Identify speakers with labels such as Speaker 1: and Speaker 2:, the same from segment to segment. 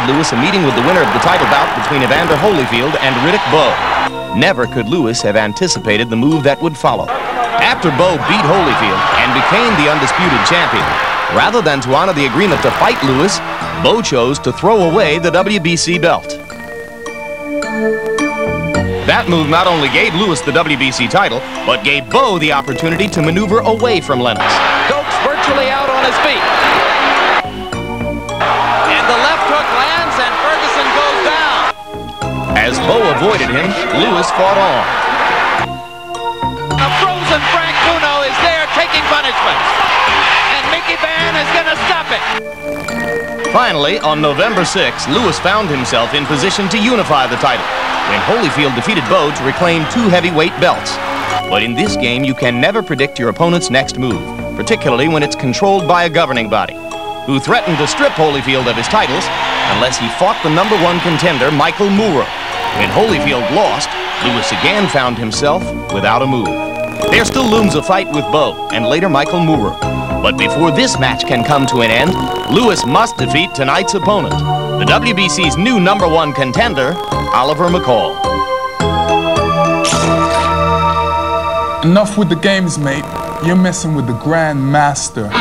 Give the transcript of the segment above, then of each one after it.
Speaker 1: Lewis a meeting with the winner of the title bout between Evander Holyfield and Riddick Bowe. Never could Lewis have anticipated the move that would follow. After Bowe beat Holyfield and became the undisputed champion, rather than to honor the agreement to fight Lewis, Bowe chose to throw away the WBC belt. That move not only gave Lewis the WBC title, but gave Bowe the opportunity to maneuver away from Lennox.
Speaker 2: Stokes virtually out on his feet. And the left hook lands and Ferguson goes down.
Speaker 1: As Bowe avoided him, Lewis fought on.
Speaker 2: A frozen Frank Bruno is there taking punishment. And Mickey Van is going to stop it.
Speaker 1: Finally, on November 6, Lewis found himself in position to unify the title when Holyfield defeated Bowe to reclaim 2 heavyweight belts. But in this game, you can never predict your opponent's next move, particularly when it's controlled by a governing body, who threatened to strip Holyfield of his titles unless he fought the #1 contender, Michael Moorer. When Holyfield lost, Lewis again found himself without a move. There still looms a fight with Bowe and later Michael Moorer. But before this match can come to an end, Lewis must defeat tonight's opponent, the WBC's new #1 contender, Oliver McCall.
Speaker 3: Enough with the games, mate. You're messing with the Grand Master.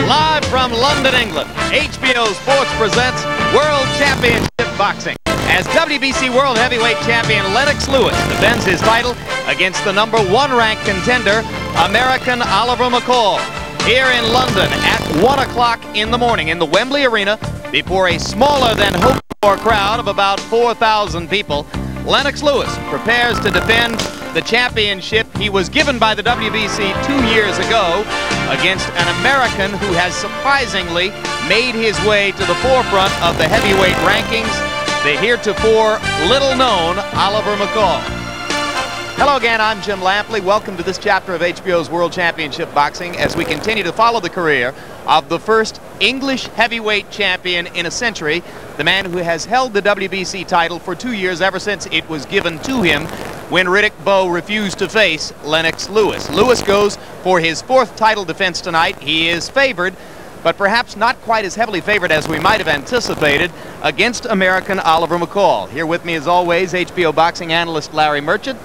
Speaker 2: Live from London, England, HBO Sports presents World Championship Boxing as WBC World Heavyweight Champion Lennox Lewis defends his title against the #1 ranked contender, American Oliver McCall, here in London at 1 o'clock in the morning in the Wembley Arena before a smaller than hoped for crowd of about 4,000 people. Lennox Lewis prepares to defend the championship he was given by the WBC 2 years ago against an American who has surprisingly made his way to the forefront of the heavyweight rankings, the heretofore little-known Oliver McCall. Hello again, I'm Jim Lampley. Welcome to this chapter of HBO's World Championship Boxing as we continue to follow the career of the first English heavyweight champion in a century, the man who has held the WBC title for 2 years ever since it was given to him when Riddick Bowe refused to face Lennox Lewis. Lewis goes for his 4th title defense tonight. He is favored, but perhaps not quite as heavily favored as we might have anticipated, against American Oliver McCall. Here with me as always, HBO boxing analyst Larry Merchant.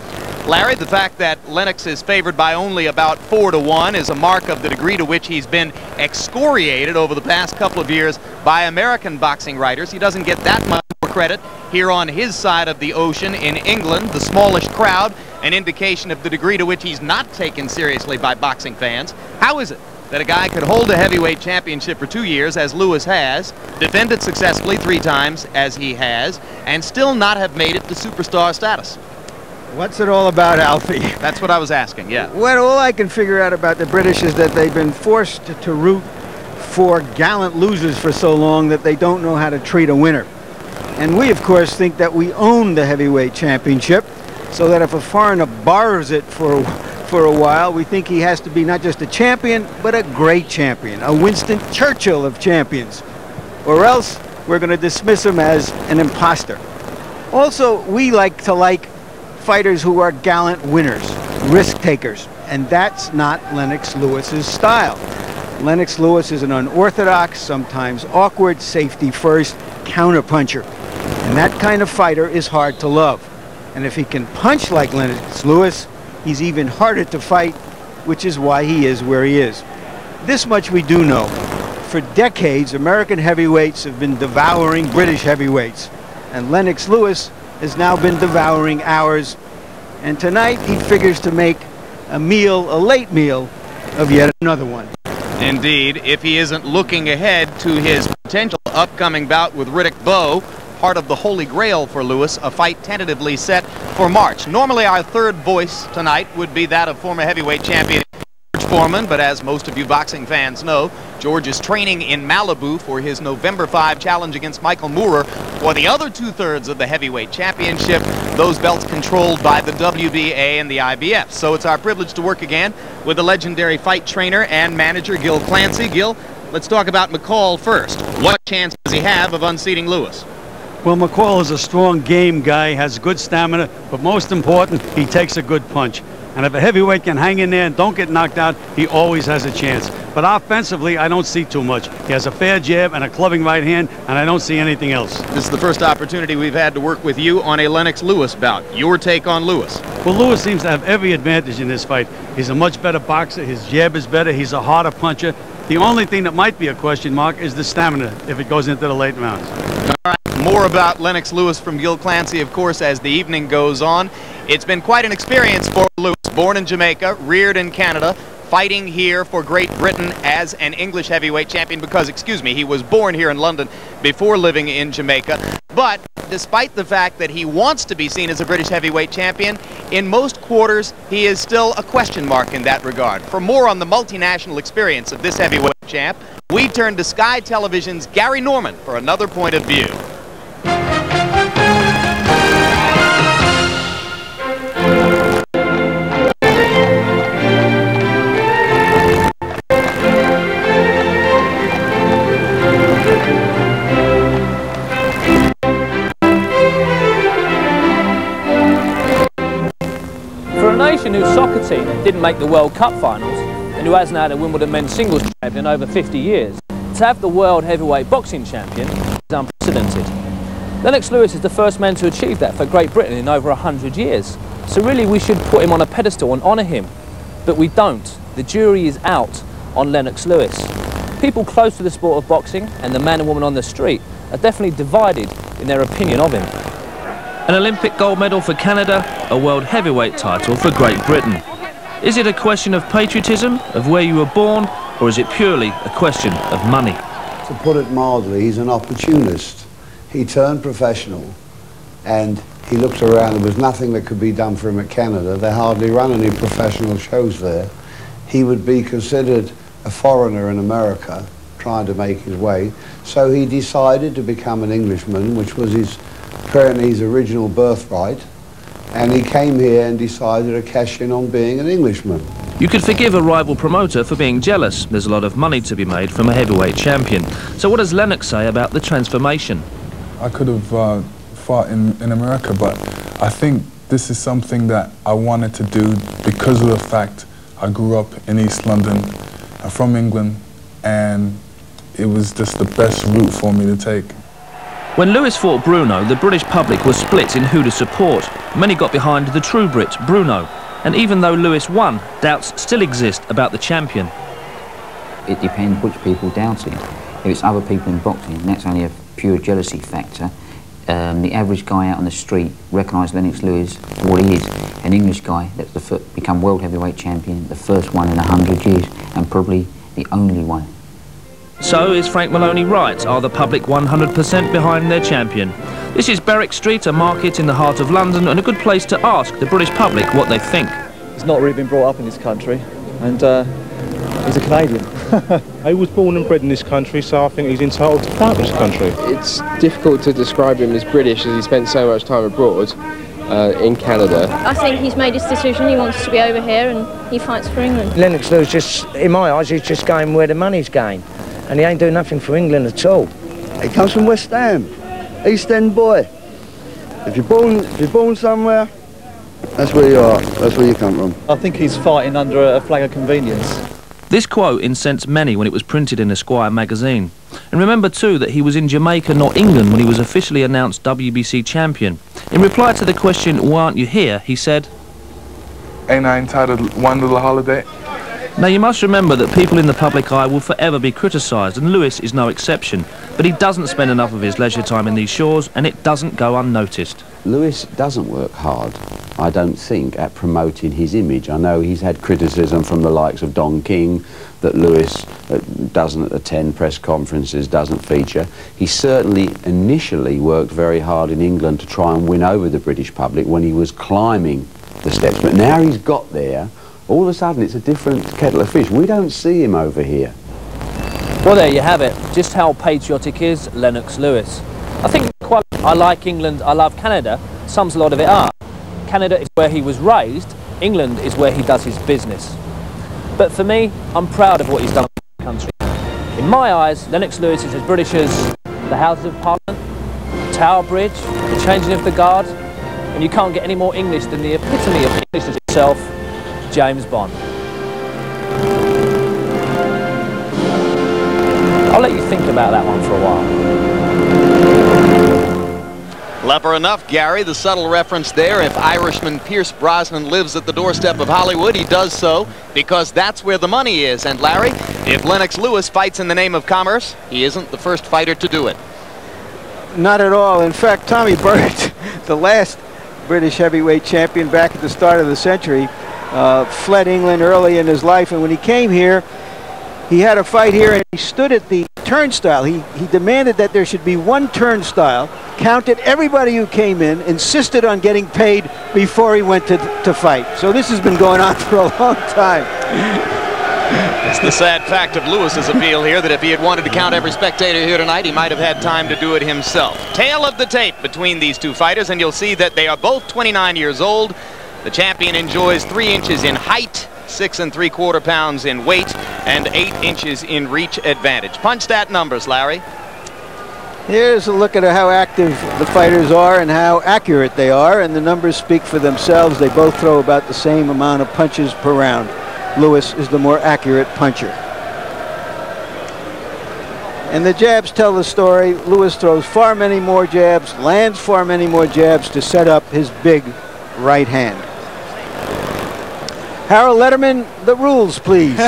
Speaker 2: Larry, the fact that Lennox is favored by only about 4-1 is a mark of the degree to which he's been excoriated over the past couple of years by American boxing writers. He doesn't get that much more credit here on his side of the ocean in England. The smallish crowd, an indication of the degree to which he's not taken seriously by boxing fans. How is it that a guy could hold a heavyweight championship for 2 years, as Lewis has, defend it successfully 3 times, as he has, and still not have made it to superstar status?
Speaker 4: What's it all about, Alfie?
Speaker 2: That's what I was asking, yeah.
Speaker 4: Well, all I can figure out about the British is that they've been forced to root for gallant losers for so long that they don't know how to treat a winner. And we, of course, think that we own the heavyweight championship, so that if a foreigner borrows it for a while, we think he has to be not just a champion, but a great champion, a Winston Churchill of champions. Or else, we're going to dismiss him as an imposter. Also, we like fighters who are gallant winners, risk takers, and that's not Lennox Lewis's style. Lennox Lewis is an unorthodox, sometimes awkward, safety first counterpuncher, and that kind of fighter is hard to love. And if he can punch like Lennox Lewis, he's even harder to fight, which is why he is where he is. This much we do know. For decades, American heavyweights have been devouring British heavyweights, and Lennox Lewis has now been devouring ours, and tonight he figures to make a late meal of yet another one.
Speaker 2: Indeed, if he isn't looking ahead to his potential upcoming bout with Riddick Bowe, part of the Holy Grail for Lewis, a fight tentatively set for March. Normally our third voice tonight would be that of former heavyweight champion George Foreman, but as most of you boxing fans know, George is training in Malibu for his November 5 challenge against Michael Moorer for the other two-thirds of the heavyweight championship, those belts controlled by the WBA and the IBF. So it's our privilege to work again with the legendary fight trainer and manager Gil Clancy. Gil, let's talk about McCall first. What chance does he have of unseating Lewis?
Speaker 5: Well, McCall is a strong game guy, has good stamina, but most important, he takes a good punch. And if a heavyweight can hang in there and don't get knocked out, he always has a chance. But offensively, I don't see too much. He has a fair jab and a clubbing right hand, and I don't see anything else.
Speaker 2: This is the first opportunity we've had to work with you on a Lennox Lewis bout. Your take on Lewis?
Speaker 5: Well, Lewis seems to have every advantage in this fight. He's a much better boxer. His jab is better. He's a harder puncher. The only thing that might be a question mark is the stamina if it goes into the late rounds.
Speaker 2: All right, more about Lennox Lewis from Gil Clancy, of course, as the evening goes on. It's been quite an experience for Lewis, born in Jamaica, reared in Canada, fighting here for Great Britain as an English heavyweight champion because, excuse me, he was born here in London before living in Jamaica. But despite the fact that he wants to be seen as a British heavyweight champion, in most quarters he is still a question mark in that regard. For more on the multinational experience of this heavyweight champ, we turn to Sky Television's Gary Norman for another point of view.
Speaker 6: Whose soccer team didn't make the World Cup finals and who hasn't had a Wimbledon men's singles champion in over 50 years, to have the world heavyweight boxing champion is unprecedented. Lennox Lewis is the first man to achieve that for Great Britain in over 100 years. So really we should put him on a pedestal and honour him. But we don't. The jury is out on Lennox Lewis. People close to the sport of boxing and the man and woman on the street are definitely divided in their opinion of him.
Speaker 7: An Olympic gold medal for Canada, a world heavyweight title for Great Britain. Is it a question of patriotism, of where you were born, or is it purely a question of money?
Speaker 8: To put it mildly, he's an opportunist. He turned professional and he looked around. There was nothing that could be done for him at Canada. They hardly run any professional shows there. He would be considered a foreigner in America trying to make his way. So he decided to become an Englishman, which was apparently his original birthright, and he came here and decided to cash in on being an Englishman.
Speaker 7: You could forgive a rival promoter for being jealous. There's a lot of money to be made from a heavyweight champion. So what does Lennox say about the transformation?
Speaker 3: I could have fought in America, but I think this is something that I wanted to do because of the fact I grew up in East London. I'm from England, and it was just the best route for me to take.
Speaker 7: When Lewis fought Bruno, the British public was split in who to support. Many got behind the true Brit, Bruno. And even though Lewis won, doubts still exist about the champion.
Speaker 9: It depends which people doubt it. If it's other people in boxing, that's only a pure jealousy factor. The average guy out on the street recognises Lennox Lewis for what he is. An English guy that's become world heavyweight champion, the first one in 100 years, and probably the only one.
Speaker 7: So is Frank Maloney right? Are the public 100% behind their champion? This is Berwick Street, a market in the heart of London, and a good place to ask the British public what they think.
Speaker 10: He's not really been brought up in this country, and he's a Canadian.
Speaker 11: He was born and bred in this country, so I think he's entitled to fight this country.
Speaker 12: It's difficult to describe him as British as he spent so much time abroad in Canada.
Speaker 13: I think he's made his decision. He wants to be over here and he fights for England.
Speaker 14: Lennox Lewis, just, in my eyes, he's just going where the money's going. And he ain't doing nothing for England at all.
Speaker 15: He comes from West Ham, East End boy. If you're born somewhere, that's where you are, that's where you come from.
Speaker 10: I think he's fighting under a flag of convenience.
Speaker 7: This quote incensed many when it was printed in Esquire magazine. And remember too that he was in Jamaica, not England, when he was officially announced WBC champion. In reply to the question, why aren't you here, he said,
Speaker 3: Ain't I entitled one little holiday?
Speaker 7: Now you must remember that people in the public eye will forever be criticised, and Lewis is no exception. But he doesn't spend enough of his leisure time in these shores, and it doesn't go unnoticed.
Speaker 16: Lewis doesn't work hard. I don't think, at promoting his image. I know he's had criticism from the likes of Don King that Lewis doesn't attend press conferences, doesn't feature. He certainly initially worked very hard in England to try and win over the British public when he was climbing the steps. But now he's got there, all of a sudden it's a different kettle of fish. We don't see him over here.
Speaker 6: Well, there you have it. Just how patriotic is Lennox Lewis. I think I like England, I love Canada, sums a lot of it up. Canada is where he was raised, England is where he does his business. But for me, I'm proud of what he's done for the country. In my eyes, Lennox Lewis is as British as the Houses of Parliament, Tower Bridge, the changing of the guard, and you can't get any more English than the epitome of English itself, James Bond. I'll let you think about that one for a while.
Speaker 2: Clever enough, Gary. The subtle reference there. If Irishman Pierce Brosnan lives at the doorstep of Hollywood, he does so because that's where the money is. And Larry, if Lennox Lewis fights in the name of commerce, he isn't the first fighter to do it.
Speaker 4: Not at all. In fact, Tommy Burt, the last British heavyweight champion back at the start of the century, fled England early in his life, and when he came here, he had a fight here and he stood at the turnstile. He demanded that there should be one turnstile, counted everybody who came in, insisted on getting paid before he went to fight. So this has been going on for a long time.
Speaker 2: It's the sad fact of Lewis's appeal here that if he had wanted to count every spectator here tonight, he might have had time to do it himself. Tail of the tape between these two fighters, and you'll see that they are both 29 years old. The champion enjoys 3 inches in height, 6 3/4 pounds in weight, and 8 inches in reach advantage. Punch stat numbers, Larry.
Speaker 4: Here's a look at how active the fighters are and how accurate they are, and the numbers speak for themselves. They both throw about the same amount of punches per round. Lewis is the more accurate puncher. And the jabs tell the story. Lewis throws far many more jabs, lands far many more jabs to set up his big right hand. Harold Letterman, the rules, please.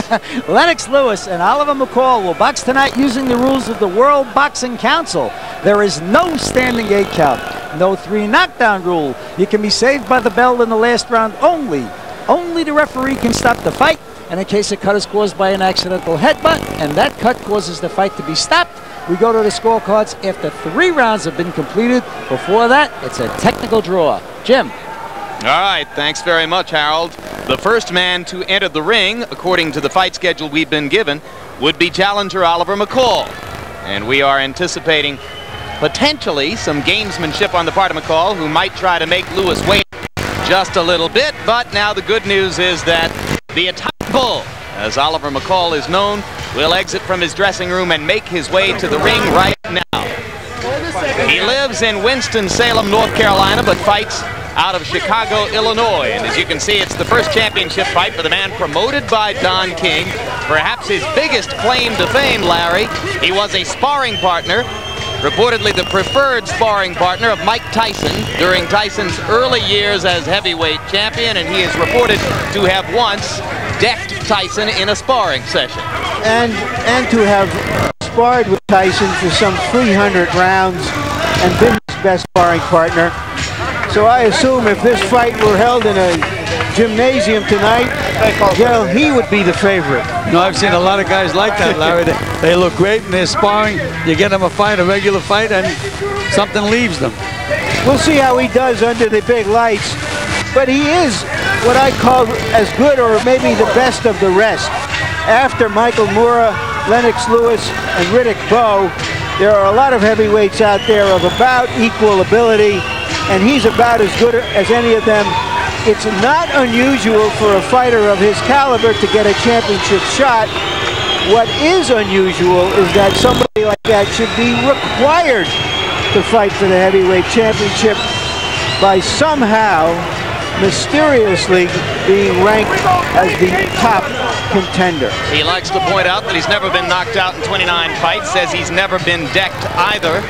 Speaker 17: Lennox Lewis and Oliver McCall will box tonight using the rules of the World Boxing Council. There is no standing 8 count, no 3 knockdown rule. You can be saved by the bell in the last round only. Only the referee can stop the fight, and in case a cut is caused by an accidental headbutt, and that cut causes the fight to be stopped, we go to the scorecards after 3 rounds have been completed. Before that, it's a technical draw. Jim.
Speaker 2: All right, thanks very much, Harold. The first man to enter the ring, according to the fight schedule we've been given, would be challenger Oliver McCall. And we are anticipating potentially some gamesmanship on the part of McCall, who might try to make Lewis wait just a little bit. But now the good news is that the Italian Bull, as Oliver McCall is known, will exit from his dressing room and make his way to the ring right now. He lives in Winston-Salem, North Carolina, but fights out of Chicago, Illinois. And as you can see, it's the first championship fight for the man promoted by Don King. Perhaps his biggest claim to fame, Larry. He was a sparring partner, reportedly the preferred sparring partner of Mike Tyson during Tyson's early years as heavyweight champion, and he is reported to have once decked Tyson in a sparring session.
Speaker 4: And to have sparred with Tyson for some 300 rounds and been his best sparring partner. So I assume if this fight were held in a gymnasium tonight, well, he would be the favorite.
Speaker 5: No, I've seen a lot of guys like that, Larry. They look great in their sparring. You get them a fight, a regular fight, and something leaves them.
Speaker 4: We'll see how he does under the big lights. But he is what I call as good or maybe the best of the rest. After Michael Moorer, Lennox Lewis, and Riddick Bowe, there are a lot of heavyweights out there of about equal ability, and he's about as good as any of them. It's not unusual for a fighter of his caliber to get a championship shot. What is unusual is that somebody like that should be required to fight for the heavyweight championship by somehow mysteriously being ranked as the top contender.
Speaker 2: He likes to point out that he's never been knocked out in 29 fights, says he's never been decked either.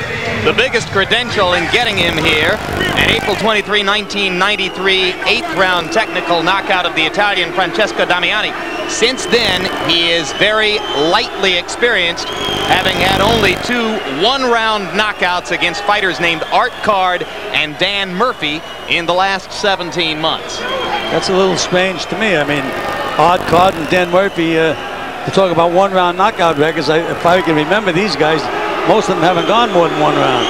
Speaker 2: The biggest credential in getting him here, an April 23, 1993 8th-round technical knockout of the Italian Francesco Damiani. Since then, he is very lightly experienced, having had only 2 one-round knockouts against fighters named Art Card and Dan Murphy in the last 17 months.
Speaker 5: That's a little strange to me. I mean, Art Card and Dan Murphy, to talk about one-round knockout records, if I can remember these guys, most of them haven't gone more than 1 round.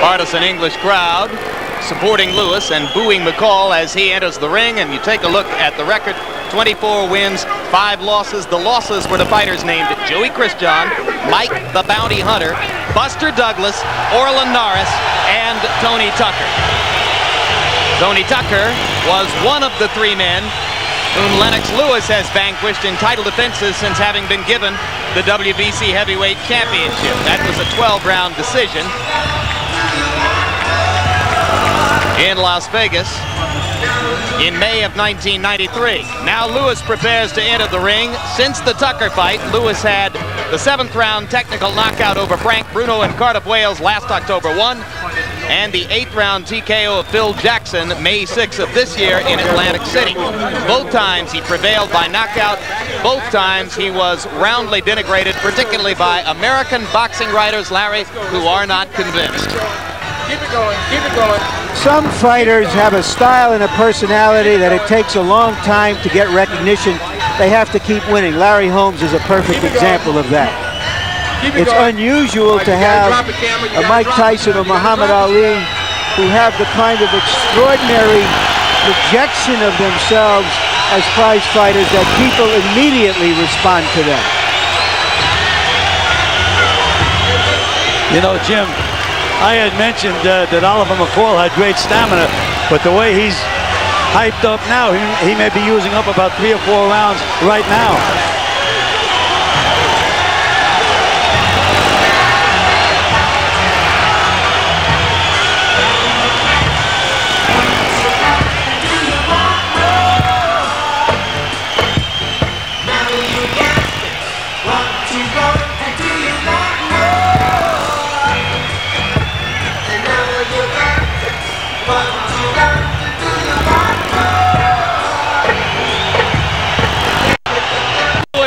Speaker 2: Partisan English crowd supporting Lewis and booing McCall as he enters the ring, and you take a look at the record: 24 wins, 5 losses. The losses were to fighters named Joey Christian, Mike the Bounty Hunter, Buster Douglas, Orlin Norris, and Tony Tucker. Tony Tucker was one of the 3 men whom Lennox Lewis has vanquished in title defenses since having been given the WBC Heavyweight Championship. That was a 12-round decision in Las Vegas in May of 1993. Now Lewis prepares to enter the ring. Since the Tucker fight, Lewis had the 7th-round technical knockout over Frank Bruno in Cardiff, Wales last October 1, and the 8th-round TKO of Phil Jackson May 6 of this year in Atlantic City. Both times he prevailed by knockout. Both times he was roundly denigrated, particularly by American boxing writers, Larry, who are not convinced.
Speaker 4: Keep it going, keep it going. Some fighters have a style and a personality that it takes a long time to get recognition. They have to keep winning. Larry Holmes is a perfect example of that. It's unusual to have a Mike Tyson or Muhammad Ali who have the kind of extraordinary projection of themselves as prize fighters that people immediately respond to them.
Speaker 5: You know, Jim, I had mentioned that Oliver McCall had great stamina, but the way he's hyped up now, he may be using up about 3 or 4 rounds right now.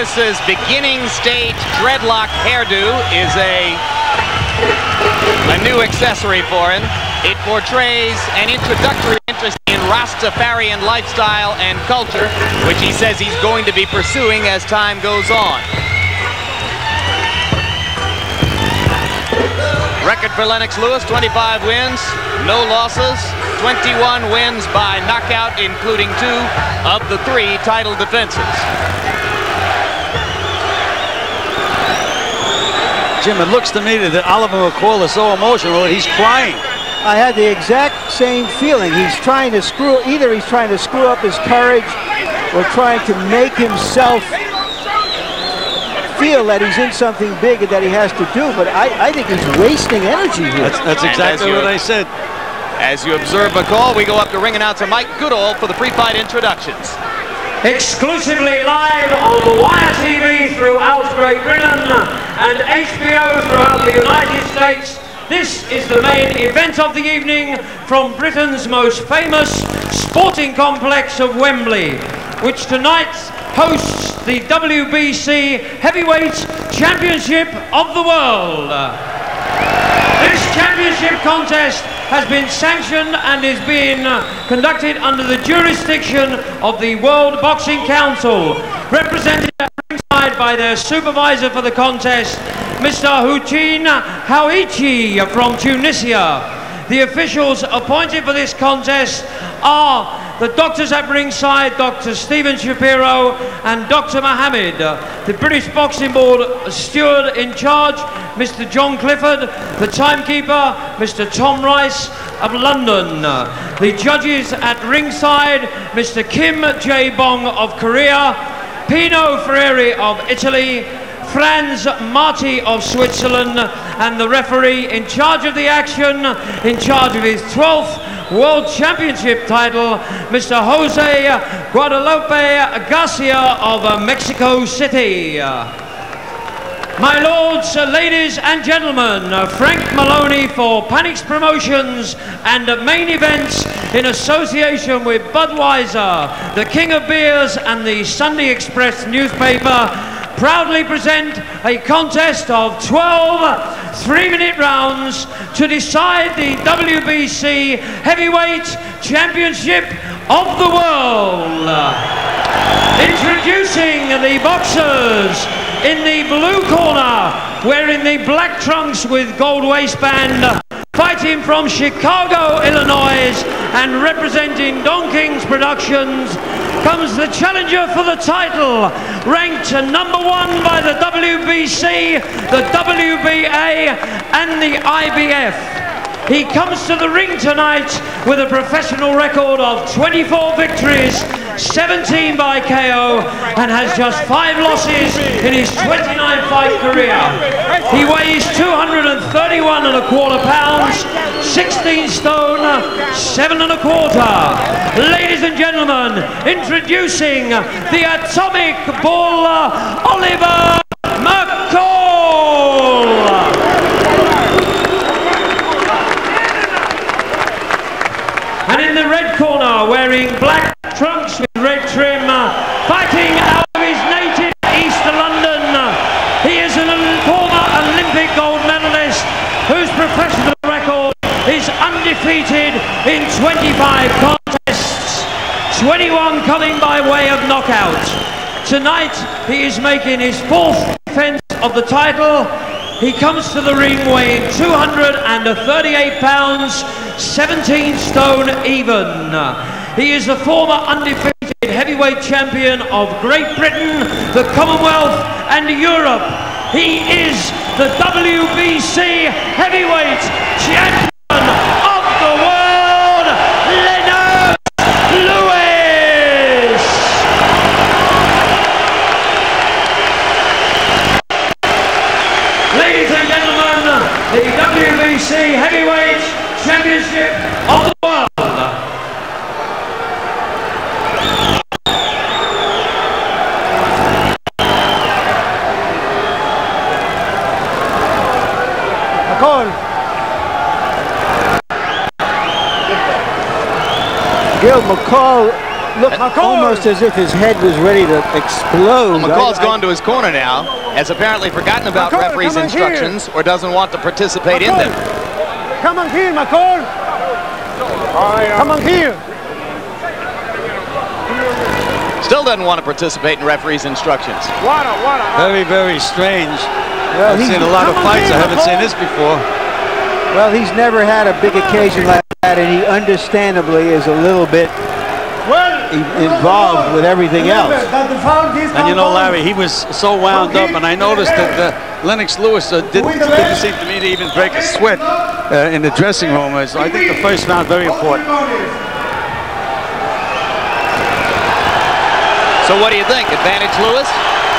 Speaker 2: Lewis's beginning stage dreadlock hairdo is a new accessory for him. It portrays an introductory interest in Rastafarian lifestyle and culture, which he says he's going to be pursuing as time goes on. Record for Lennox Lewis: 25 wins, no losses, 21 wins by knockout, including 2 of the 3 title defenses.
Speaker 5: Jim, it looks to me that Oliver McCall is so emotional that he's crying.
Speaker 4: I had the exact same feeling. He's trying to either he's trying to screw up his courage or trying to make himself feel that he's in something big and that he has to do, but I think he's wasting energy here.
Speaker 5: That's exactly what I said.
Speaker 2: As you observe McCall, we go up to ring announcer Mike Goodall for the pre-fight introductions.
Speaker 18: Exclusively live on Wire TV throughout Great Britain and HBO throughout the United States, this is the main event of the evening from Britain's most famous sporting complex of Wembley, which tonight hosts the WBC Heavyweight Championship of the World. This championship contest has been sanctioned and is being conducted under the jurisdiction of the World Boxing Council, represented at ringside by their supervisor for the contest, Mr. Houchin Houichi from Tunisia. The officials appointed for this contest are the doctors at ringside, Dr. Stephen Shapiro and Dr. Mohammed. The British Boxing Board steward in charge, Mr. John Clifford. The timekeeper, Mr. Tom Rice of London. The judges at ringside, Mr. Kim Jae Bong of Korea, Pino Ferreri of Italy, Franz Marti of Switzerland, and the referee in charge of the action, in charge of his 12th World Championship title, Mr. Jose Guadalupe Garcia of Mexico City. My lords, ladies and gentlemen, Frank Maloney for Panix Promotions and Main Events in association with Budweiser, the King of Beers and the Sunday Express newspaper proudly present a contest of 12 3-minute rounds to decide the WBC Heavyweight Championship of the world. Introducing the boxers in the blue corner, wearing the black trunks with gold waistband, fighting from Chicago, Illinois, and representing Don King's Productions, comes the challenger for the title, ranked number 1 by the WBC, the WBA, and the IBF. He comes to the ring tonight with a professional record of 24 victories, 17 by KO, and has just 5 losses in his 29-fight career. He weighs 231¼ pounds, 16 stone, 7 1/4. Ladies and gentlemen, introducing the Atomic Bull, Oliver McCall. And in the red corner, wearing black trunks with red trim, fighting out of his native East London, he is a former Olympic gold medalist whose professional record is undefeated in 25 contests, 21 coming by way of knockout. Tonight, he is making his 4th defense of the title. He comes to the ring weighing 238 pounds, 17 stone even. He is the former undefeated heavyweight champion of Great Britain, the Commonwealth, and Europe. He is the WBC heavyweight champion of the world, Lennox Lewis. Ladies and gentlemen, the WBC heavyweight championship of the world.
Speaker 4: Gil, McCall looked almost as if his head was ready to explode.
Speaker 2: Well, McCall's gone to his corner now, has apparently forgotten about referee's instructions or doesn't want to participate in them.
Speaker 19: Come on here, McCall. Come on here.
Speaker 2: Still doesn't want to participate in referee's instructions.
Speaker 5: Very, very strange. Well, I've seen a lot of fights. I haven't seen this before.
Speaker 4: Well, he's never had a big occasion like that, and he understandably is a little bit involved with everything else.
Speaker 5: And you know, Larry, he was so wound up, and I noticed that Lennox Lewis didn't seem to me to even break a sweat in the dressing room. So I think the first round very important.
Speaker 2: So what do you think? Advantage Lewis?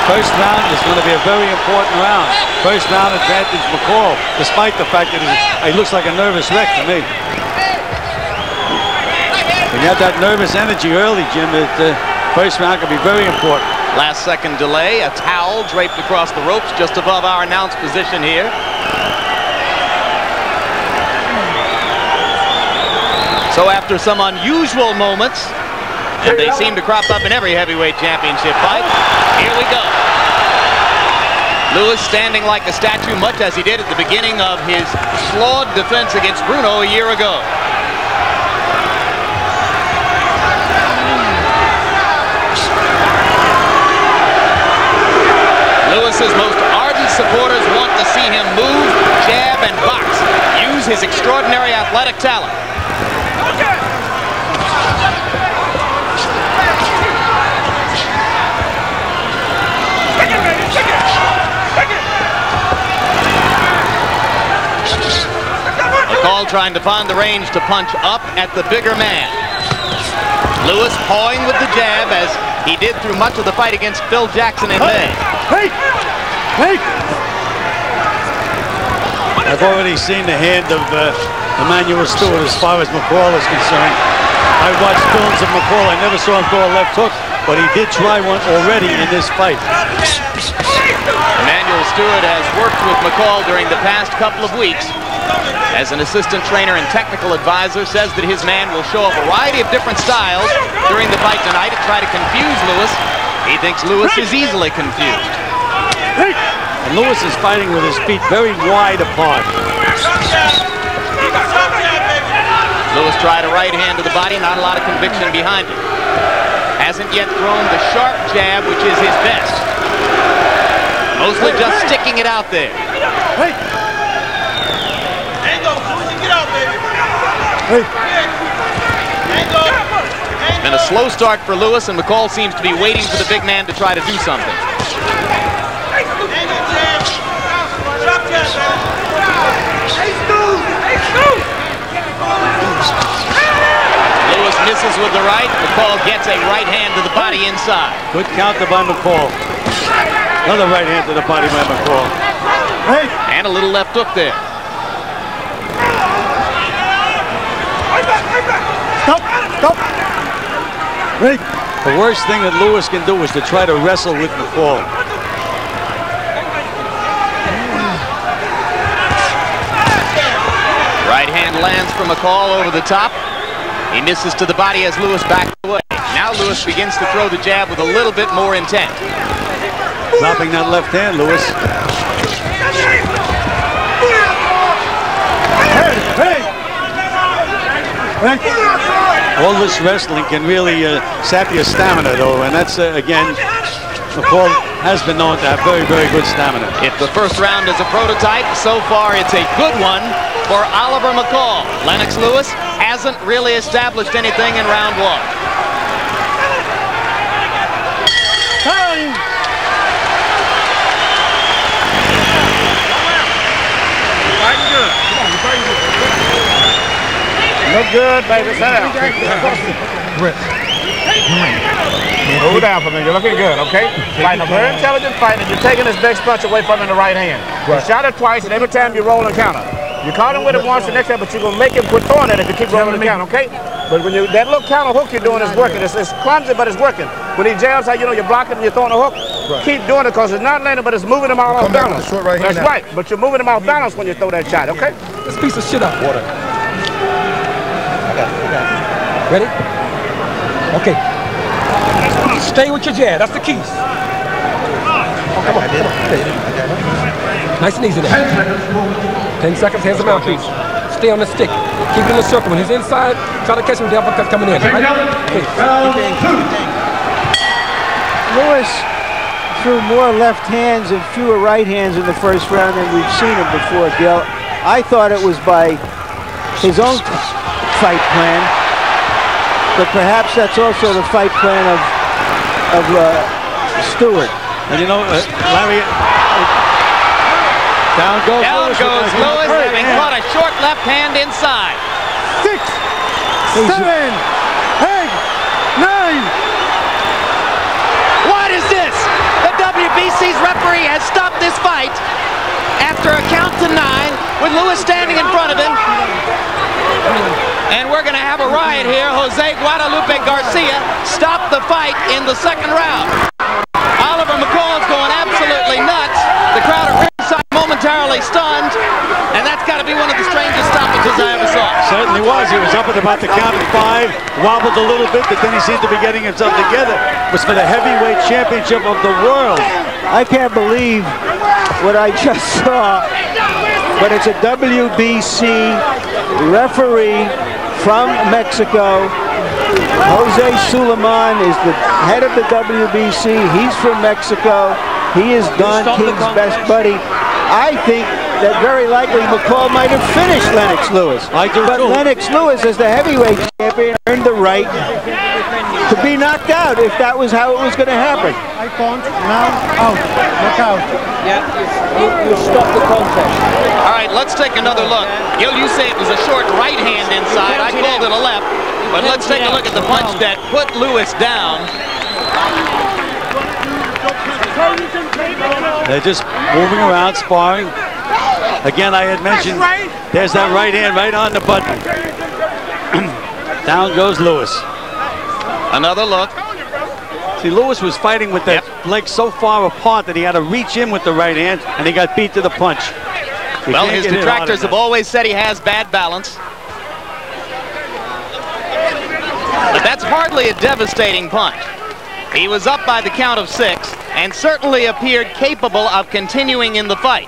Speaker 5: First round is going to be a very important round. First round advantage McCall, despite the fact that he looks like a nervous wreck to me. When you have that nervous energy early, Jim, the first round can be very important.
Speaker 2: Last second delay, a towel draped across the ropes just above our announce position here. So after some unusual moments, and they seem to crop up in every heavyweight championship fight, here we go. Lewis standing like a statue, much as he did at the beginning of his flawed defense against Bruno a year ago. Lewis's most ardent supporters want to see him move, jab, and box. Use his extraordinary athletic talent. McCall trying to find the range to punch up at the bigger man. Lewis pawing with the jab as he did through much of the fight against Phil Jackson in May.
Speaker 5: I've already seen the hand of Emanuel Stewart as far as McCall is concerned. I watched films of McCall. I never saw him throw a left hook, but he did try one already in this fight.
Speaker 2: Emanuel Stewart has worked with McCall during the past couple of weeks. As an assistant trainer and technical advisor, says that his man will show a variety of different styles during the fight tonight to try to confuse Lewis. He thinks Lewis is easily confused.
Speaker 5: And Lewis is fighting with his feet very wide apart.
Speaker 2: Lewis tried a right hand to the body, not a lot of conviction behind it. Hasn't yet thrown the sharp jab, which is his best. Mostly just sticking it out there. It's been a slow start for Lewis, and McCall seems to be waiting for the big man to try to do something. Lewis misses with the right. McCall gets a right hand to the body inside.
Speaker 5: Good counter by McCall. Another right hand to the body by McCall.
Speaker 2: And a little left hook there.
Speaker 19: Stop.
Speaker 5: The worst thing that Lewis can do is to try to wrestle with McCall.
Speaker 2: Right hand lands from McCall over the top. He misses to the body as Lewis backs away. Now Lewis begins to throw the jab with a little bit more intent.
Speaker 5: Dropping that left hand, Lewis. All this wrestling can really sap your stamina, though, and that's, again, McCall has been known to have very, very good stamina.
Speaker 2: If the first round is a prototype, so far it's a good one for Oliver McCall. Lennox Lewis hasn't really established anything in round one.
Speaker 19: Look good, baby. Sit down. Move down for me. You're looking good, okay? Fighting a very intelligent fight, and you're taking his next punch away from him in the right hand. You shot it twice, and every time you roll and counter. You caught him with it once the next time, but you're going to make him quit throwing it if you keep rolling the counter, okay? But when that little counter hook you're doing is working. It's clumsy, but it's working. When he jabs out, you know, you're blocking and you're throwing a hook. Keep doing it because it's not landing, but it's moving him all off balance. That's right, but you're moving him off balance when you throw that shot, okay?
Speaker 20: This piece of shit up. Water. I got it. Ready? Okay. Stay with your jab. That's the keys. Oh, come on. Nice and easy there. 10 seconds. Here's the mouthpiece. Stay on the stick. Keep it in the circle. When he's inside, try to catch him with the uppercut coming in. Right?
Speaker 4: Lewis threw more left hands and fewer right hands in the first round than we've seen him before, Gil. I thought it was by his own fight plan, but perhaps that's also the fight plan of Stewart.
Speaker 5: And you know, Larry, down goes
Speaker 2: Lewis, having caught a short left hand inside.
Speaker 19: 6, 7, 8, 9.
Speaker 2: What is this? The WBC's referee has stopped this fight after a count to 9 with Lewis standing in front of him. And we're going to have a riot here. Jose Guadalupe Garcia stopped the fight in the second round. Oliver McCall's going absolutely nuts. The crowd at ringside momentarily stunned. And that's got to be one of the strangest stoppages I ever saw.
Speaker 5: Certainly was. He was up at about the count of 5, wobbled a little bit, but then he seemed to be getting himself together. It was for the heavyweight championship of the world.
Speaker 4: I can't believe what I just saw, but it's a WBC referee from Mexico. Jose Suleiman is the head of the WBC. He's from Mexico. He is Don King's best buddy. I think that very likely McCall might have finished Lennox Lewis.
Speaker 5: I do
Speaker 4: but
Speaker 5: too.
Speaker 4: Lennox Lewis, as the heavyweight champion, earned the right to be knocked out if that was how it was going to happen.
Speaker 19: I count, now out, look out.
Speaker 6: Yeah, you stop the contest.
Speaker 2: All right, let's take another look. Gil, you say it was a short right hand inside. I called it a left. But let's take a look at the punch that put Lewis down.
Speaker 5: They're just moving around, sparring. Again, I had mentioned There's that right hand right on the button. Down goes Lewis.
Speaker 2: Another look.
Speaker 5: See, Lewis was fighting with that leg so far apart that he had to reach in with the right hand, and he got beat to the punch.
Speaker 2: Well, his detractors have always said he has bad balance. But that's hardly a devastating punch. He was up by the count of 6 and certainly appeared capable of continuing in the fight.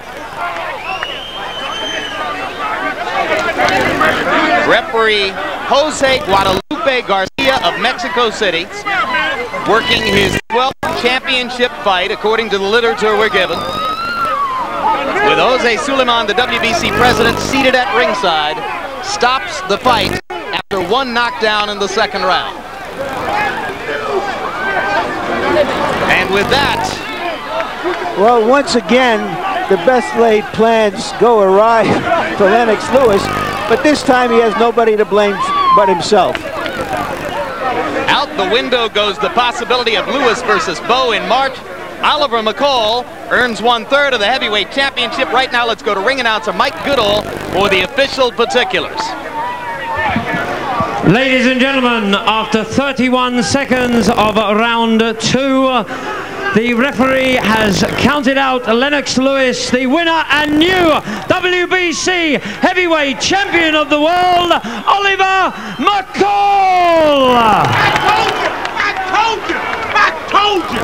Speaker 2: Referee Jose Guadalupe Garcia of Mexico City, working his 12th championship fight, according to the literature we're given, with Jose Suleiman, the WBC president, seated at ringside, stops the fight after 1 knockdown in the 2nd round. And with that...
Speaker 4: Well, once again, the best laid plans go awry for Lennox Lewis, but this time he has nobody to blame but himself.
Speaker 2: Out the window goes the possibility of Lewis versus Bowe in March. Oliver McCall earns 1/3 of the heavyweight championship. Right now, let's go to ring announcer Mike Goodall for the official particulars.
Speaker 18: Ladies and gentlemen, after 31 seconds of round 2, the referee has counted out Lennox Lewis, the winner and new WBC heavyweight champion of the world, Oliver McCall.
Speaker 19: I told you! I told you!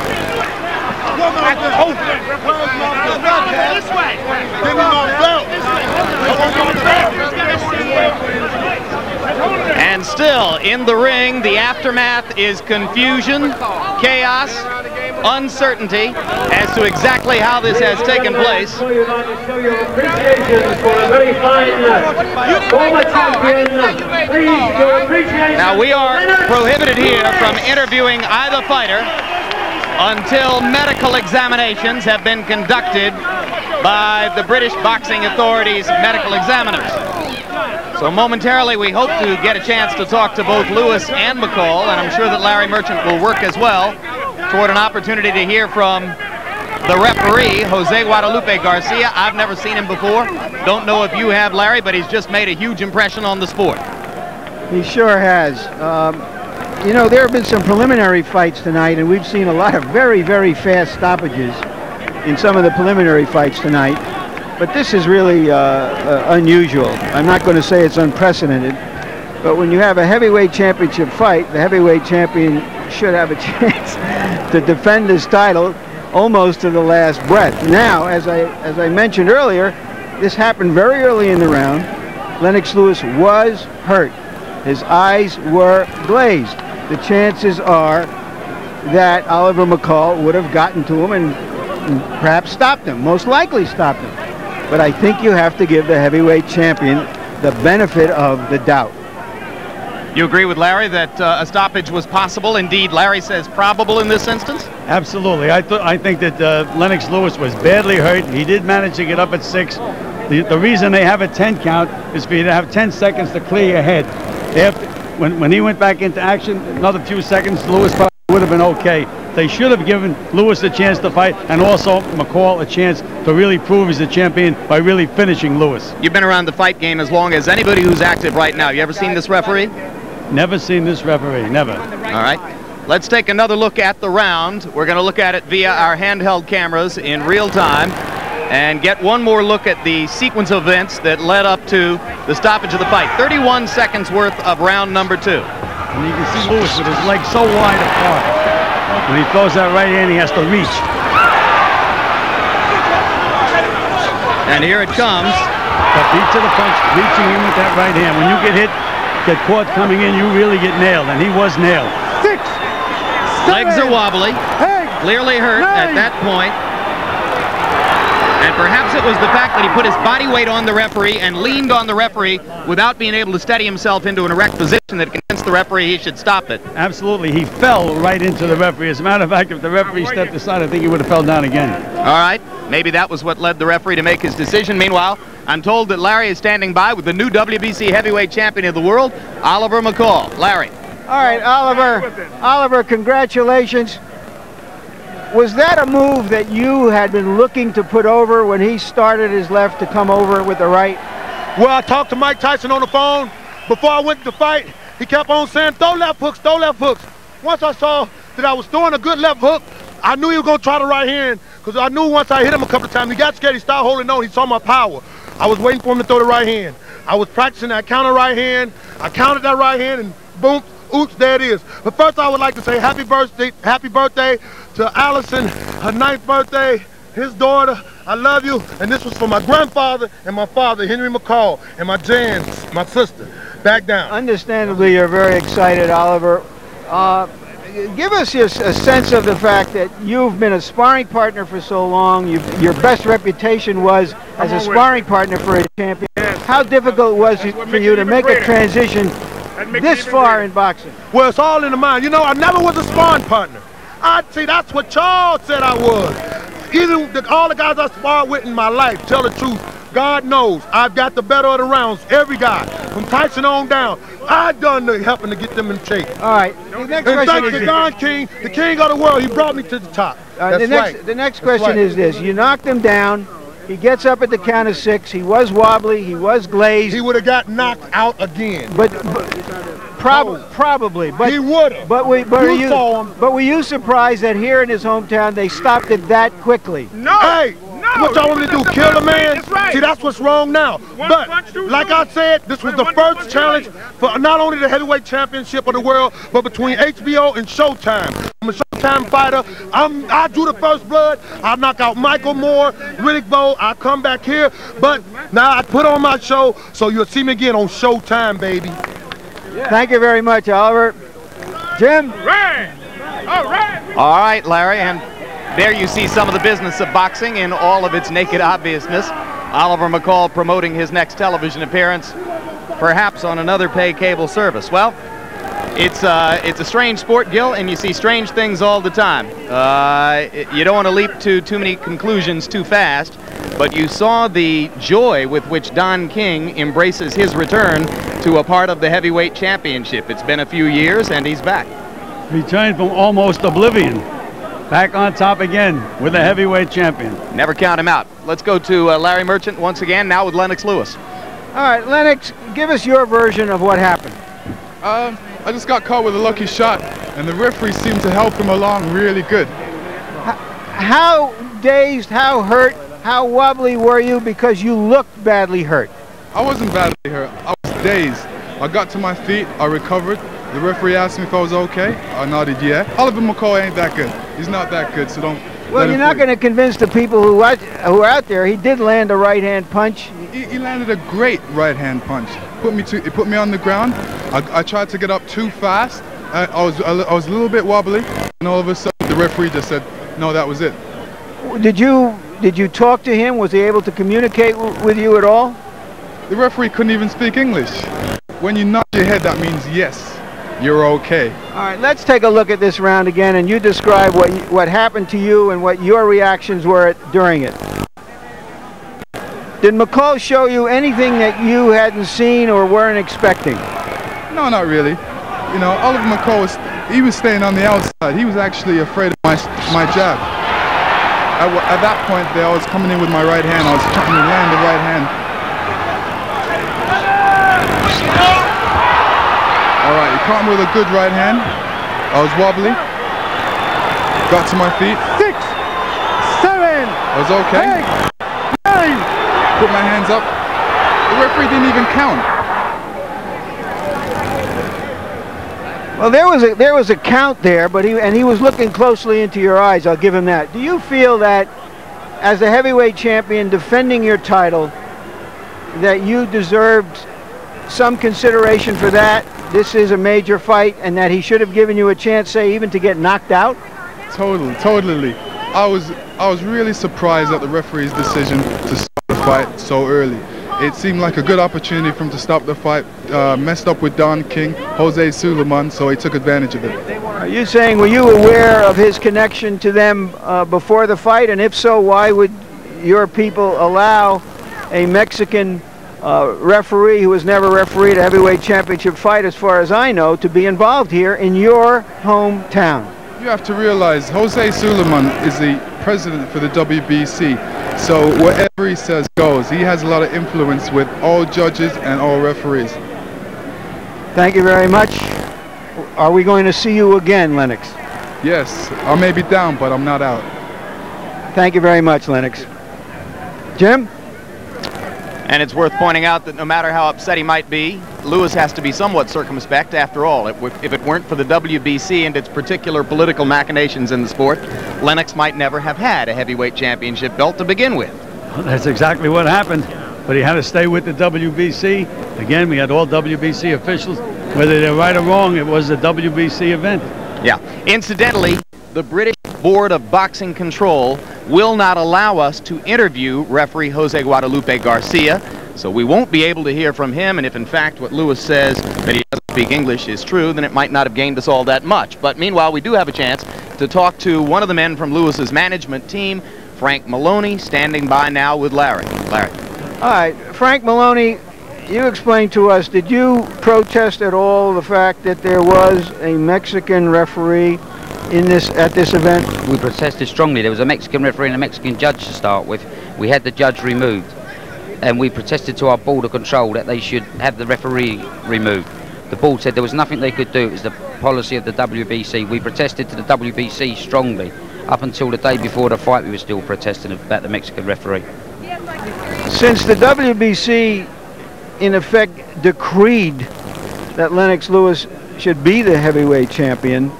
Speaker 19: This way! Give me my belt!
Speaker 2: And still in the ring, the aftermath is confusion, chaos, uncertainty as to exactly how this has taken place. Now, we are prohibited here from interviewing either fighter until medical examinations have been conducted by the British Boxing Authority's medical examiners. So momentarily we hope to get a chance to talk to both Lewis and McCall, and I'm sure that Larry Merchant will work as well toward an opportunity to hear from the referee, Jose Guadalupe Garcia. I've never seen him before. Don't know if you have, Larry, but he's just made a huge impression on the sport.
Speaker 4: He sure has. You know, there have been some preliminary fights tonight, and we've seen a lot of very, very fast stoppages in some of the preliminary fights tonight. But this is really unusual. I'm not going to say it's unprecedented, but when you have a heavyweight championship fight, the heavyweight champion should have a chance to defend his title almost to the last breath. Now, as I mentioned earlier, this happened very early in the round. Lennox Lewis was hurt. His eyes were glazed. The chances are that Oliver McCall would have gotten to him and perhaps stopped him, most likely stopped him. But I think you have to give the heavyweight champion the benefit of the doubt.
Speaker 2: You agree with Larry that a stoppage was possible? Indeed, Larry says probable in this instance?
Speaker 5: Absolutely. I think that Lennox Lewis was badly hurt. He did manage to get up at 6. The reason they have a 10 count is for you to have 10 seconds to clear your head. When he went back into action, another few seconds, Lewis probably would have been okay. They should have given Lewis a chance to fight and also McCall a chance to really prove he's a champion by really finishing Lewis.
Speaker 2: You've been around the fight game as long as anybody who's active right now. You ever seen this referee?
Speaker 5: Never seen this referee, never.
Speaker 2: All right. Let's take another look at the round. We're going to look at it via our handheld cameras in real time and get one more look at the sequence of events that led up to the stoppage of the fight. 31 seconds worth of round number 2.
Speaker 5: And you can see Lewis with his legs so wide apart. When he throws that right hand, he has to reach.
Speaker 2: And here it comes.
Speaker 5: But beat to the punch, reaching in with that right hand. When you get hit, get caught coming in, you really get nailed, and he was nailed.
Speaker 19: 6, 7,
Speaker 2: legs are wobbly, clearly hurt 9. At that point. And perhaps it was the fact that he put his body weight on the referee and leaned on the referee without being able to steady himself into an erect position that convinced the referee he should stop it.
Speaker 5: Absolutely. He fell right into the referee. As a matter of fact, if the referee stepped aside, I think he would have fell down again.
Speaker 2: All right. Maybe that was what led the referee to make his decision. Meanwhile, I'm told that Larry is standing by with the new WBC heavyweight champion of the world, Oliver McCall. Larry.
Speaker 4: All right, Oliver, congratulations. Was that a move that you had been looking to put over when he started his left to come over with the right?
Speaker 21: where I talked to Mike Tyson on the phone before I went to fight. He kept on saying, throw left hooks, throw left hooks. Once I saw that I was throwing a good left hook, I knew he was going to try the right hand, because I knew once I hit him a couple of times, he got scared, he started holding on, he saw my power. I was waiting for him to throw the right hand. I was practicing that counter right hand. I counted that right hand, and boom, oops, there it is. But first I would like to say happy birthday to Allison, her 9th birthday, his daughter. I love you. And this was for my grandfather and my father, Henry McCall, and my Jan, my sister. Back down.
Speaker 4: Understandably, you're very excited, Oliver. Give us a sense of the fact that you've been a sparring partner for so long. Your best reputation was as a sparring partner for a champion. How difficult was it for you to make a transition this far in boxing?
Speaker 21: Well, it's all in the mind. You know, I never was a sparring partner. See, that's what Charles said I was. Even all the guys I sparred with in my life, tell the truth, God knows, I've got the better of the rounds, every guy, from Tyson on down. I done the helping to get them in shape.
Speaker 4: All right. The next
Speaker 21: and
Speaker 4: question
Speaker 21: thanks to Don King, the king of the world. He brought me to the top.
Speaker 4: The next question is this. You knocked him down. He gets up at the count of 6. He was wobbly. He was glazed.
Speaker 21: He would have got knocked out again.
Speaker 4: But probably. But
Speaker 21: he would have.
Speaker 4: But were you surprised that here in his hometown they stopped it that quickly?
Speaker 21: No. Hey. What y'all want me to do, kill a man? That's right. See, that's what's wrong now. But, like I said, this was the first challenge for not only the heavyweight championship of the world, but between HBO and Showtime. I'm a Showtime fighter. I drew the first blood. I knock out Michael Moore, Riddick Bowe. I come back here. But now I put on my show, so you'll see me again on Showtime, baby.
Speaker 4: Yeah. Thank you very much, Oliver. Jim?
Speaker 2: All right, Larry, and there you see some of the business of boxing in all of its naked obviousness. Oliver McCall promoting his next television appearance, perhaps on another pay cable service. Well, it's a strange sport, Gil, and you see strange things all the time. You don't want to leap to too many conclusions too fast, but you saw the joy with which Don King embraces his return to a part of the heavyweight championship. It's been a few years, and he's back.
Speaker 5: Returned from almost oblivion. Back on top again with a heavyweight champion.
Speaker 2: Never count him out. Let's go to Larry Merchant once again, now with Lennox Lewis.
Speaker 4: All right, Lennox, give us your version of what happened.
Speaker 22: I just got caught with a lucky shot, and the referee seemed to help him along really good.
Speaker 4: How dazed, how hurt, how wobbly were you because you looked badly hurt?
Speaker 22: I wasn't badly hurt. I was dazed. I got to my feet. I recovered. The referee asked me if I was okay. I nodded yeah. Oliver McCall ain't that good. He's not that good, so don't.
Speaker 4: Well, you're not going to convince the people who are out there. He did land a right-hand punch.
Speaker 22: He landed a great right-hand punch. It put me on the ground. I tried to get up too fast. I was a little bit wobbly, and all of a sudden the referee just said, "No, that was it."
Speaker 4: Did you talk to him? Was he able to communicate with you at all?
Speaker 22: The referee couldn't even speak English. When you nod your head, that means yes. You're okay.
Speaker 4: All right, let's take a look at this round again, and you describe what happened to you and what your reactions were during it. Did McCall show you anything that you hadn't seen or weren't expecting?
Speaker 22: No, not really. You know, Oliver McCall was staying on the outside. He was actually afraid of my jab. At that point there, I was coming in with my right hand. I was trying to land the right hand. All right, he caught me with a good right hand. I was wobbly. Got to my feet.
Speaker 23: 6, 7.
Speaker 22: I was okay.
Speaker 23: 8, 9.
Speaker 22: Put my hands up. The referee didn't even count.
Speaker 4: Well, there was a count there, but he was looking closely into your eyes. I'll give him that. Do you feel that, as a heavyweight champion defending your title, that you deserved some consideration for that? This is a major fight, and that he should have given you a chance, say, even to get knocked out?
Speaker 22: Totally. I was really surprised at the referee's decision to stop the fight so early. It seemed like a good opportunity for him to stop the fight. Messed up with Don King, Jose Suleiman, so he took advantage of it.
Speaker 4: Are you saying, were you aware of his connection to them before the fight? And if so, why would your people allow a Mexican referee who has never refereed a heavyweight championship fight, as far as I know, to be involved here in your hometown?
Speaker 22: You have to realize Jose Suleiman is the president for the WBC. So whatever he says goes. He has a lot of influence with all judges and all referees.
Speaker 4: Thank you very much. Are we going to see you again, Lennox?
Speaker 22: Yes, I may be down, but I'm not out.
Speaker 4: Thank you very much, Lennox. Jim?
Speaker 2: And it's worth pointing out that no matter how upset he might be, Lewis has to be somewhat circumspect. After all, if it weren't for the WBC and its particular political machinations in the sport, Lennox might never have had a heavyweight championship belt to begin with.
Speaker 5: Well, that's exactly what happened. But he had to stay with the WBC. Again, we had all WBC officials. Whether they're right or wrong, it was a WBC event.
Speaker 2: Yeah. Incidentally, the British Board of Boxing Control will not allow us to interview referee Jose Guadalupe Garcia, so we won't be able to hear from him, and if in fact what Lewis says that he doesn't speak English is true, then it might not have gained us all that much. But meanwhile, we do have a chance to talk to one of the men from Lewis's management team, Frank Maloney, standing by now with Larry. Larry.
Speaker 4: All right, Frank Maloney, you explained to us, did you protest at all the fact that there was a Mexican referee at this event?
Speaker 1: We protested strongly. There was a Mexican referee and a Mexican judge to start with. We had the judge removed, and we protested to our board of control that they should have the referee removed. The board said there was nothing they could do. It was the policy of the WBC. We protested to the WBC strongly. Up until the day before the fight, we were still protesting about the Mexican referee.
Speaker 4: Since the WBC in effect decreed that Lennox Lewis should be the heavyweight champion,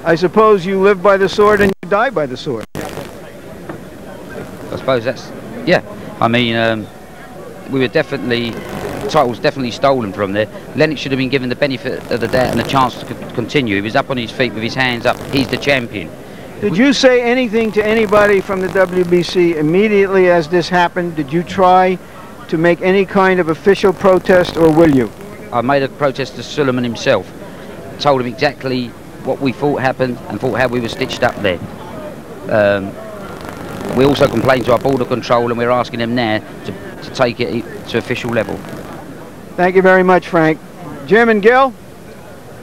Speaker 4: I suppose you live by the sword and you die by the sword.
Speaker 1: I suppose that's, yeah. I mean, we were definitely, the title was definitely stolen from there. Lennox should have been given the benefit of the doubt and a chance to continue. He was up on his feet with his hands up. He's the champion.
Speaker 4: Did you say anything to anybody from the WBC immediately as this happened? Did you try to make any kind of official protest, or will you?
Speaker 1: I made a protest to Suleiman himself. Told him exactly what we thought happened and thought how we were stitched up there. We also complained to our board of control, and we're asking them now to take it to official level.
Speaker 4: Thank you very much, Frank. Jim and Gil?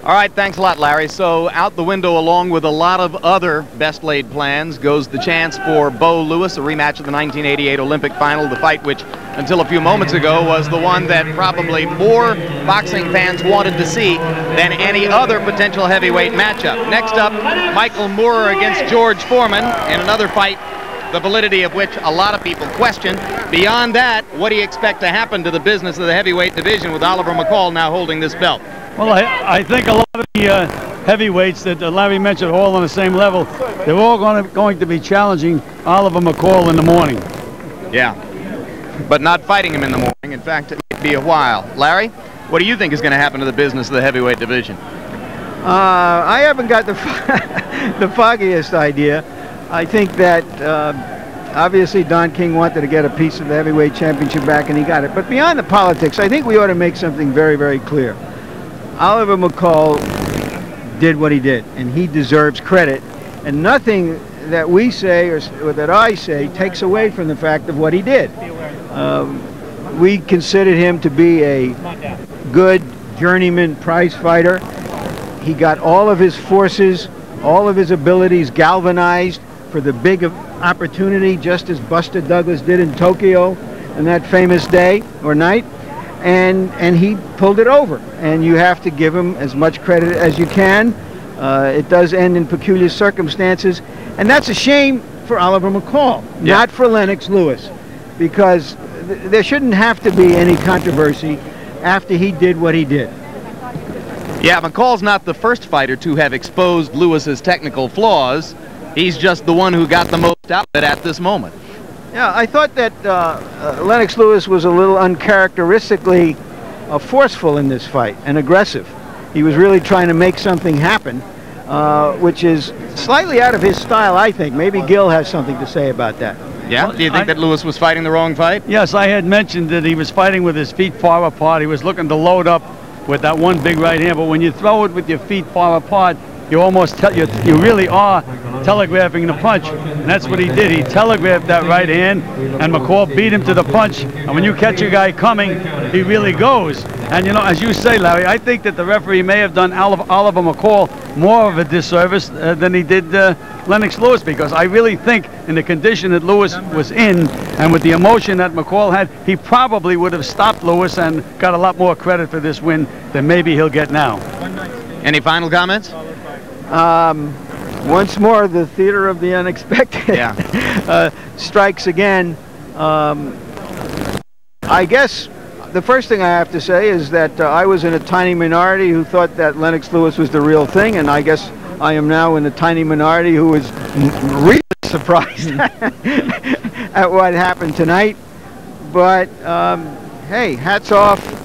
Speaker 2: All right, thanks a lot, Larry. So out the window, along with a lot of other best-laid plans, goes the chance for Bo Lewis, a rematch of the 1988 Olympic final, the fight which, until a few moments ago, was the one that probably more boxing fans wanted to see than any other potential heavyweight matchup. Next up, Michael Moore against George Foreman in another fight, the validity of which a lot of people question. Beyond that, what do you expect to happen to the business of the heavyweight division with Oliver McCall now holding this belt?
Speaker 5: Well, I think a lot of the heavyweights that Larry mentioned are all on the same level. They're all going to be challenging Oliver McCall in the morning.
Speaker 2: Yeah, but not fighting him in the morning. In fact, it might be a while. Larry, what do you think is going to happen to the business of the heavyweight division?
Speaker 4: I haven't got the foggiest idea. I think that obviously Don King wanted to get a piece of the heavyweight championship back, and he got it. But beyond the politics, I think we ought to make something very, very clear. Oliver McCall did what he did, and he deserves credit. And nothing that we say or that I say takes away from the fact of what he did. We considered him to be a good journeyman prize fighter. He got all of his forces, all of his abilities galvanized for the big opportunity, just as Buster Douglas did in Tokyo on that famous day or night. And he pulled it over, and you have to give him as much credit as you can. It does end in peculiar circumstances, and that's a shame for Oliver McCall, not for Lennox Lewis, because there shouldn't have to be any controversy after he did what he did.
Speaker 2: Yeah, McCall's not the first fighter to have exposed Lewis's technical flaws. He's just the one who got the most out of it at this moment.
Speaker 4: Yeah, I thought that Lennox Lewis was a little uncharacteristically forceful in this fight and aggressive. He was really trying to make something happen, which is slightly out of his style, I think. Maybe Gil has something to say about that.
Speaker 2: Yeah? Do you think that Lewis was fighting the wrong fight?
Speaker 5: Yes, I had mentioned that he was fighting with his feet far apart. He was looking to load up with that one big right hand, but when you throw it with your feet far apart, you almost you really are telegraphing the punch, and that's what he did. He telegraphed that right hand, and McCall beat him to the punch. And when you catch a guy coming, he really goes. And you know, as you say, Larry, I think that the referee may have done Oliver McCall more of a disservice than he did Lennox Lewis, because I really think in the condition that Lewis was in and with the emotion that McCall had, he probably would have stopped Lewis and got a lot more credit for this win than maybe he'll get now.
Speaker 2: Any final comments?
Speaker 4: Once more, the theater of the unexpected strikes again. I guess the first thing I have to say is that I was in a tiny minority who thought that Lennox Lewis was the real thing, and I guess I am now in a tiny minority who is really surprised at what happened tonight. But hey, hats off.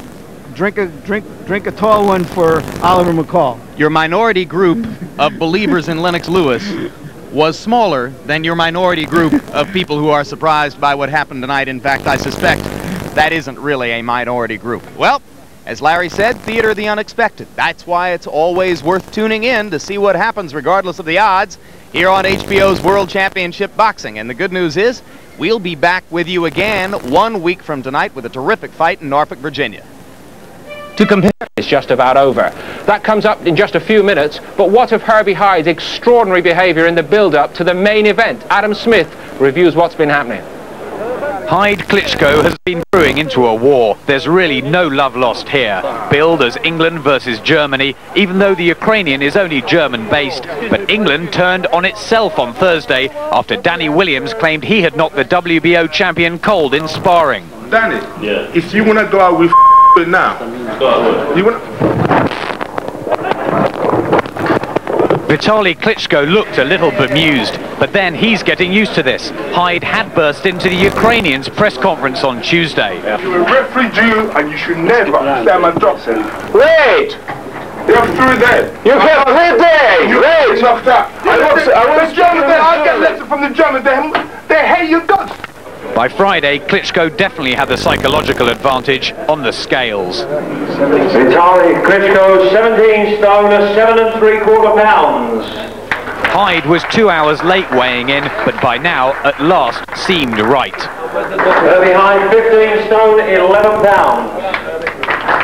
Speaker 4: Drink a tall one for Oliver McCall.
Speaker 2: Your minority group of believers in Lennox Lewis was smaller than your minority group of people who are surprised by what happened tonight. In fact, I suspect that isn't really a minority group. Well, as Larry said, theater of the unexpected. That's why it's always worth tuning in to see what happens regardless of the odds here on HBO's World Championship Boxing. And the good news is we'll be back with you again 1 week from tonight with a terrific fight in Norfolk, Virginia.
Speaker 8: To compare is just about over. That comes up in just a few minutes, but what of Herbie Hyde's extraordinary behavior in the build-up to the main event? Adam Smith reviews what's been happening.
Speaker 9: Hyde-Klitschko has been brewing into a war. There's really no love lost here. Billed as England versus Germany, even though the Ukrainian is only German-based. But England turned on itself on Thursday after Danny Williams claimed he had knocked the WBO champion cold in sparring.
Speaker 11: Danny, if you want to go out with it now, you want
Speaker 9: Vitaly Klitschko looked a little bemused, but then he's getting used to this. Hyde had burst into the Ukrainian's press conference on Tuesday.
Speaker 11: You're a referee, Jew, and you should never stand and drop him. Wait! You're through there. You can't live there! Wait! Knocked out. The Germans, I get letters from the Germans, they hate your guts.
Speaker 9: By Friday, Klitschko definitely had the psychological advantage on the scales.
Speaker 18: Vitaly Klitschko, 17 stone, 7 3/4 pounds.
Speaker 9: Hyde was 2 hours late weighing in, but by now, at last, seemed right.
Speaker 18: Herbie Hyde, 15 stone, 11 pounds.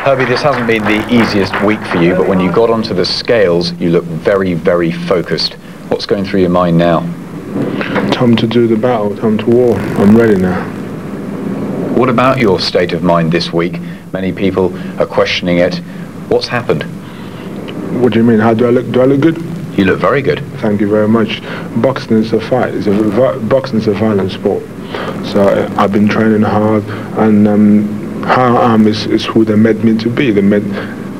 Speaker 24: Herbie, this hasn't been the easiest week for you, but when you got onto the scales, you look very, very focused. What's going through your mind now?
Speaker 11: Time to do the battle, time to war. I'm ready now.
Speaker 24: What about your state of mind this week? Many people are questioning it. What's happened?
Speaker 11: What do you mean? How do I look? Do I look good?
Speaker 24: You look very good.
Speaker 11: Thank you very much. Boxing is a fight. Boxing is a violent sport. So I've been training hard, and how I am is who they made me to be.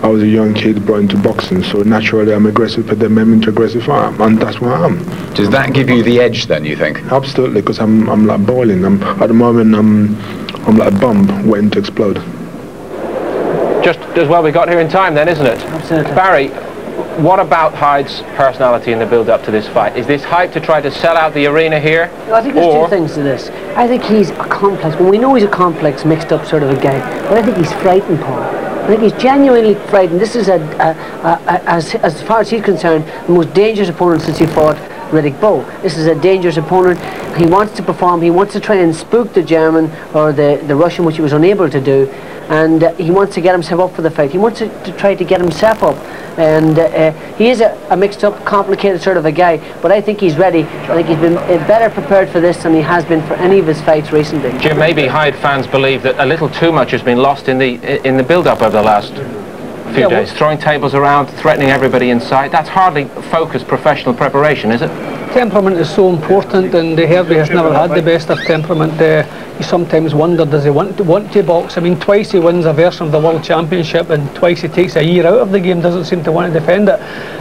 Speaker 11: I was a young kid brought into boxing, so naturally I'm aggressive, but they made me into aggressive arm, and that's what I am.
Speaker 24: Does that give you the edge then, you think?
Speaker 11: Absolutely, because I'm like boiling. At the moment I'm like a bomb waiting to explode.
Speaker 8: Just as well we got here in time then, isn't it?
Speaker 25: Absolutely.
Speaker 8: Barry, what about Hyde's personality in the build-up to this fight? Is this hype to try to sell out the arena here?
Speaker 25: I think there's two things to this. I think he's a complex, well, we know he's a complex, mixed up sort of a guy, but I think he's frightened, Paul. I think he's genuinely frightened. This is, as far as he's concerned, the most dangerous opponent since he fought Riddick Bowe. This is a dangerous opponent. He wants to perform. He wants to try and spook the German or the Russian, which he was unable to do. And he wants to get himself up for the fight. He wants to try to get himself up. And he is a mixed up, complicated sort of a guy. But I think he's ready. I think he's been better prepared for this than he has been for any of his fights recently.
Speaker 8: Jim, maybe Hyde fans believe that a little too much has been lost in the build-up over the last few days. Throwing tables around, threatening everybody in sight. That's hardly focused professional preparation, is it?
Speaker 25: Temperament is so important, and Herbie has never had the best of temperament. You sometimes wonder, does he want to box? I mean, twice he wins a version of the World Championship, and twice he takes a year out of the game, doesn't seem to want to defend it.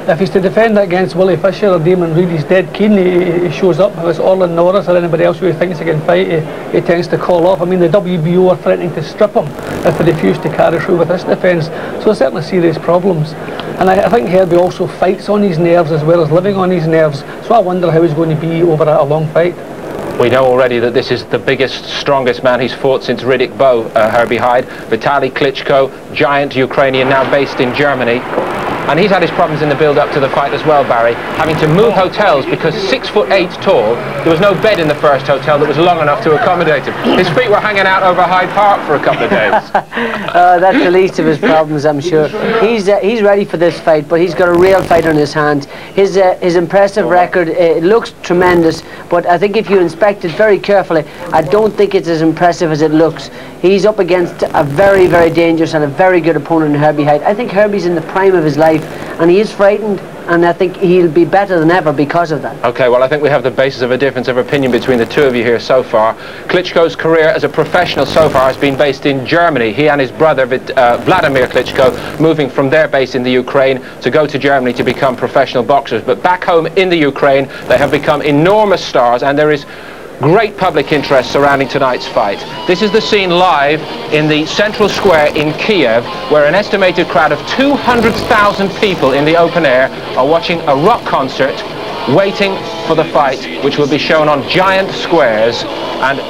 Speaker 25: If he's to defend it against Willie Fisher or Damon Reed, he's dead keen. He shows up. If it's Orlin Norris or anybody else who he thinks he can fight, he tends to call off. I mean, the WBO are threatening to strip him if he refuses to carry through with this defence. So certainly serious problems. And I think Herbie also fights on his nerves as well as living on his nerves. So I wonder how he's going to be over a long fight.
Speaker 8: We know already that this is the biggest, strongest man he's fought since Riddick Bowe, Herbie Hyde. Vitaly Klitschko, giant Ukrainian now based in Germany. And he's had his problems in the build-up to the fight as well, Barry, having to move hotels because 6'8" tall, there was no bed in the first hotel that was long enough to accommodate him. His feet were hanging out over Hyde Park for a couple of days.
Speaker 25: That's the least of his problems, I'm sure. He's ready for this fight, but he's got a real fight on his hands. His impressive record, it looks tremendous, but I think if you inspect it very carefully, I don't think it's as impressive as it looks. He's up against a very, very dangerous and a very good opponent in Herbie Hyde. I think Herbie's in the prime of his life, and he is frightened, and I think he'll be better than ever because of that.
Speaker 8: Okay, well, I think we have the basis of a difference of opinion between the two of you here so far. Klitschko's career as a professional so far has been based in Germany. He and his brother, Vladimir Klitschko, moving from their base in the Ukraine to go to Germany to become professional boxers. But back home in the Ukraine, they have become enormous stars, and there is great public interest surrounding tonight's fight. This is the scene live in the central square in Kiev, where an estimated crowd of 200,000 people in the open air are watching a rock concert, waiting for the fight, which will be shown on giant squares. And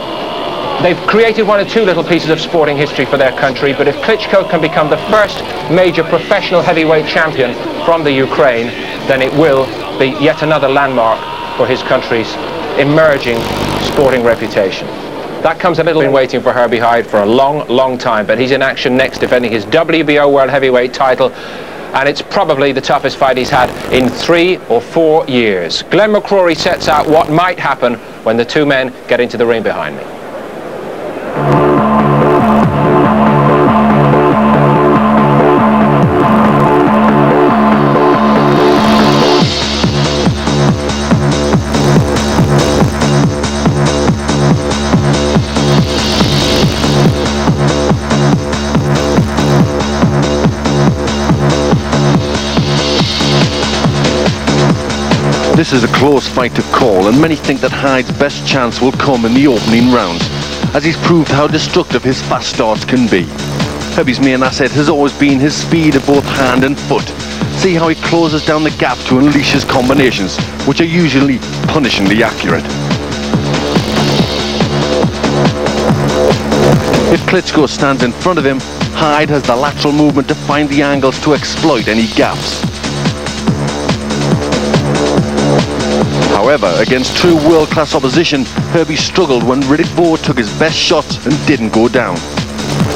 Speaker 8: they've created one or two little pieces of sporting history for their country, but if Klitschko can become the first major professional heavyweight champion from the Ukraine, then it will be yet another landmark for his country's emerging sporting reputation. That comes a little been waiting for Herbie Hyde for a long, long time, but he's in action next defending his WBO World Heavyweight title, and it's probably the toughest fight he's had in 3 or 4 years. Glenn McCrory sets out what might happen when the two men get into the ring behind me.
Speaker 10: This is a close fight to call, and many think that Hyde's best chance will come in the opening rounds, as he's proved how destructive his fast starts can be. Herbie's main asset has always been his speed of both hand and foot. See how he closes down the gap to unleash his combinations, which are usually punishingly accurate. If Klitschko stands in front of him, Hyde has the lateral movement to find the angles to exploit any gaps. However, against true world-class opposition, Herbie struggled when Riddick Bowe took his best shots and didn't go down.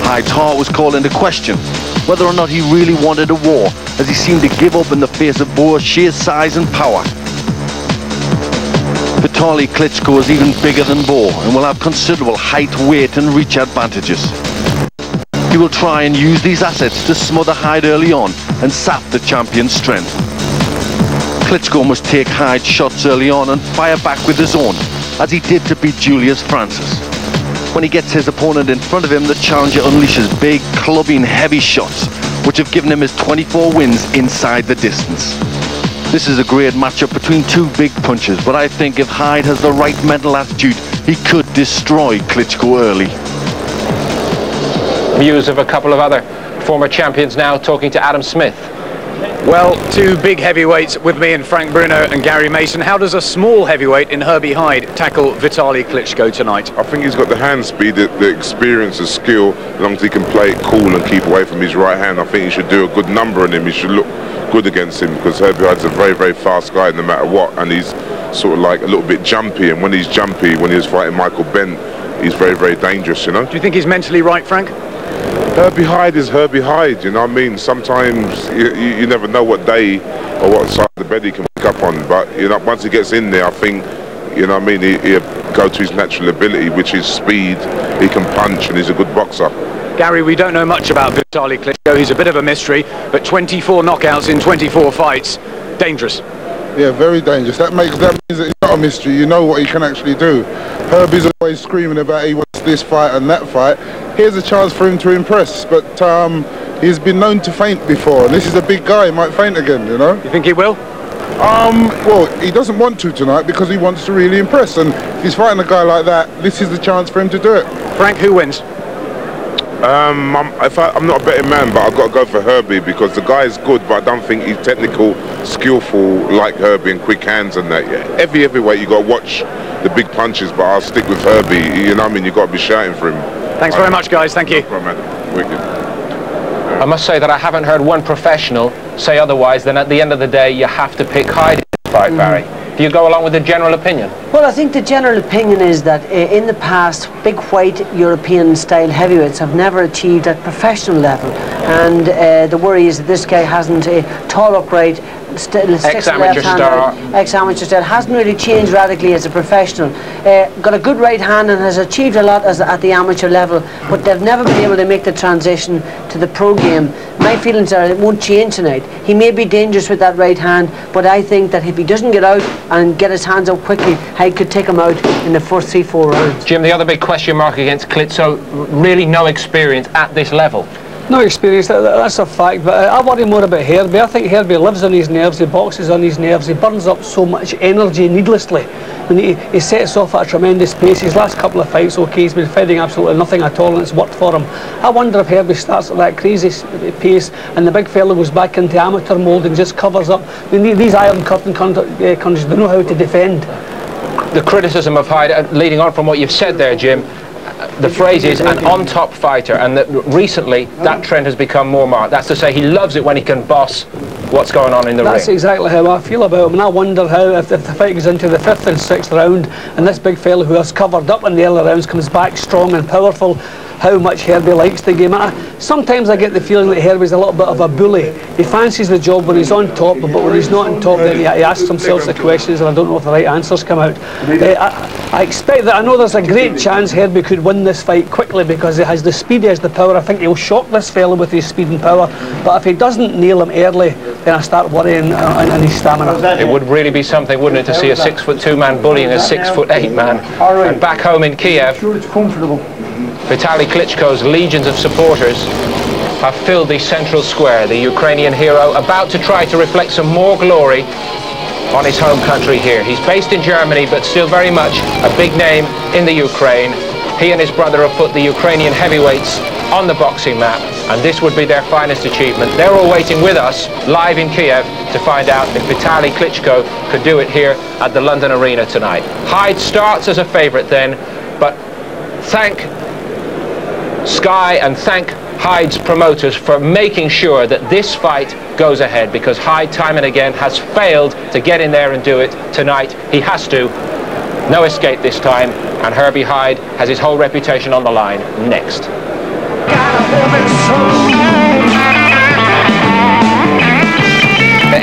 Speaker 10: Hyde's heart was called into question, whether or not he really wanted a war, as he seemed to give up in the face of Bowe's sheer size and power. Vitaly Klitschko is even bigger than Bowe and will have considerable height, weight and reach advantages. He will try and use these assets to smother Hyde early on and sap the champion's strength. Klitschko must take Hyde's shots early on and fire back with his own, as he did to beat Julius Francis. When he gets his opponent in front of him, the challenger unleashes big, clubbing, heavy shots, which have given him his 24 wins inside the distance. This is a great matchup between two big punchers, but I think if Hyde has the right mental attitude, he could destroy Klitschko early.
Speaker 8: Views of a couple of other former champions now, talking to Adam Smith.
Speaker 9: Well, two big heavyweights with me and Frank Bruno and Gary Mason. How does a small heavyweight in Herbie Hyde tackle Vitaly Klitschko tonight?
Speaker 12: I think he's got the hand speed, the experience, the skill. As long as he can play it cool and keep away from his right hand, I think he should do a good number on him. He should look good against him, because Herbie Hyde's a very, very fast guy no matter what, and he's sort of like a little bit jumpy, and when he's jumpy, when he was fighting Michael Bentt, he's very, very dangerous, you know.
Speaker 9: Do you think he's mentally right, Frank?
Speaker 12: Herbie Hyde is Herbie Hyde, you know what I mean? Sometimes you never know what day or what side of the bed he can wake up on, but you know, once he gets in there, I think, you know what I mean, he'll go to his natural ability, which is speed. He can punch, and he's a good boxer.
Speaker 9: Gary, we don't know much about Vitaly Klitschko. He's a bit of a mystery, but 24 knockouts in 24 fights. Dangerous.
Speaker 22: Yeah, very dangerous. That means that it's not a mystery. You know what he can actually do. Herbie's always screaming about he wants this fight and that fight. Here's a chance for him to impress, but he's been known to faint before, and this is a big guy. He might faint again, you know.
Speaker 9: You think he will?
Speaker 22: Well, he doesn't want to tonight because he wants to really impress, and if he's fighting a guy like that, this is the chance for him to do it.
Speaker 9: Frank, who wins?
Speaker 12: I'm not a betting man, but I've got to go for Herbie, because the guy is good, but I don't think he's technical, skillful like Herbie, and quick hands and that. Every heavyweight you got to watch the big punches, but I'll stick with Herbie. You know what I mean? You got to be shouting for him.
Speaker 9: Thanks very much, guys. Thank you.
Speaker 12: No problem, man. Wicked.
Speaker 8: I must say that I haven't heard one professional say otherwise. Then at the end of the day, you have to pick Hyde in this fight, Barry. Do you go along with the general opinion?
Speaker 25: Well, I think the general opinion is that in the past, big white European-style heavyweights have never achieved at professional level, and the worry is that this guy hasn't a tall, upright,
Speaker 8: ex-amateur star,
Speaker 25: ex-amateur style, hasn't really changed radically as a professional. Got a good right hand and has achieved a lot at the amateur level, but they've never been able to make the transition to the pro game. My feelings are it won't change tonight. He may be dangerous with that right hand, but I think that if he doesn't get out and get his hands up quickly, Hyde could take him out in the first 3-4 rounds.
Speaker 8: Jim, the other big question mark against Klitschko, really no experience at this level.
Speaker 3: No experience, that's a fact, but I worry more about Herbie. I think Herbie lives on his nerves, he boxes on his nerves, he burns up so much energy needlessly. When he sets off at a tremendous pace. His last couple of fights, okay, he's been fighting absolutely nothing at all and it's worked for him. I wonder if Herbie starts at that crazy pace and the big fella goes back into amateur mould and just covers up. I mean, these Iron Curtain countries, they know how to defend.
Speaker 8: The criticism of Hyde, leading on from what you've said there, Jim, the phrase is an on-top fighter, and that recently that trend has become more marked. That's to say, he loves it when he can boss what's going on in the ring.
Speaker 3: That's exactly how I feel about him, and I wonder how, if the fight goes into the 5th and 6th round, and this big fella who has covered up in the early rounds comes back strong and powerful, how much Herbie likes the game. Sometimes I get the feeling that Herbie's a little bit of a bully. He fancies the job when he's on top, but when he's not on top, then he asks himself the questions, and I don't know if the right answers come out. I expect that, I know there's a great chance Herbie could win this fight quickly because he has the speed, he has the power. I think he'll shock this fella with his speed and power, but if he doesn't nail him early, then I start worrying on his stamina.
Speaker 8: It would really be something, wouldn't it, to see a 6'2" man bullying a 6'8" man. And back home in Kiev, Vitaly Klitschko's legions of supporters have filled the central square. The Ukrainian hero about to try to reflect some more glory on his home country here. He's based in Germany, but still very much a big name in the Ukraine. He and his brother have put the Ukrainian heavyweights on the boxing map, and this would be their finest achievement. They're all waiting with us live in Kiev to find out if Vitaly Klitschko could do it here at the London Arena tonight. Hyde starts as a favourite then, but thank Sky and thank Hyde's promoters for making sure that this fight goes ahead, because Hyde time and again has failed to get in there and do it. Tonight he has to. No escape this time, and Herbie Hyde has his whole reputation on the line next.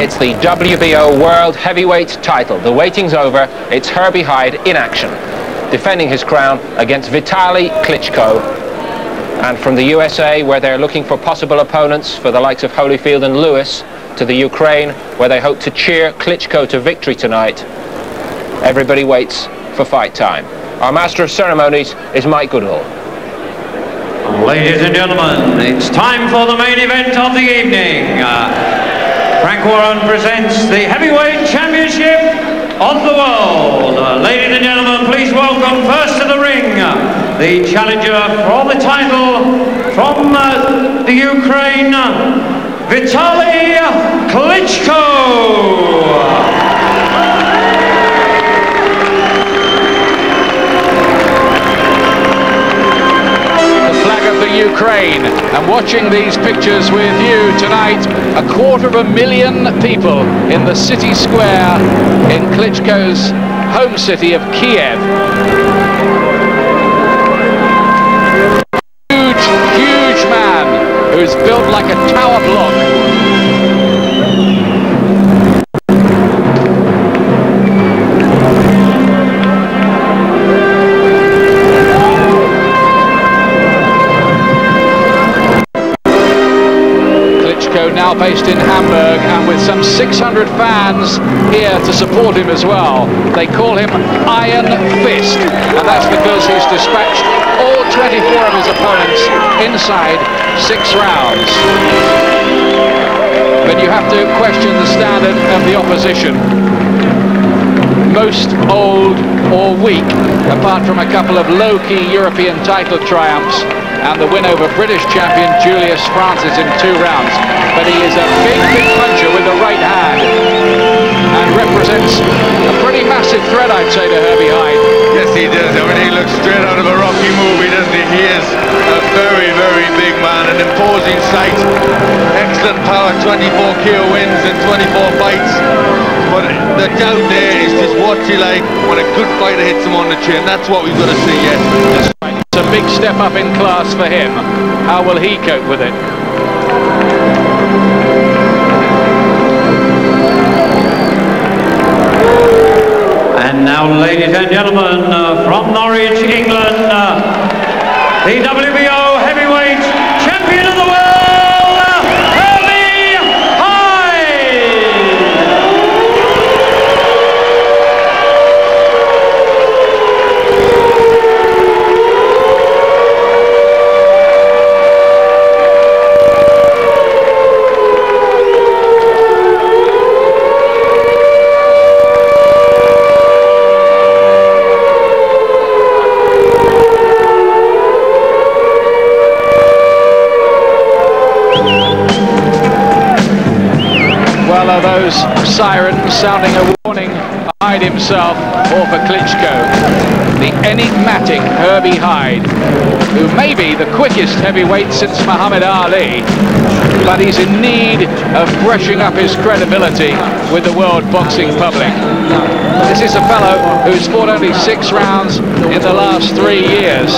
Speaker 8: It's the WBO World Heavyweight title. The waiting's over. It's Herbie Hyde in action, defending his crown against Vitaly Klitschko. And from the USA, where they're looking for possible opponents for the likes of Holyfield and Lewis, to the Ukraine, where they hope to cheer Klitschko to victory tonight, everybody waits for fight time. Our master of ceremonies is Mike Goodall.
Speaker 18: Ladies and gentlemen, it's time for the main event of the evening. Frank Warren presents the Heavyweight Championship of the world. Ladies and gentlemen, please welcome first to the ring the challenger for the title from the Ukraine, Vitaly Klitschko.
Speaker 9: Ukraine, and watching these pictures with you tonight, 250,000 people in the city square in Klitschko's home city of Kiev. Huge man who's built like a tower block. Now based in Hamburg, and with some 600 fans here to support him as well. They call him Iron Fist, and that's because he's dispatched all 24 of his opponents inside 6 rounds. But you have to question the standard of the opposition. Most old or weak, apart from a couple of low-key European title triumphs and the win over British champion Julius Francis in 2 rounds. But he is a big puncher with the right hand and represents a pretty massive threat, I'd say, to Herbie Hyde.
Speaker 7: Yes, he does. I mean, he looks straight out of a Rocky movie, doesn't he? He is a very, very big man, an imposing sight. 24 kilo wins and 24 fights. But the doubt there is just what's he like when a good fighter hits him on the chin. That's what we've got to see yet.
Speaker 9: It's a big step up in class for him. How will he cope with it?
Speaker 18: And now, ladies and gentlemen, from Norwich, England, the WBO heavyweight champion of the world, Herbie Hyde!
Speaker 9: Well, are those sirens sounding a warning for Hyde himself or for Klitschko? The enigmatic Herbie Hyde, who may be the quickest heavyweight since Muhammad Ali, but he's in need of brushing up his credibility with the world boxing public. This is a fellow who's fought only 6 rounds in the last 3 years.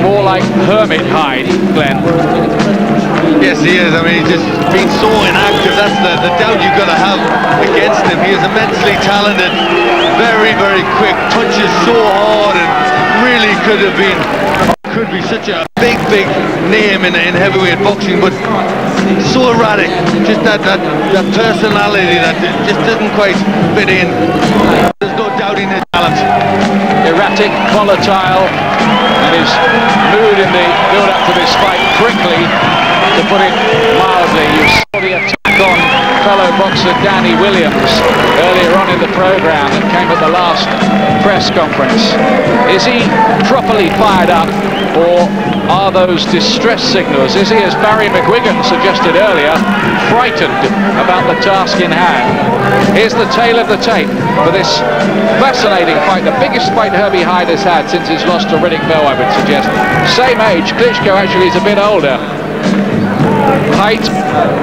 Speaker 9: More like Hermit Hyde, Glenn.
Speaker 7: Yes, he is. I mean, he's just been so inactive. That's the doubt you've got to have against him. He is immensely talented, very, very quick, punches so hard, and really could be such a big name in heavyweight boxing, but so erratic. Just that personality that just doesn't quite fit in. There's no doubting his talent.
Speaker 9: Erratic, volatile, and his mood in the build-up to this fight prickly, to put it mildly. You saw the attack on fellow boxer Danny Williams earlier on in the program that came at the last press conference. Is he properly fired up, or are those distress signals? Is he, as Barry McGuigan suggested earlier, frightened about the task in hand? Here's the tale of the tape for this fascinating fight, the biggest fight Herbie Hyde has had since his loss to Riddick Bowe, I would suggest. Same age, Klitschko actually is a bit older. Height,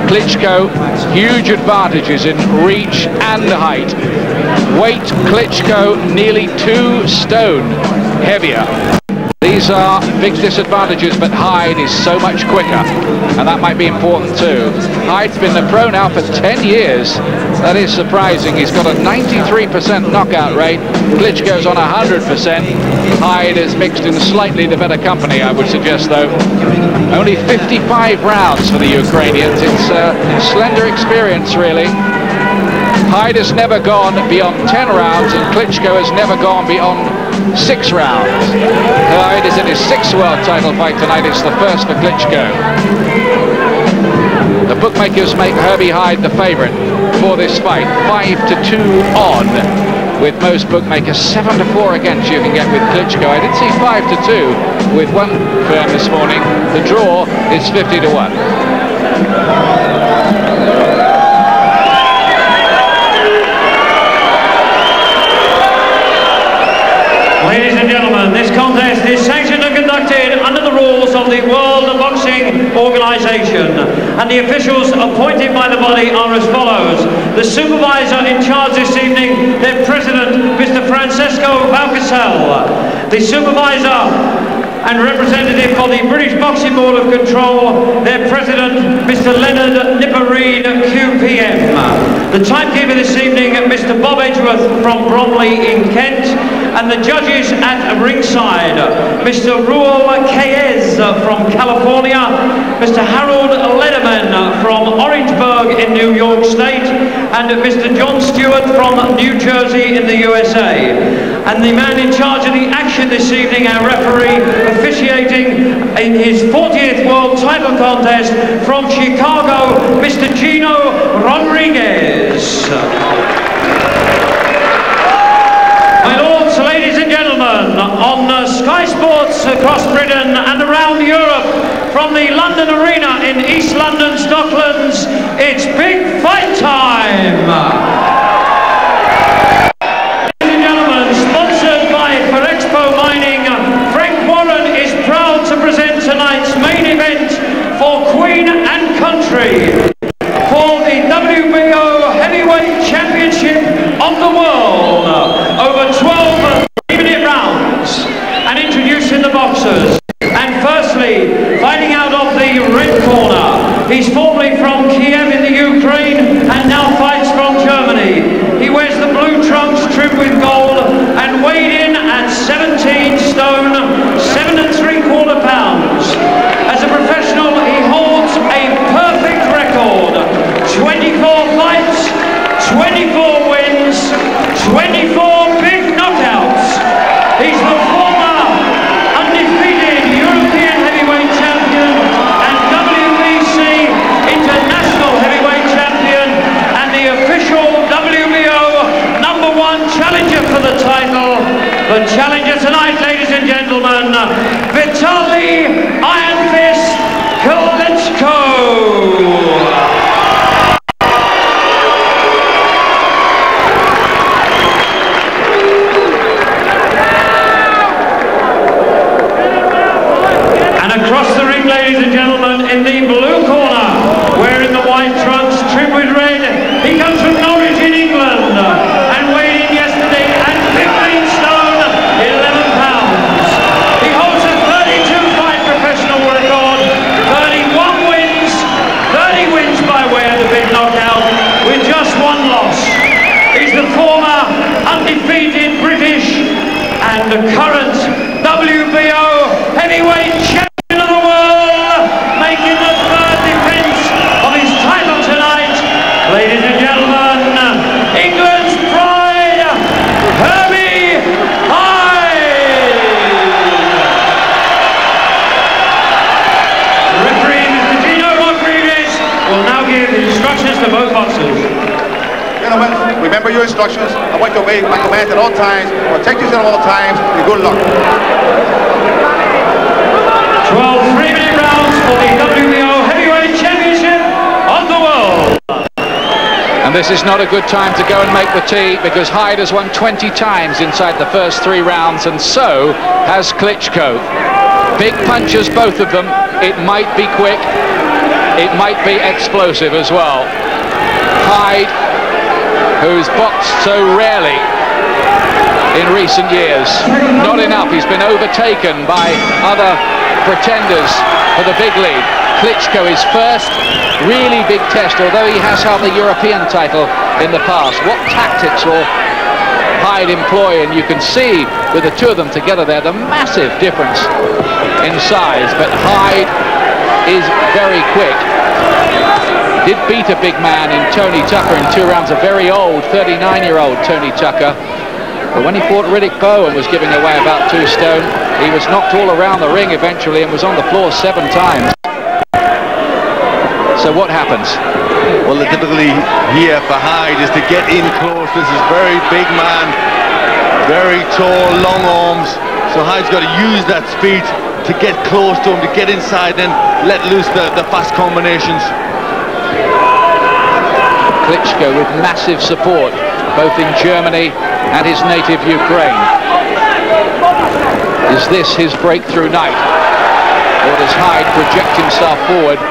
Speaker 9: Klitschko, huge advantages in reach and height. Weight, Klitschko nearly 2 stone heavier. These are big disadvantages, but Hyde is so much quicker, and that might be important too. Hyde's been the pro now for 10 years. That is surprising. He's got a 93% knockout rate. Klitschko's on 100%. Hyde is mixed in slightly the better company, I would suggest, though. Only 55 rounds for the Ukrainians. It's a slender experience, really. Hyde has never gone beyond 10 rounds, and Klitschko has never gone beyond 6 rounds. Hyde is in his 6th world title fight tonight. It's the first for Klitschko. The bookmakers make Herbie Hyde the favourite for this fight, 5-2 on, with most bookmakers 7-4 against you can get with Klitschko. I did see 5-2 with one firm this morning. The draw is 50-1.
Speaker 18: Ladies and gentlemen, this contest is sanctioned and conducted under the rules of the World Boxing Organization, and the officials appointed by the body are as follows. The supervisor in charge this evening, their president, Mr. Francesco Valcasel. The supervisor and representative for the British Boxing Board of Control, their president, Mr. Leonard Nippereen, QPM. The timekeeper this evening, Mr. Bob Edgeworth from Bromley in Kent, and the judges at ringside, Mr. Ruel Kayez from California, Mr. Harold Lederman from Orangeburg in New York State, and Mr. John Stewart from New Jersey in the USA. And the man in charge of the action this evening, our referee, officiating in his 40th world title contest from Chicago, Mr. Gino Rodriguez. My lords, ladies and gentlemen, on Sky Sports across Britain and around Europe, from the London Arena in East London, Docklands, it's big fight time! Ladies and gentlemen, sponsored by Ferexpo Mining, Frank Warren is proud to present tonight's main event for Queen and Country. For The challenger tonight, ladies and gentlemen, Vitaly Iron Fist Klitschko. Across the ring, ladies and gentlemen, in the blue corner, wearing the white trunks trimmed with red, he comes from Norwich in England, and weighed in yesterday at 15 stone, 11 pounds. He holds a 32-fight professional record, 31 wins, 30 wins by way of the big knockout, with just one loss. He's the former undefeated British and the current WBO heavyweight champion. Ladies and gentlemen, England's pride, Herbie Hyde! The referee, Mr. Gino Rodriguez, will now give instructions to both boxers.
Speaker 13: Gentlemen, remember your instructions. I want you to obey my commands at all times, protect yourself at all times, and good luck.
Speaker 18: 12 3-minute rounds for the WBO Heavyweight Championship of the world.
Speaker 9: And this is not a good time to go and make the tea, because Hyde has won 20 times inside the first 3 rounds, and so has Klitschko. Big punches, both of them. It might be quick. It might be explosive as well. Hyde, who's boxed so rarely in recent years. Not enough. He's been overtaken by other pretenders for the big league. Klitschko is first really big test, although he has held the European title in the past. What tactics will Hyde employ? And you can see with the two of them together there the massive difference in size, but Hyde is very quick. Did beat a big man in Tony Tucker in 2 rounds, a very old 39-year-old Tony Tucker. But when he fought Riddick Bowe and was giving away about 2 stone, he was knocked all around the ring eventually and was on the floor 7 times. So what happens?
Speaker 10: Well, the difficulty here for Hyde is to get in close. This is very big man, very tall, long arms. So Hyde's got to use that speed to get close to him, to get inside and let loose the fast combinations.
Speaker 9: Klitschko with massive support, both in Germany and his native Ukraine. Is this his breakthrough night? Or does Hyde project himself forward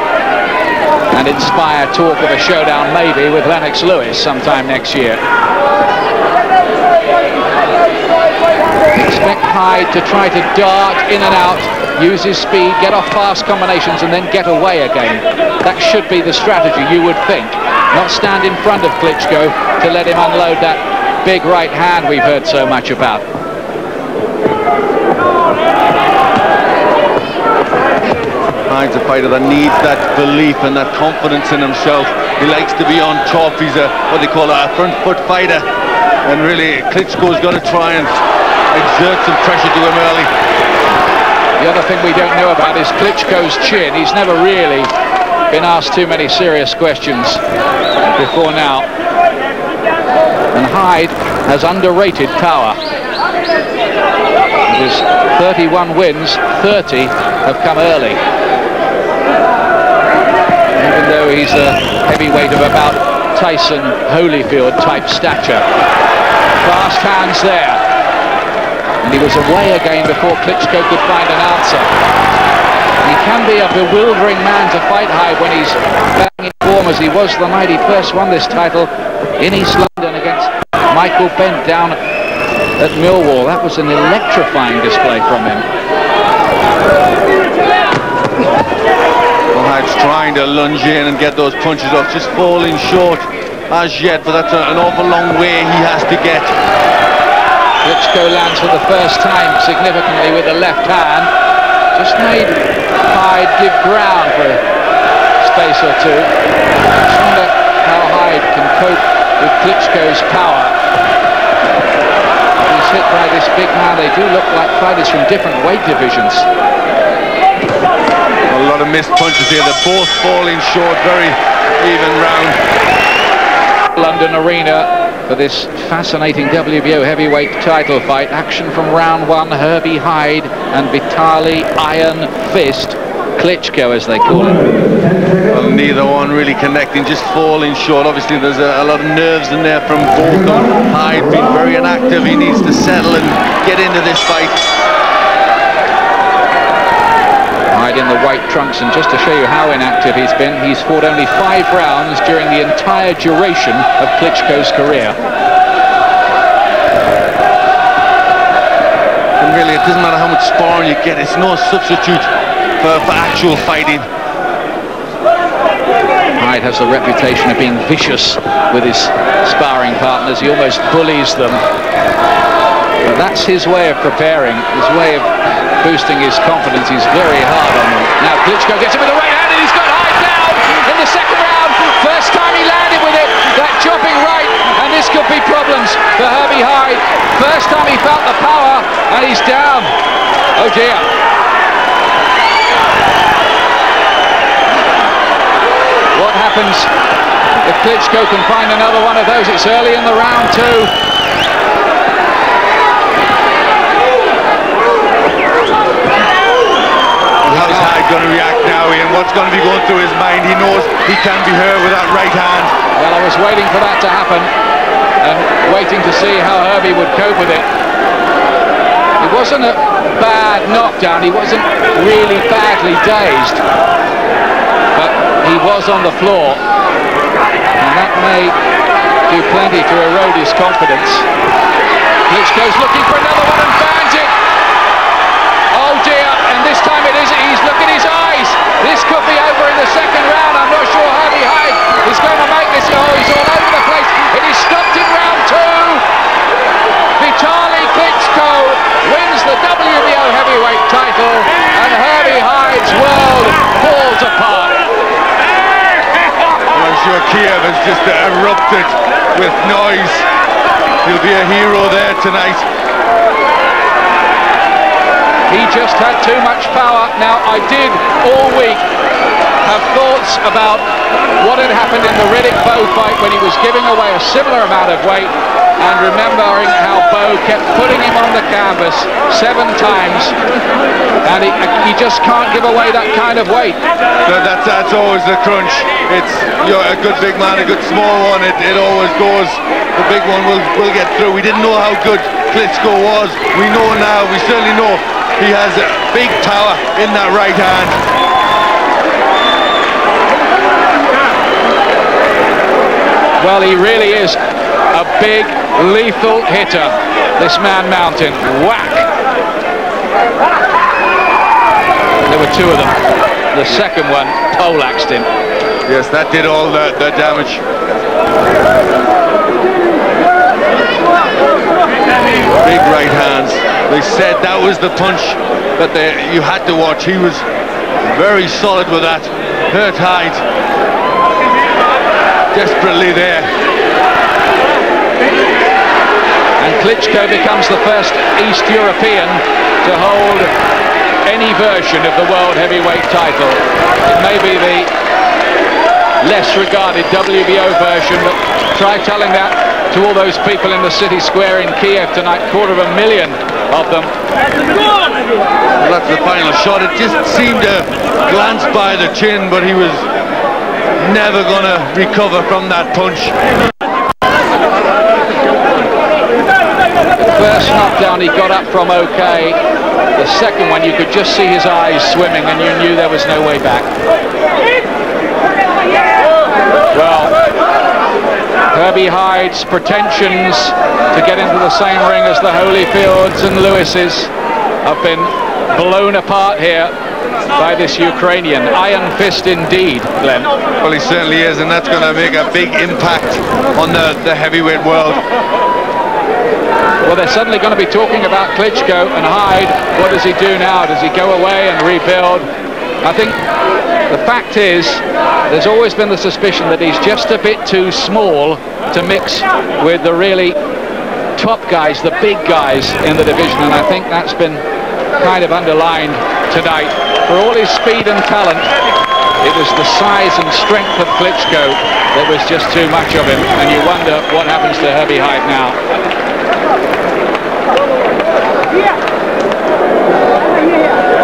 Speaker 9: and inspire talk of a showdown maybe with Lennox Lewis sometime next year? Expect Hyde to try to dart in and out, use his speed, get off fast combinations and then get away again. That should be the strategy, you would think. Not stand in front of Klitschko to let him unload that big right hand we've heard so much about.
Speaker 10: Hyde's a fighter that needs that belief and that confidence in himself. He likes to be on top. He's a, what they call a front foot fighter. And really, Klitschko's got to try and exert some pressure to him early.
Speaker 9: The other thing we don't know about is Klitschko's chin. He's never really been asked too many serious questions before now. And Hyde has underrated power. With his 31 wins, 30 have come early. Even though he's a heavyweight of about Tyson Holyfield type stature. Fast hands there. And he was away again before Klitschko could find an answer. He can be a bewildering man to fight Hyde when he's bang in form, as he was the night he first won this title in East London against Michael Bent down at Millwall. That was an electrifying display from him.
Speaker 10: Well, Hyde's trying to lunge in and get those punches off, just falling short as yet, but that's an awful long way he has to get.
Speaker 9: Klitschko lands for the first time significantly with the left hand. Just made Hyde give ground for a space or two. I wonder how Hyde can cope with Klitschko's power. He's hit by this big man. They do look like fighters from different weight divisions.
Speaker 10: A lot of missed punches here. They're both falling short, very even round.
Speaker 9: London Arena, for this fascinating WBO heavyweight title fight. Action from round one. Herbie Hyde and Vitali Iron Fist Klitschko, as they call him.
Speaker 7: Well, neither one really connecting, just falling short. Obviously there's a lot of nerves in there from both of them. Hyde being very inactive. He needs to settle and get into this fight.
Speaker 9: Hyde in the white trunks, and just to show you how inactive he's been, he's fought only 5 rounds during the entire duration of Klitschko's career.
Speaker 7: And really, it doesn't matter how much sparring you get, it's no substitute for actual fighting.
Speaker 9: Hyde has a reputation of being vicious with his sparring partners. He almost bullies them. But that's his way of preparing, his way of boosting his confidence. He's very hard on them. Now Klitschko gets him with the right hand, and he's got Hyde down in the second round. First time he landed with it, that chopping right, and this could be problems for Herbie Hyde. First time he felt the power, and he's down. Oh dear. What happens if Klitschko can find another one of those? It's early in the round too.
Speaker 7: How's Hyde going to react now, Ian? What's going to be going through his mind? He knows he can be hurt with that right hand.
Speaker 9: Well, I was waiting for that to happen and waiting to see how Herbie would cope with it. It wasn't a bad knockdown. He wasn't really badly dazed, but he was on the floor, and that may do plenty to erode his confidence. Klitschko's looking for another one and finds it. Oh dear, and this time it isn't. He's look at his eyes. This could be over in the second round. I'm not sure Herbie Hyde is going to make this. Oh, he's all over the place. It is stopped in round two. Vitali Klitschko wins the WBO heavyweight title, and Herbie Hyde's world falls apart.
Speaker 7: Well, I'm sure Kiev has just erupted with noise. He'll be a hero there tonight.
Speaker 9: He just had too much power. Now, I did all week have thoughts about what had happened in the Riddick-Bowe fight when he was giving away a similar amount of weight, and remembering how Bowe kept putting him on the canvas 7 times, and he just can't give away that kind of weight.
Speaker 7: So that's always the crunch. It's you're a good big man, a good small one. It always goes. The big one will get through. We didn't know how good Klitschko was. We know now. We certainly know he has a big power in that right hand.
Speaker 9: Well, he really is a big, lethal hitter, this man Mountain. Whack! There were 2 of them. The second one poleaxed him.
Speaker 7: Yes, that did all the damage. Big right hands. They said that was the punch that you had to watch. He was very solid with that. Hurt Hyde desperately there.
Speaker 9: And Klitschko becomes the first East European to hold any version of the world heavyweight title. It may be the less regarded WBO version, but try telling that to all those people in the city square in Kiev tonight. 250,000 of them.
Speaker 7: Well, that's the final shot. It just seemed to glance by the chin, but he was never going to recover from that punch.
Speaker 9: The first knockdown he got up from okay. The second one, you could just see his eyes swimming, and you knew there was no way back. Well, Herbie Hyde's pretensions to get into the same ring as the Holyfields and Lewises have been blown apart here by this Ukrainian. Iron fist indeed, Glenn.
Speaker 7: Well, he certainly is, and that's going to make a big impact on the heavyweight world.
Speaker 9: Well, they're suddenly going to be talking about Klitschko and Hyde. What does he do now? Does he go away and rebuild? I think the fact is, there's always been the suspicion that he's just a bit too small to mix with the really top guys, the big guys in the division, and I think that's been kind of underlined tonight. For all his speed and talent, It was the size and strength of Klitschko that was just too much of him, and you wonder what happens to Herbie Hyde now.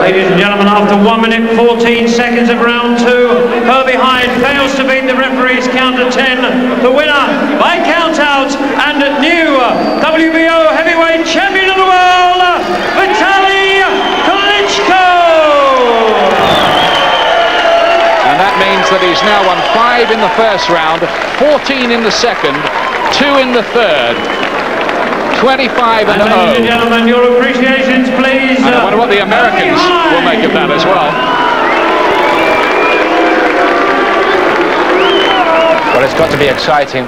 Speaker 18: Ladies and gentlemen, after 1 minute 14 seconds of round 2, Herbie Hyde fails to beat the referee's count of 10. The winner by count-out and new WBO heavyweight champion of the world, Vitaly Klitschko!
Speaker 9: And that means that he's now won 5 in the first round, 14 in the second, 2 in the third. 25 and 0.
Speaker 18: Ladies and gentlemen, your appreciations, please.
Speaker 9: And I wonder what the Americans will make of that as well.
Speaker 8: Well, it's got to be exciting,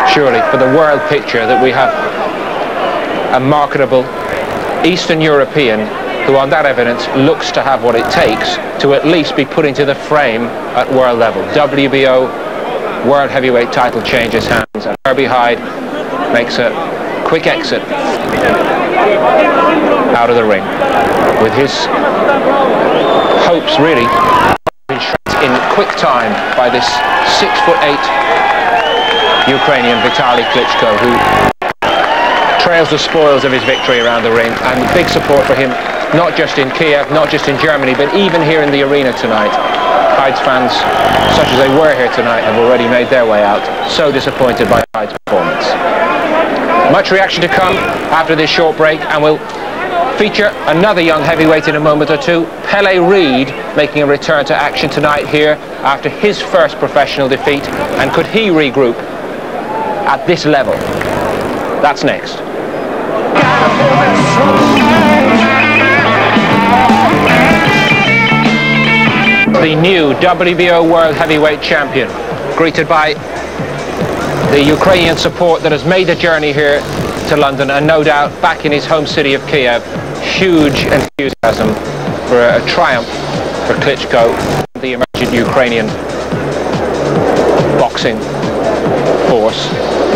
Speaker 8: surely, for the world picture that we have a marketable Eastern European who, on that evidence, looks to have what it takes to at least be put into the frame at world level. WBO World Heavyweight title changes hands, and Herbie Hyde makes a quick exit out of the ring with his hopes really in quick time by this 6'8" Ukrainian Vitaly Klitschko, who trails the spoils of his victory around the ring, and big support for him not just in Kiev, not just in Germany, but even here in the arena tonight. Hyde's fans, such as they were here tonight, have already made their way out, so disappointed by Hyde's performance. Much reaction to come after this short break, and we'll feature another young heavyweight in a moment or two. Pele Reid making a return to action tonight here after his first professional defeat, and could he regroup at this level? That's next. The new WBO World Heavyweight Champion, greeted by the Ukrainian support that has made the journey here to London, and no doubt back in his home city of Kiev, huge enthusiasm for a triumph for Klitschko, the emergent Ukrainian boxing force.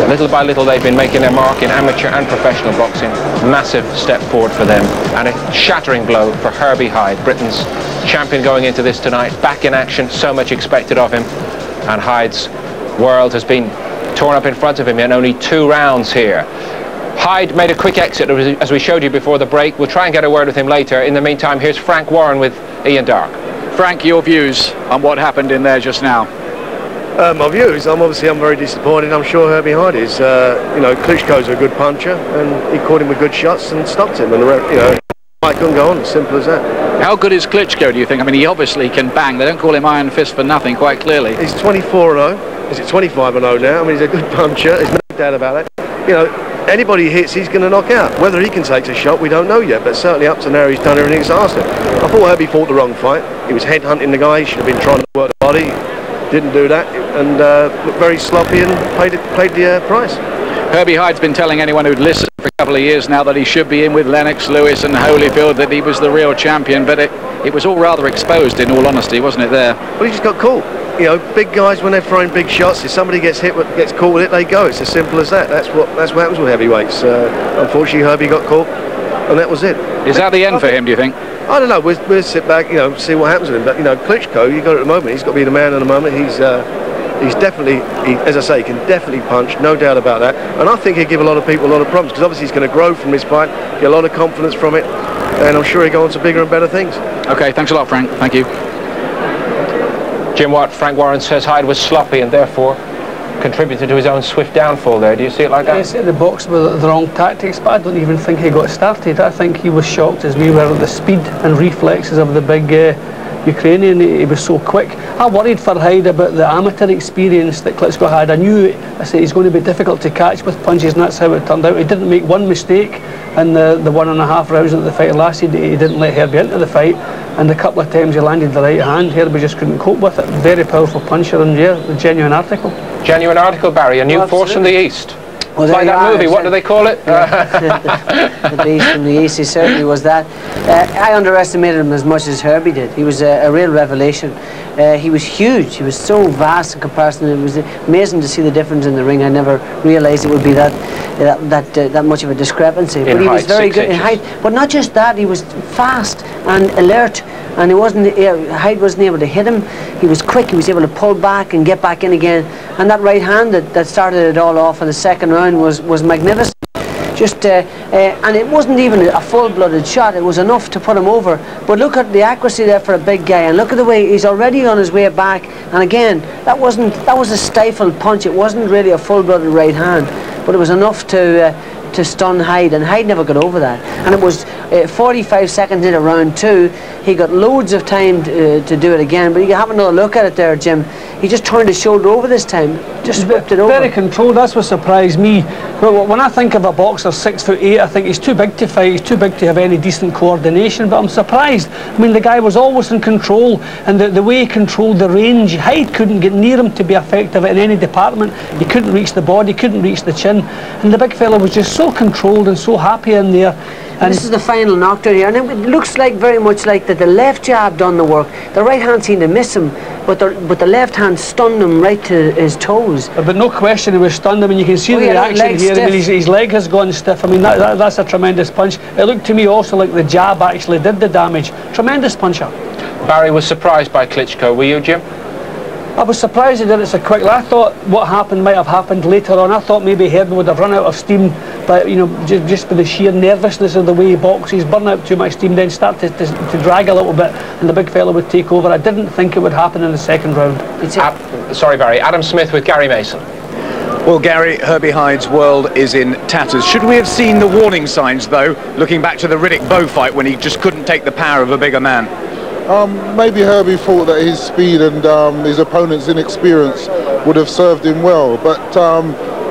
Speaker 8: Little by little they've been making their mark in amateur and professional boxing. Massive step forward for them, and a shattering blow for Herbie Hyde, Britain's champion going into this tonight, back in action, so much expected of him, and Hyde's world has been torn up in front of him in only 2 rounds here. Hyde made a quick exit, as we showed you before the break. We'll try and get a word with him later. In the meantime, here's Frank Warren with Ian Darke.
Speaker 9: Frank, your views on what happened in there just now?
Speaker 14: My views, I'm very disappointed. I'm sure Herbie Hyde is. You know, Klitschko's a good puncher, and he caught him with good shots and stopped him. And you know, I couldn't go on. As simple as that.
Speaker 9: How good is Klitschko, do you think? I mean, he obviously can bang. They don't call him Iron Fist for nothing, quite clearly.
Speaker 14: He's 24-0. Is it 25-0 now? I mean, he's a good puncher. There's no doubt about it. You know, anybody he hits, he's going to knock out. Whether he can take a shot, we don't know yet. But certainly up to now, he's done everything he's asked him. I thought Herbie fought the wrong fight. He was headhunting the guy. He should have been trying to work the body. Didn't do that, and looked very sloppy and paid the price.
Speaker 9: Herbie Hyde's been telling anyone who'd listened for a couple of years now that he should be in with Lennox Lewis and Holyfield, that he was the real champion, but it was all rather exposed, in all honesty, wasn't it, there?
Speaker 14: Well, he just got caught. You know, big guys, when they're throwing big shots, if somebody gets caught with it, they go. It's as simple as that. That's what happens with heavyweights. Unfortunately, Herbie got caught, and that was it.
Speaker 9: Is that the end for him, do you think?
Speaker 14: I don't know. We'll sit back, you know, see what happens with him. But you know, Klitschko, you got it at the moment. He's got to be the man at the moment. He's definitely, as I say, he can definitely punch, no doubt about that. And I think he'll give a lot of people a lot of problems, because obviously he's going to grow from this fight, get a lot of confidence from it, and I'm sure he'll go on to bigger and better things.
Speaker 9: Okay, thanks a lot, Frank. Thank you.
Speaker 8: Jim Watt, Frank Warren says Hyde was sloppy and therefore contributed to his own swift downfall there. Do you see it like that?
Speaker 3: I said the box with the wrong tactics, but I don't even think he got started. I think he was shocked as we were at the speed and reflexes of the big Ukrainian. He was so quick. I worried for Hyde about the amateur experience that Klitschko had. I knew, I said, he's going to be difficult to catch with punches, and that's how it turned out. He didn't make one mistake in the 1.5 rounds that the fight lasted. He didn't let Herbie into the fight, and a couple of times he landed the right hand. Herbie just couldn't cope with it. Very powerful puncher, and yeah, the genuine article.
Speaker 8: Genuine article, Barry, a new force from the East.
Speaker 25: Well,
Speaker 8: like that movie, what do they call it?
Speaker 25: The Beast from the East, he certainly was that. I underestimated him as much as Herbie did. He was a real revelation. He was huge. He was so vast in comparison. It was amazing to see the difference in the ring. I never realised it would be that much of a discrepancy. But he was very good in height. But not just that, he was fast and alert. And Hyde wasn't able to hit him. He was quick. He was able to pull back and get back in again. And that right hand that started it all off in the second round was magnificent. And it wasn't even a full-blooded shot. It was enough to put him over. But look at the accuracy there for a big guy, and look at the way he's already on his way back. And again, that was a stifled punch. It wasn't really a full-blooded right hand, but it was enough to stun Hyde, and Hyde never got over that. And it was 45 seconds into round 2. He got loads of time to do it again, but you have another look at it there, Jim. He just turned his shoulder over this time, just whipped it over.
Speaker 3: Very controlled. That's what surprised me. When I think of a boxer 6'8", I think he's too big to fight. He's too big to have any decent coordination. But I'm surprised. I mean, the guy was always in control, and the way he controlled the range, Hyde couldn't get near him to be effective in any department. He couldn't reach the body, couldn't reach the chin, and the big fella was just so controlled and so happy in there.
Speaker 25: And this is the final knockdown here, and it looks like very much like that the left jab done the work. The right hand seemed to miss him, but the left hand stunned him right to his toes.
Speaker 3: But no question, he was stunned. I mean, you can see the reaction here. I mean, his leg has gone stiff. I mean, that's a tremendous punch. It looked to me also like the jab actually did the damage. Tremendous puncher.
Speaker 8: Barry was surprised by Klitschko. Were you, Jim?
Speaker 3: I was surprised he did it so quickly. I thought what happened might have happened later on. I thought maybe Herbie would have run out of steam, but just for the sheer nervousness of the way he boxes, burn out too much steam, then start to drag a little bit, and the big fella would take over. I didn't think it would happen in the second round.
Speaker 8: Sorry, Barry. Adam Smith with Gary Mason.
Speaker 9: Well, Gary, Herbie Hyde's world is in tatters. Should we have seen the warning signs, though, looking back to the Riddick-Bowe fight when he just couldn't take the power of a bigger man?
Speaker 22: Maybe Herbie thought that his speed and his opponent's inexperience would have served him well, but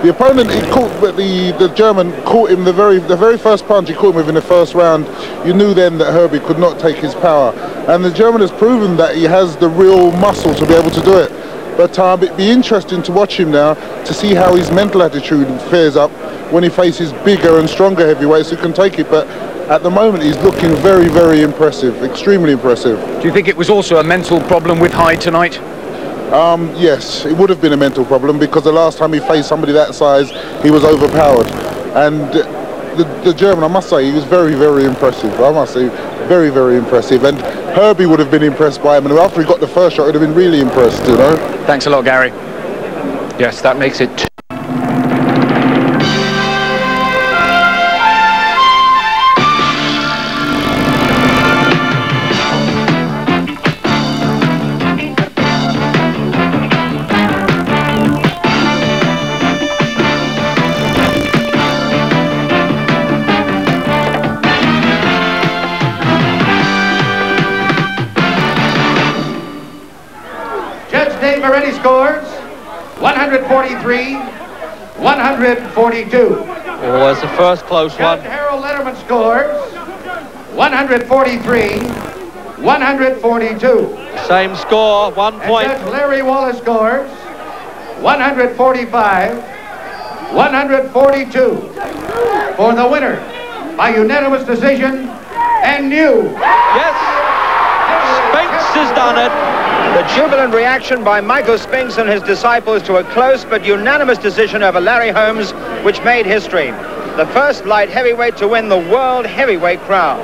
Speaker 22: the opponent, the German caught him the very first punch he caught him with in the first round. You knew then that Herbie could not take his power, and the German has proven that he has the real muscle to be able to do it. But it'd be interesting to watch him now to see how his mental attitude fares up when he faces bigger and stronger heavyweights who can take it. But at the moment, he's looking very, very impressive, extremely impressive.
Speaker 9: Do you think it was also a mental problem with Hyde tonight?
Speaker 22: Yes, it would have been a mental problem, because the last time he faced somebody that size, he was overpowered. And the German, I must say, he was very, very impressive. I must say, very, very impressive. And Herbie would have been impressed by him, and after he got the first shot, he'd have been really impressed, you know.
Speaker 9: Thanks a lot, Gary.
Speaker 8: Yes, that makes it
Speaker 6: Moretti scores 143, 142.
Speaker 15: Oh, it's the first close one.
Speaker 6: Harold Letterman scores 143, 142.
Speaker 15: Same score, 1 point.
Speaker 6: And Larry Wallace scores 145, 142 for the winner by unanimous decision, and new.
Speaker 15: Yes, Spinks has done it.
Speaker 16: The jubilant reaction by Michael Spinks and his disciples to a close but unanimous decision over Larry Holmes, which made history. The first light heavyweight to win the World Heavyweight crown.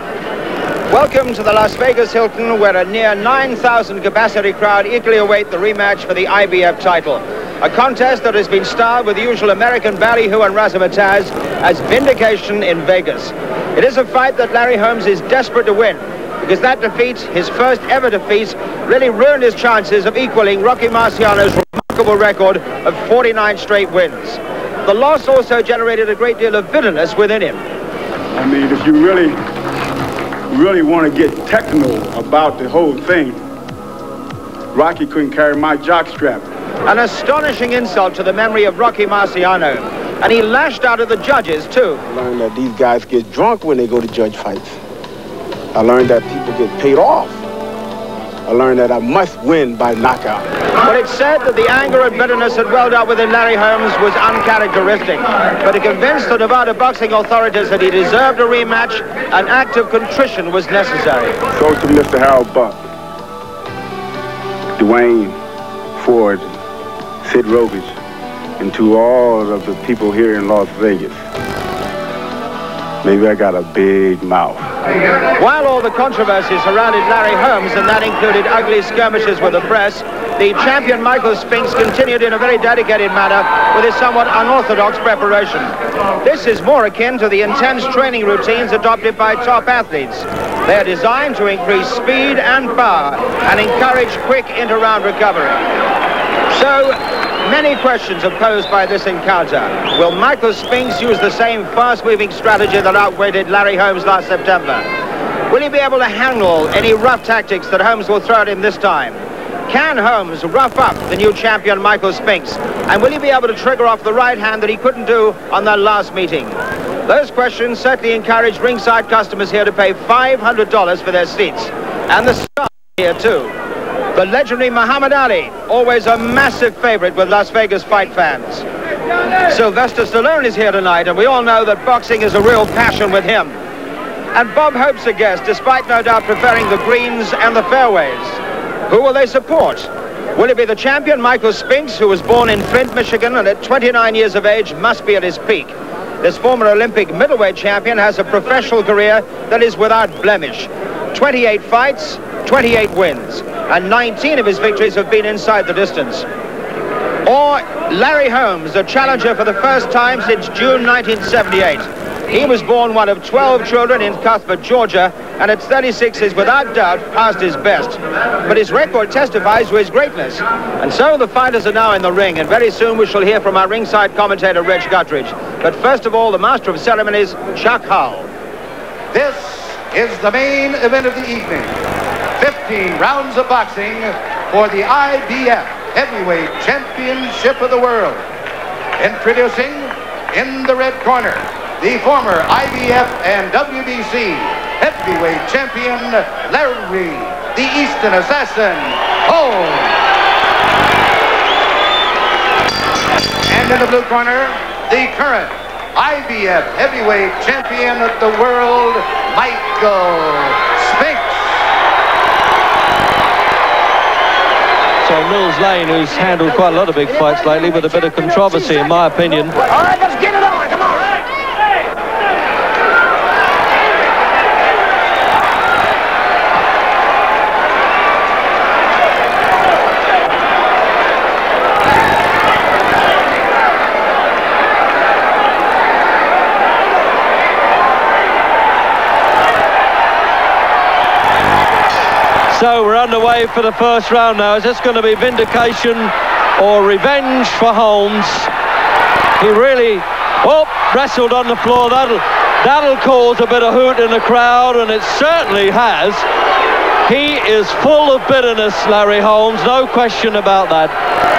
Speaker 16: Welcome to the Las Vegas Hilton, where a near 9,000 capacity crowd eagerly await the rematch for the IBF title. A contest that has been styled with the usual American ballyhoo and razzmatazz as Vindication in Vegas. It is a fight that Larry Holmes is desperate to win, because that defeat, his first ever defeat, really ruined his chances of equaling Rocky Marciano's remarkable record of 49 straight wins. The loss also generated a great deal of bitterness within him.
Speaker 17: I mean, if you really want to get technical about the whole thing, Rocky couldn't carry my jockstrap.
Speaker 16: An astonishing insult to the memory of Rocky Marciano, and he lashed out at the judges too.
Speaker 17: I learned that these guys get drunk when they go to judge fights. I learned that people get paid off I learned that I must win by knockout.
Speaker 16: Well, it's said that the anger and bitterness that welled up within Larry Holmes was uncharacteristic. But to convince the Nevada boxing authorities that he deserved a rematch, an act of contrition was necessary.
Speaker 17: So to Mr. Harold Buck, Dwayne Ford, Sid Rovich, and to all of the people here in Las Vegas, maybe I got a big mouth.
Speaker 16: While all the controversy surrounded Larry Holmes, and that included ugly skirmishes with the press, the champion Michael Spinks continued in a very dedicated manner with his somewhat unorthodox preparation. This is more akin to the intense training routines adopted by top athletes. They are designed to increase speed and power and encourage quick inter-round recovery. So, many questions are posed by this encounter. Will Michael Spinks use the same fast-moving strategy that outwitted Larry Holmes last September? Will he be able to handle any rough tactics that Holmes will throw at him this time? Can Holmes rough up the new champion Michael Spinks? And will he be able to trigger off the right hand that he couldn't do on that last meeting? Those questions certainly encourage ringside customers here to pay $500 for their seats. And the star here too. The legendary Muhammad Ali, always a massive favorite with Las Vegas fight fans. Sylvester Stallone is here tonight, and we all know that boxing is a real passion with him. And Bob Hope's a guest, despite no doubt preferring the greens and the fairways. Who will they support? Will it be the champion Michael Spinks, who was born in Flint, Michigan, and at 29 years of age must be at his peak? This former Olympic middleweight champion has a professional career that is without blemish. 28 fights, 28 wins, and 19 of his victories have been inside the distance. Or Larry Holmes, a challenger for the first time since June 1978. He was born one of 12 children in Cuthbert, Georgia, and at 36 is without doubt past his best. But his record testifies to his greatness. And so the fighters are now in the ring, and very soon we shall hear from our ringside commentator, Reg Guttridge. But first of all, the master of ceremonies, Chuck Hull.
Speaker 6: This is the main event of the evening. 15 rounds of boxing for the IBF Heavyweight Championship of the World. Introducing, in the red corner, the former IBF and WBC Heavyweight Champion, Larry the Eastern Assassin Holmes. And in the blue corner, the current IBF Heavyweight Champion of the World, Michael Spinks.
Speaker 15: So Mills Lane, who's handled quite a lot of big fights lately with a bit of controversy, in my opinion.
Speaker 6: All right, let's get it on, come on.
Speaker 15: So we're underway for the first round now. Is this going to be vindication or revenge for Holmes? He really, wrestled on the floor. That'll cause a bit of hoot in the crowd, and it certainly has. He is full of bitterness, Larry Holmes, no question about that.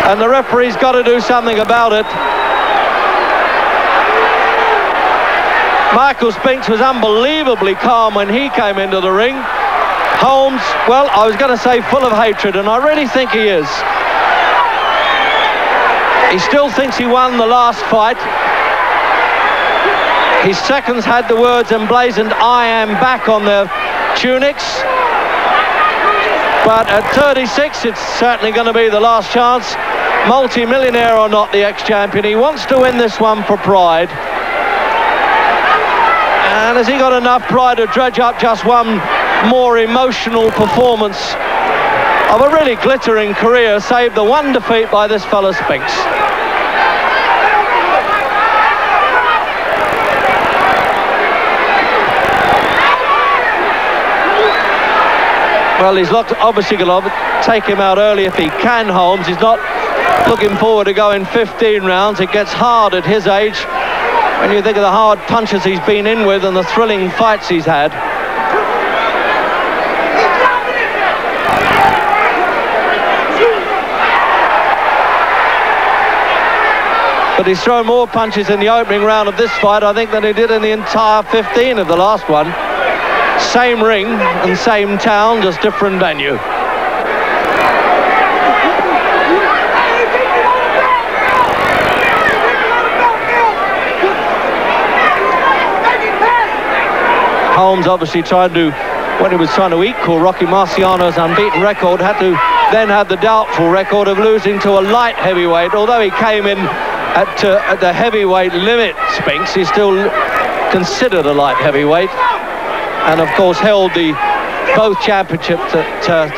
Speaker 15: And the referee's got to do something about it. Michael Spinks was unbelievably calm when he came into the ring. Holmes, well, I was going to say full of hatred, and I really think he is. He still thinks he won the last fight. His seconds had the words emblazoned, "I am back," on their tunics. But at 36, it's certainly going to be the last chance. Multi-millionaire or not, the ex-champion, he wants to win this one for pride. And has he got enough pride to dredge up just one more emotional performance of a really glittering career, save the one defeat by this fella Spinks? Well, he's obviously going to take him out early if he can, Holmes. He's not looking forward to going 15 rounds. It gets hard at his age when you think of the hard punches he's been in with and the thrilling fights he's had. But he's thrown more punches in the opening round of this fight, I think, than he did in the entire 15 of the last one. Same ring and same town, just different venue. Holmes obviously trying to, when he was trying to equal Rocky Marciano's unbeaten record, had to then have the doubtful record of losing to a light heavyweight. Although he came in at the heavyweight limit, Spinks, he's still considered a light heavyweight, and of course held both championships at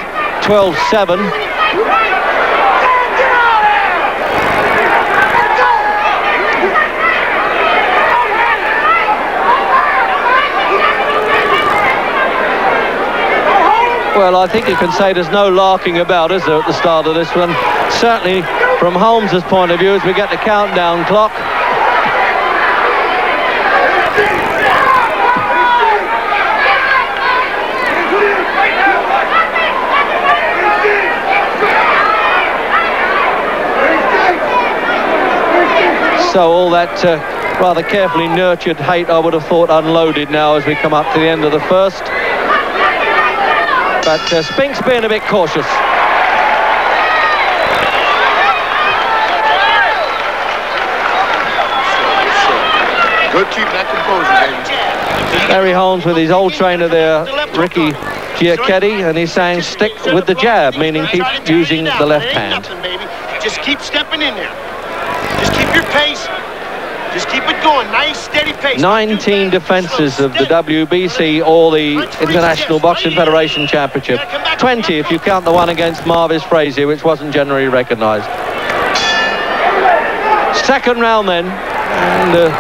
Speaker 15: 12-7. Well, I think you can say there's no larking about, is there, at the start of this one? Certainly from Holmes's point of view, as we get the countdown clock. So all that rather carefully nurtured hate, I would have thought, unloaded now as we come up to the end of the first. But Spinks being a bit cautious.
Speaker 6: Good, keep that composure, baby.
Speaker 15: Larry Holmes with his old trainer there, Ricky Giacchetti, and he's saying stick with the jab, meaning keep using the left hand.
Speaker 1: Just keep stepping in there. Just keep your pace. Just keep it going. Nice, steady pace.
Speaker 15: 19 defenses of the WBC or the International Boxing Federation Championship. 20 if you count the one against Marvis Frazier, which wasn't generally recognised. Second round then, and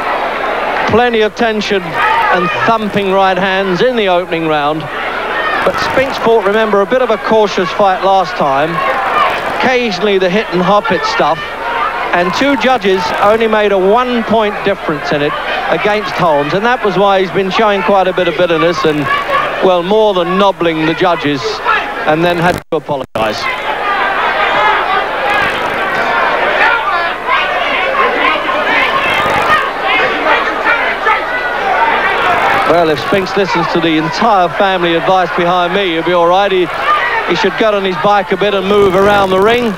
Speaker 15: plenty of tension and thumping right hands in the opening round. But Spinks fought, remember, a bit of a cautious fight last time. Occasionally the hit and hop it stuff. And two judges only made a 1-point difference in it against Holmes, and that was why he's been showing quite a bit of bitterness and, well, more than nobbling the judges, and then had to apologise. Well, if Spinks listens to the entire family advice behind me, he'll be all right. He should get on his bike a bit and move around the ring.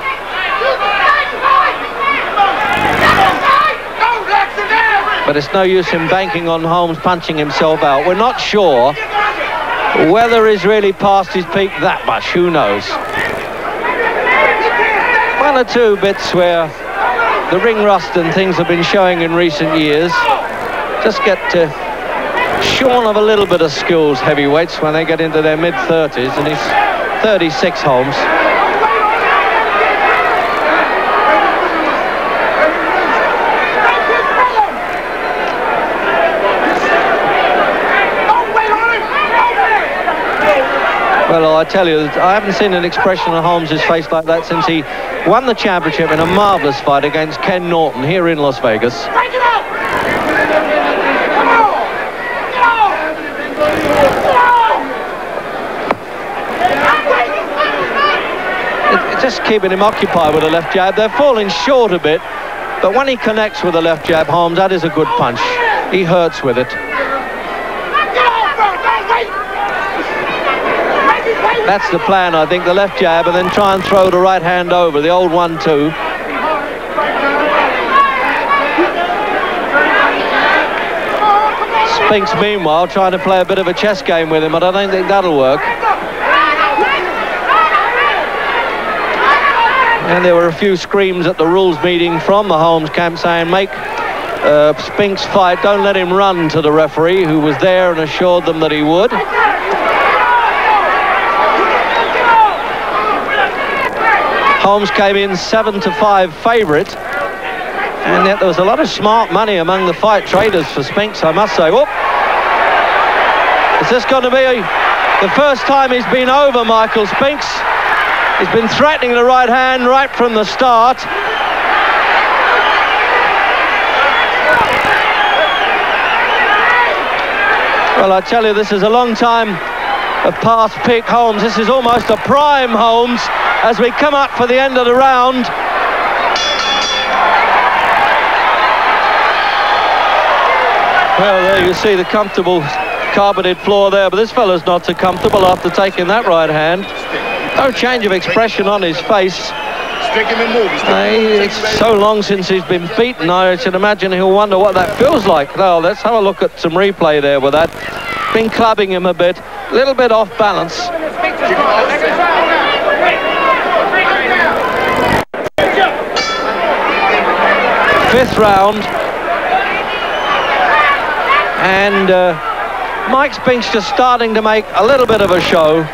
Speaker 15: But it's no use him banking on Holmes punching himself out. We're not sure whether he's really past his peak that much. Who knows? One or two bits where the ring rust and things have been showing in recent years. Just get shorn of a little bit of skills, heavyweights, when they get into their mid-30s, and he's 36, Holmes. Well, I tell you, I haven't seen an expression on Holmes' face like that since he won the championship in a marvellous fight against Ken Norton here in Las Vegas. It's just keeping him occupied with a left jab. They're falling short a bit, but when he connects with a left jab, Holmes, that is a good punch. He hurts with it. That's the plan, I think, the left jab, and then try and throw the right hand over, the old 1-2. Spinks, meanwhile, trying to play a bit of a chess game with him, but I don't think that'll work. And there were a few screams at the rules meeting from the Holmes camp saying, make Spinks fight, don't let him run, to the referee, who was there and assured them that he would. Holmes came in 7-5 favourite, and yet there was a lot of smart money among the fight traders for Spinks, I must say. Whoop. Is this going to be the first time he's been over Michael Spinks? He's been threatening the right hand right from the start. Well, I tell you, this is a long time of past peak Holmes. This is almost a prime Holmes as we come up for the end of the round. Well, there you see the comfortable carpeted floor there, but this fellow's not so comfortable after taking that right hand. No change of expression on his face. It's so long since he's been beaten, I should imagine he'll wonder what that feels like. Now, let's have a look at some replay there with that. been clubbing him a bit, a little bit off balance. Fifth round, and Mike Spinks just starting to make a little bit of a show.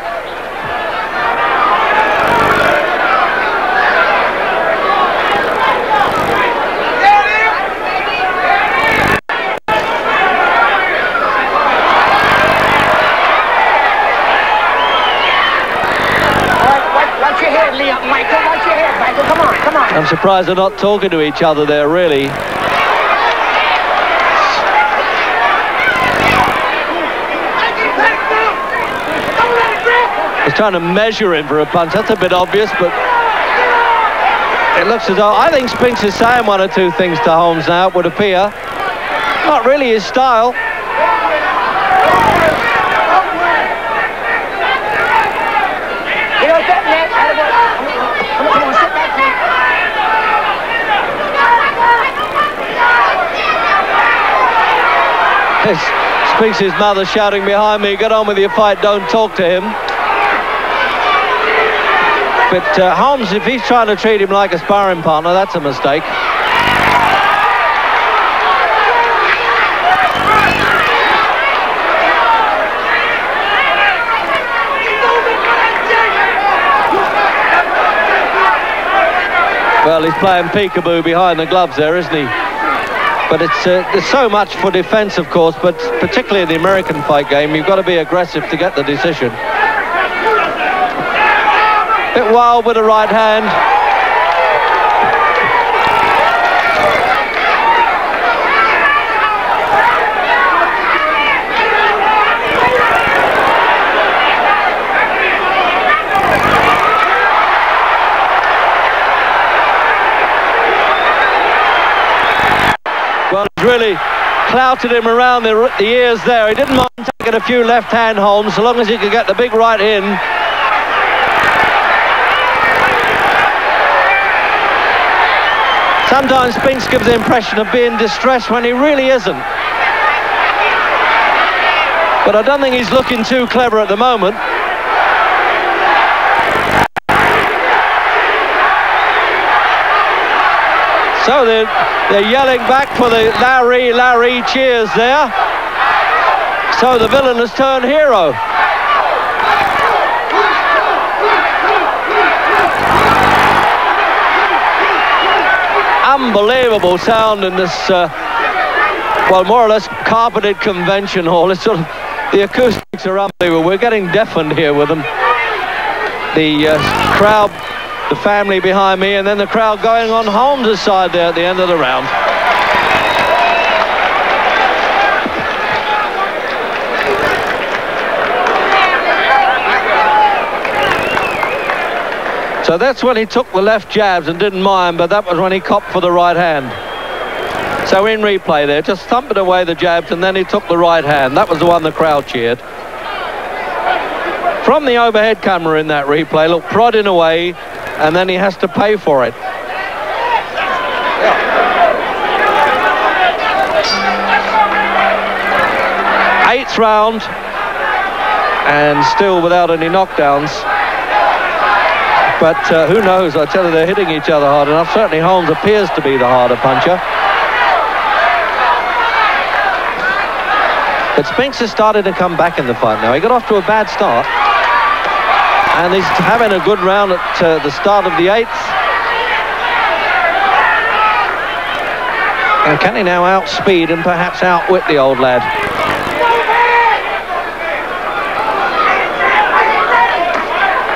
Speaker 15: I'm surprised they're not talking to each other there, really. He's trying to measure him for a punch. That's a bit obvious, but it looks as though... I think Spinks is saying one or two things to Holmes now, it would appear. Not really his style. Spinks' mother shouting behind me, get on with your fight, don't talk to him. But Holmes, if he's trying to treat him like a sparring partner, that's a mistake. Well, he's playing peekaboo behind the gloves there, isn't he? But there's so much for defense, of course, but particularly in the American fight game, you've got to be aggressive to get the decision. Bit wild with the right hand. Well, he's really clouted him around the ears there. He didn't mind taking a few left-hand Holmes, so long as he could get the big right in. Sometimes Spinks gives the impression of being distressed when he really isn't. But I don't think he's looking too clever at the moment. So they're yelling back for the Larry cheers there. So the villain has turned hero. Unbelievable sound in this, well, more or less carpeted convention hall. It's sort of, the acoustics are unbelievable. We're getting deafened here with them. The crowd, the family behind me, and then the crowd going on Holmes' side there at the end of the round. So that's when he took the left jabs and didn't mind, but that was when he copped for the right hand. So in replay there, just thumping away the jabs, and then he took the right hand. That was the one the crowd cheered. From the overhead camera in that replay, look, prodding away, and then he has to pay for it. Eighth round, and still without any knockdowns. But who knows, I tell you, they're hitting each other hard enough. Certainly Holmes appears to be the harder puncher. But Spinks has started to come back in the fight now. He got off to a bad start. And he's having a good round at the start of the eighth. And can he now outspeed and perhaps outwit the old lad?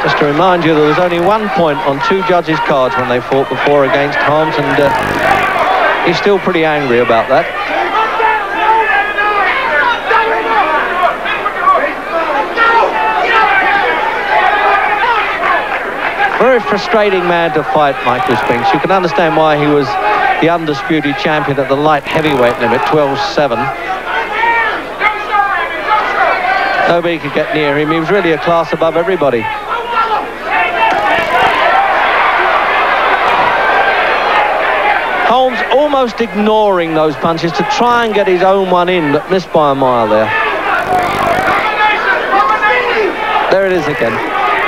Speaker 15: Just to remind you, there was only 1 point on 2 judges' cards when they fought before against Holmes, and he's still pretty angry about that. Very frustrating man to fight, Michael Spinks. You can understand why he was the undisputed champion at the light heavyweight limit, 12-7. Nobody could get near him. He was really a class above everybody. Holmes almost ignoring those punches to try and get his own one in, but missed by a mile there. There it is again.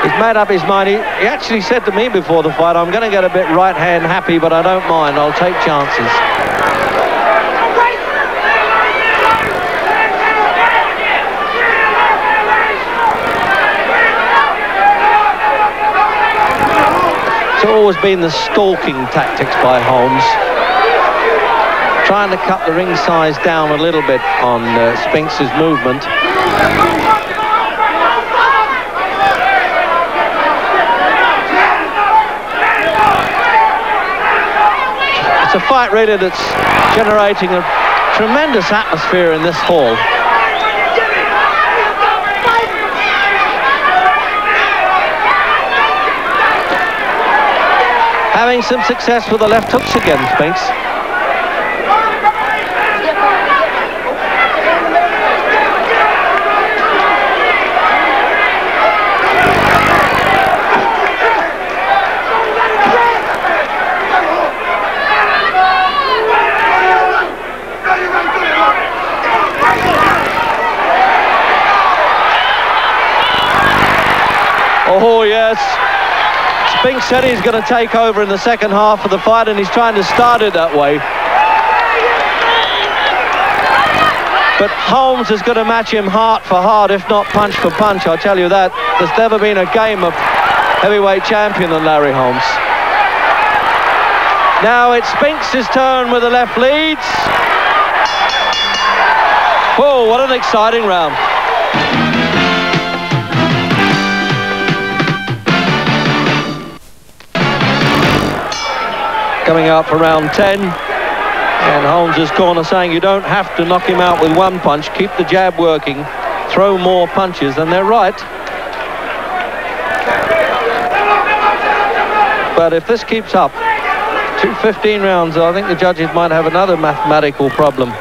Speaker 15: He's made up his mind. He actually said to me before the fight, I'm going to get a bit right hand happy, but I don't mind. I'll take chances. It's always been the stalking tactics by Holmes. Trying to cut the ring size down a little bit on Spinks's movement. It's a fight really that's generating a tremendous atmosphere in this hall. Having some success with the left hooks again, Spinks. Oh, yes. Spinks said he's going to take over in the second half of the fight, and he's trying to start it that way. But Holmes is going to match him heart for heart, if not punch for punch, I'll tell you that. There's never been a game of heavyweight champion than Larry Holmes. Now it's Spinks' turn with the left leads. Whoa, what an exciting round. Coming out for round 10, and Holmes' corner saying you don't have to knock him out with one punch, keep the jab working, throw more punches, and they're right. But if this keeps up, 2:15 rounds, I think the judges might have another mathematical problem.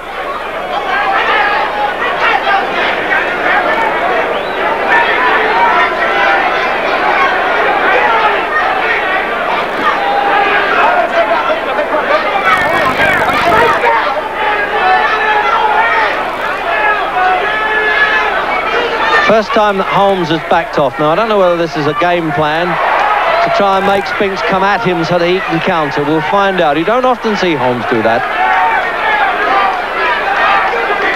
Speaker 15: First time that Holmes has backed off. Now, I don't know whether this is a game plan to try and make Spinks come at him so that he can counter. We'll find out. You don't often see Holmes do that.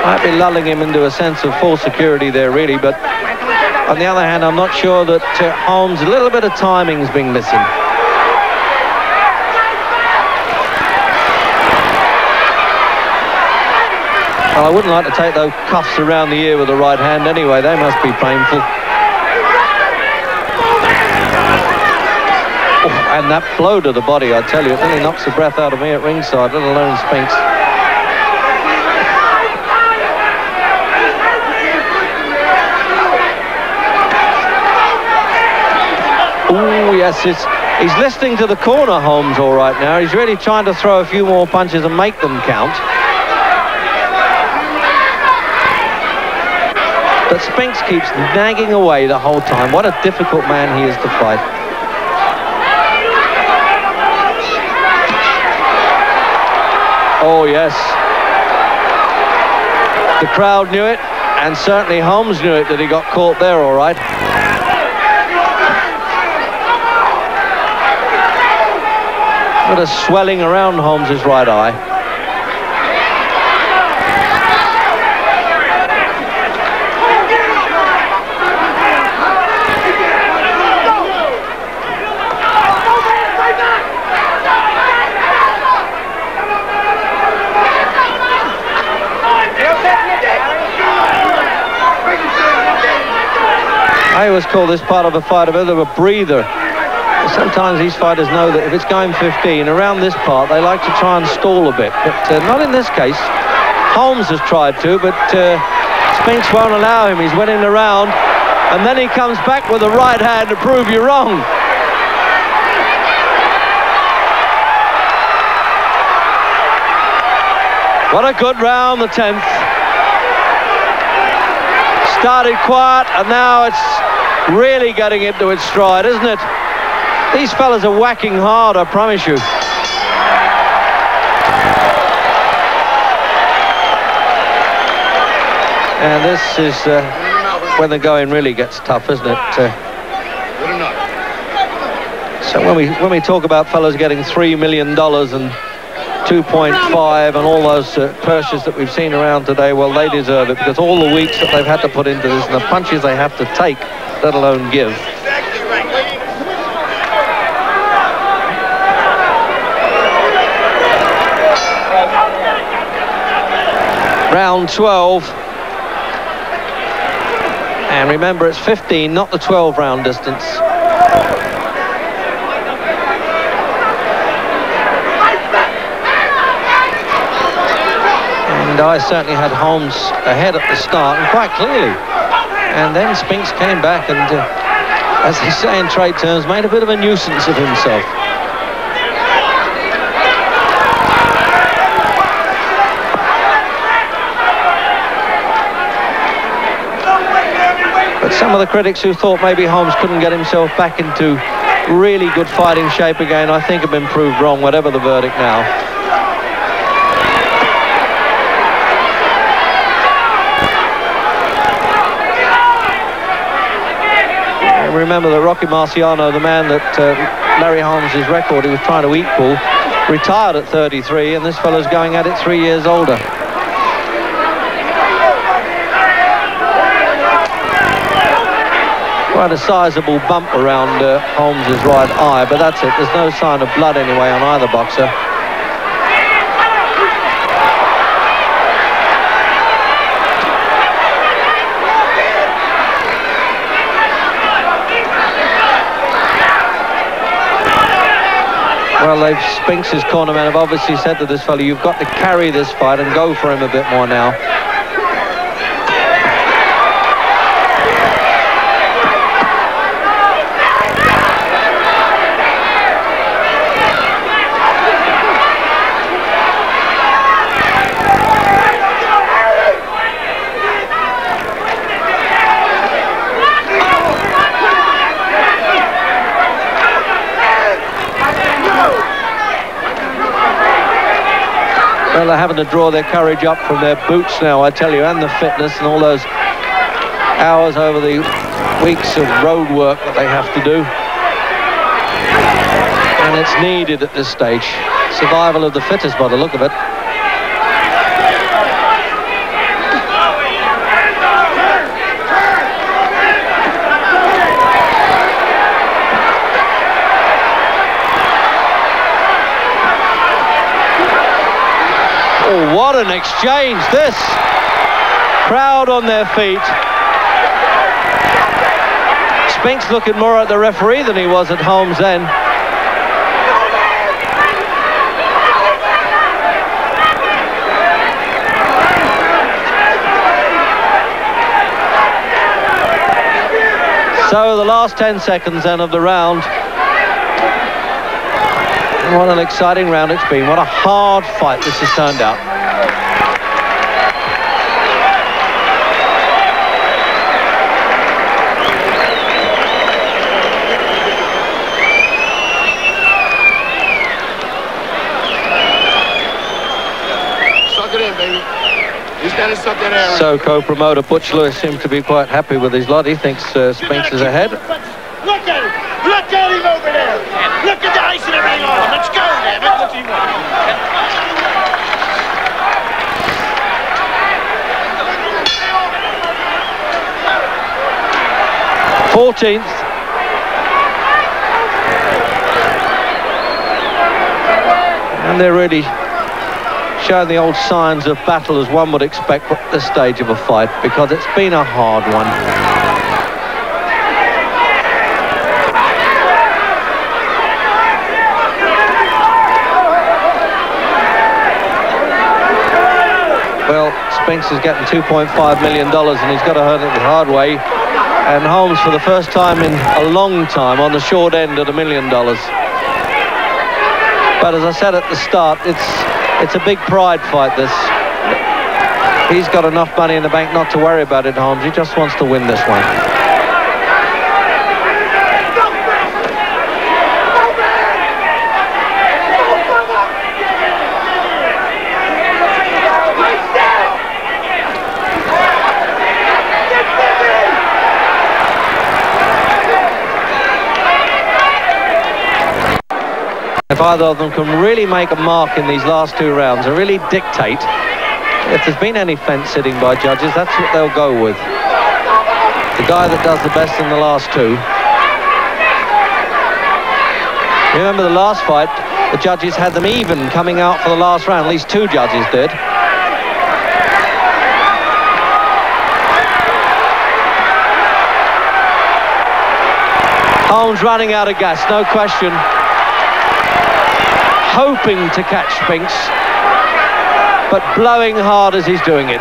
Speaker 15: Might be lulling him into a sense of full security there, really, but on the other hand, I'm not sure that Holmes, a little bit of timing's been missing. Well, I wouldn't like to take those cuffs around the ear with the right hand anyway. They must be painful. Oh, and that blow to the body, I tell you, it really knocks the breath out of me at ringside, let alone Spinks. Oh, yes, he's listening to the corner, Holmes, all right now. He's really trying to throw a few more punches and make them count. But Spinks keeps nagging away the whole time. What a difficult man he is to fight. Oh, yes. The crowd knew it, and certainly Holmes knew it that he got caught there, all right. What a swelling around Holmes' right eye. I always call this part of a fight a bit of a breather. Sometimes these fighters know that if it's going 15, around this part, they like to try and stall a bit. But not in this case. Holmes has tried to, but Spinks won't allow him. He's winning the round. And then he comes back with the right hand to prove you wrong. What a good round, the 10th. Started quiet, and now it's really getting into its stride, isn't it? These fellas are whacking hard, I promise you. And this is when the going really gets tough, isn't it? So when we talk about fellows getting $3 million and 2.5 and all those purses that we've seen around today, well, they deserve it, because all the weeks that they've had to put into this and the punches they have to take, let alone give. Round 12. And remember, it's 15, not the 12 round distance. And I certainly had Holmes ahead at the start, and quite clearly. And then Spinks came back and, as they say in trade terms, made a bit of a nuisance of himself. But some of the critics who thought maybe Holmes couldn't get himself back into really good fighting shape again, I think have been proved wrong, whatever the verdict now. And remember that Rocky Marciano, the man that Larry Holmes' record he was trying to equal, retired at 33, and this fellow's going at it 3 years older. Quite a sizable bump around Holmes' right eye, but that's it. There's no sign of blood anyway on either boxer. Well, Spinks' cornermen have obviously said to this fellow, you've got to carry this fight and go for him a bit more now. Well, they're having to draw their courage up from their boots now, I tell you, and the fitness and all those hours over the weeks of road work that they have to do. And it's needed at this stage. Survival of the fittest by the look of it. Oh, what an exchange this! Crowd on their feet. Spinks looking more at the referee than he was at Holmes then. So the last 10 seconds then of the round. What an exciting round it's been. What a hard fight this has turned out.
Speaker 1: Suck it in, baby. He's got to suck that air in.
Speaker 15: So co-promoter Butch Lewis seems to be quite happy with his lot. He thinks Spinks is ahead.
Speaker 1: Look at him! Look at him over there! Look at the ice and everything on him! Let's go, damn it! What's he want?
Speaker 15: 14th. And they're really showing the old signs of battle as one would expect at this stage of a fight, because it's been a hard one. Well, Spinks is getting $2.5 million and he's got to earn it the hard way. And Holmes, for the first time in a long time, on the short end at $1 million. But as I said at the start, it's a big pride fight, this. He's got enough money in the bank not to worry about it, Holmes. He just wants to win this one. if either of them can really make a mark in these last 2 rounds and really dictate. If there's been any fence sitting by judges, that's what they'll go with. The guy that does the best in the last 2. Remember the last fight, the judges had them even coming out for the last round. At least 2 judges did. Holmes running out of gas, no question. Hoping to catch Spinks, but blowing hard as he's doing it.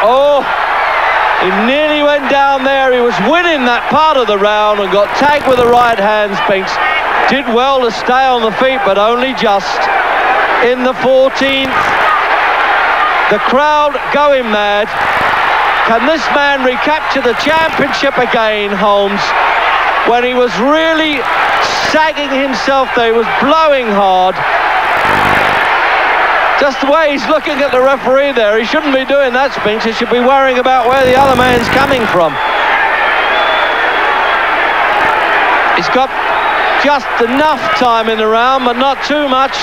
Speaker 15: Oh, he nearly went down there. He was winning that part of the round and got tagged with the right hand, Spinks. Did well to stay on the feet, but only just. In the 14th, the crowd going mad. Can this man recapture the championship again, Holmes? When he was really sagging himself there, he was blowing hard. Just the way he's looking at the referee there, he shouldn't be doing that, Spinks. He should be worrying about where the other man's coming from. He's got just enough time in the round, but not too much.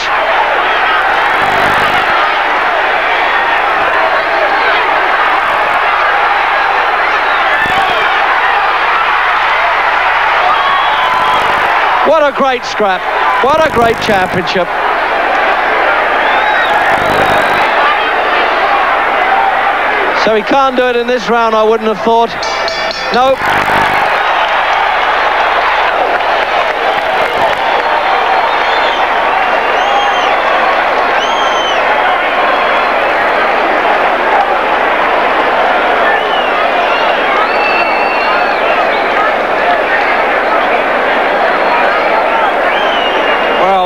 Speaker 15: What a great scrap. What a great championship. So he can't do it in this round, I wouldn't have thought. Nope.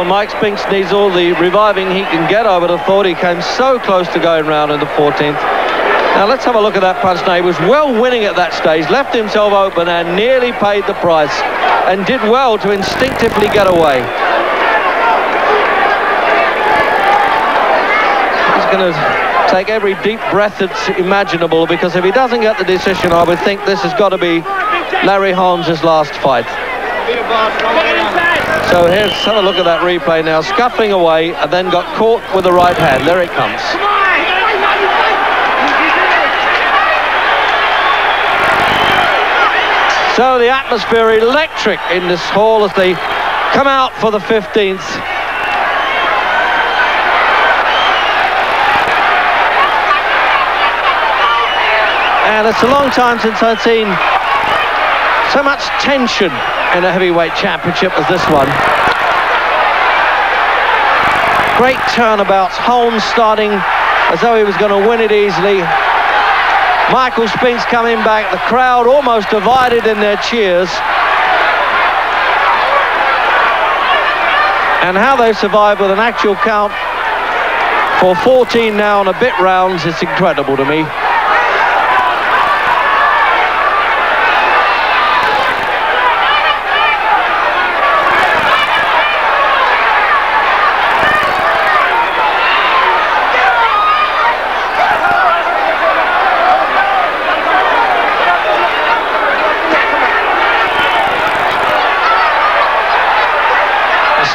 Speaker 15: Mike Spinks needs all the reviving he can get. I would have thought he came so close to going round in the 14th. Now let's have a look at that punch. Now he was well winning at that stage, left himself open and nearly paid the price, and did well to instinctively get away. He's going to take every deep breath that's imaginable, because if he doesn't get the decision, I would think this has got to be Larry Holmes' last fight. So here's, have a look at that replay now. Scuffling away and then got caught with the right hand. There it comes. So the atmosphere electric in this hall as they come out for the 15th. And it's a long time since I've seen so much tension in a heavyweight championship as this one. Great turnabouts. Holmes starting as though he was going to win it easily. Michael Spinks coming back. The crowd almost divided in their cheers. And how they survived with an actual count for 14 now and a bit rounds, it's incredible to me.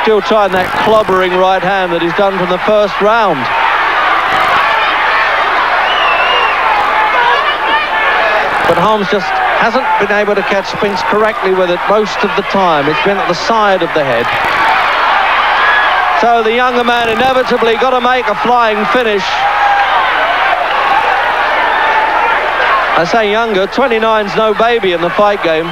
Speaker 15: Still trying that clobbering right hand that he's done from the first round. But Holmes just hasn't been able to catch Spinks correctly with it most of the time. It's been at the side of the head. So the younger man inevitably got to make a flying finish. I say younger, 29's no baby in the fight game.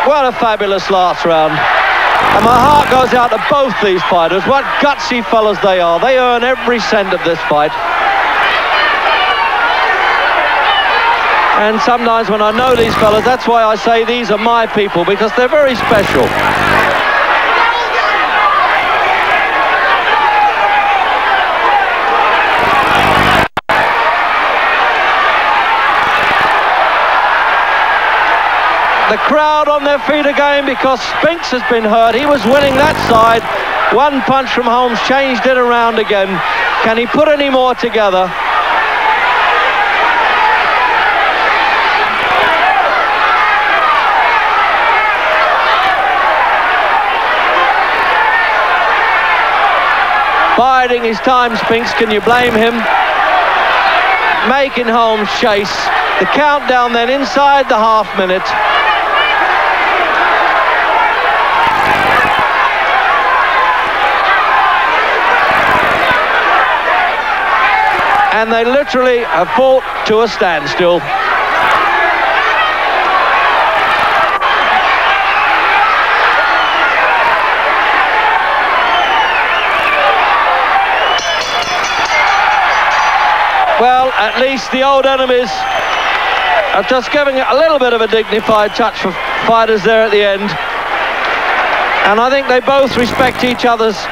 Speaker 15: What a fabulous last round. And my heart goes out to both these fighters. What gutsy fellas they are. They earn every cent of this fight. And sometimes when I know these fellas, that's why I say these are my people, because they're very special. the crowd on their feet again because Spinks has been hurt. He was winning that side. One punch from Holmes changed it around again. Can he put any more together? Biding his time, Spinks, can you blame him? Making Holmes chase. The countdown then inside the half minute. And they literally have fought to a standstill. Well, at least the old enemies are just giving a little bit of a dignified touch for fighters there at the end. And I think they both respect each other's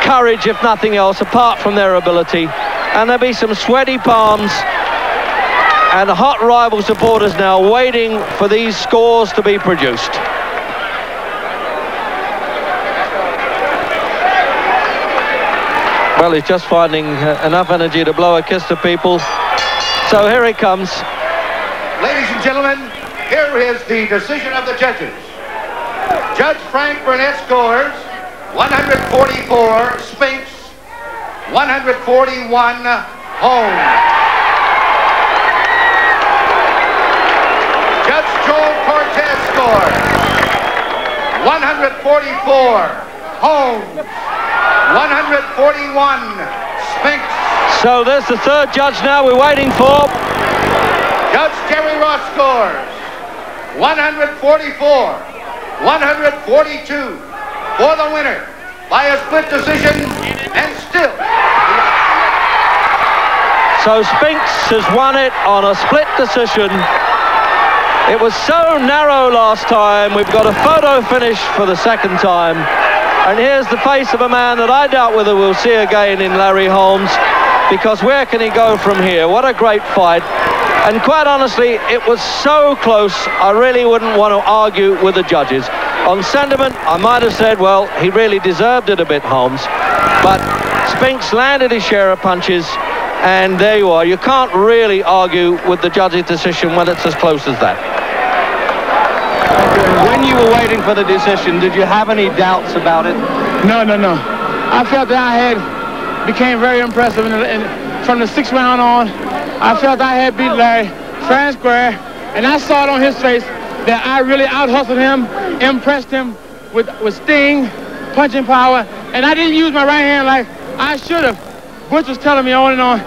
Speaker 15: courage, if nothing else, apart from their ability. And there'll be some sweaty palms and hot rival supporters now waiting for these scores to be produced. Well, he's just finding enough energy to blow a kiss to people. So here he comes.
Speaker 6: Ladies and gentlemen, here is the decision of the judges. Judge Frank Burnett scores 144 Spinks, 141 Holmes. Judge Joel Cortez scores 144 Holmes, 141 Spinks.
Speaker 15: So there's the third judge now we're waiting for.
Speaker 6: Judge Jerry Ross scores 144, 142 for the winner by a split decision, and still.
Speaker 15: So Spinks has won it on a split decision. It was so narrow last time. We've got a photo finish for the second time. And here's the face of a man that I doubt whether we'll see again in Larry Holmes, because where can he go from here? What a great fight. And quite honestly, it was so close, I really wouldn't want to argue with the judges. On sentiment, I might have said, well, he really deserved it a bit, Holmes. But Spinks landed his share of punches, and there you are. You can't really argue with the judge's decision when it's as close as that. When you were waiting for the decision, did you have any doubts about it?
Speaker 5: No. I felt that I became very impressive from the 6th round on. I felt I had beat Larry fair and square, and I saw it on his face that I really out-hustled him, impressed him with sting, punching power, and I didn't use my right hand like I should have. Butch was telling me on and on,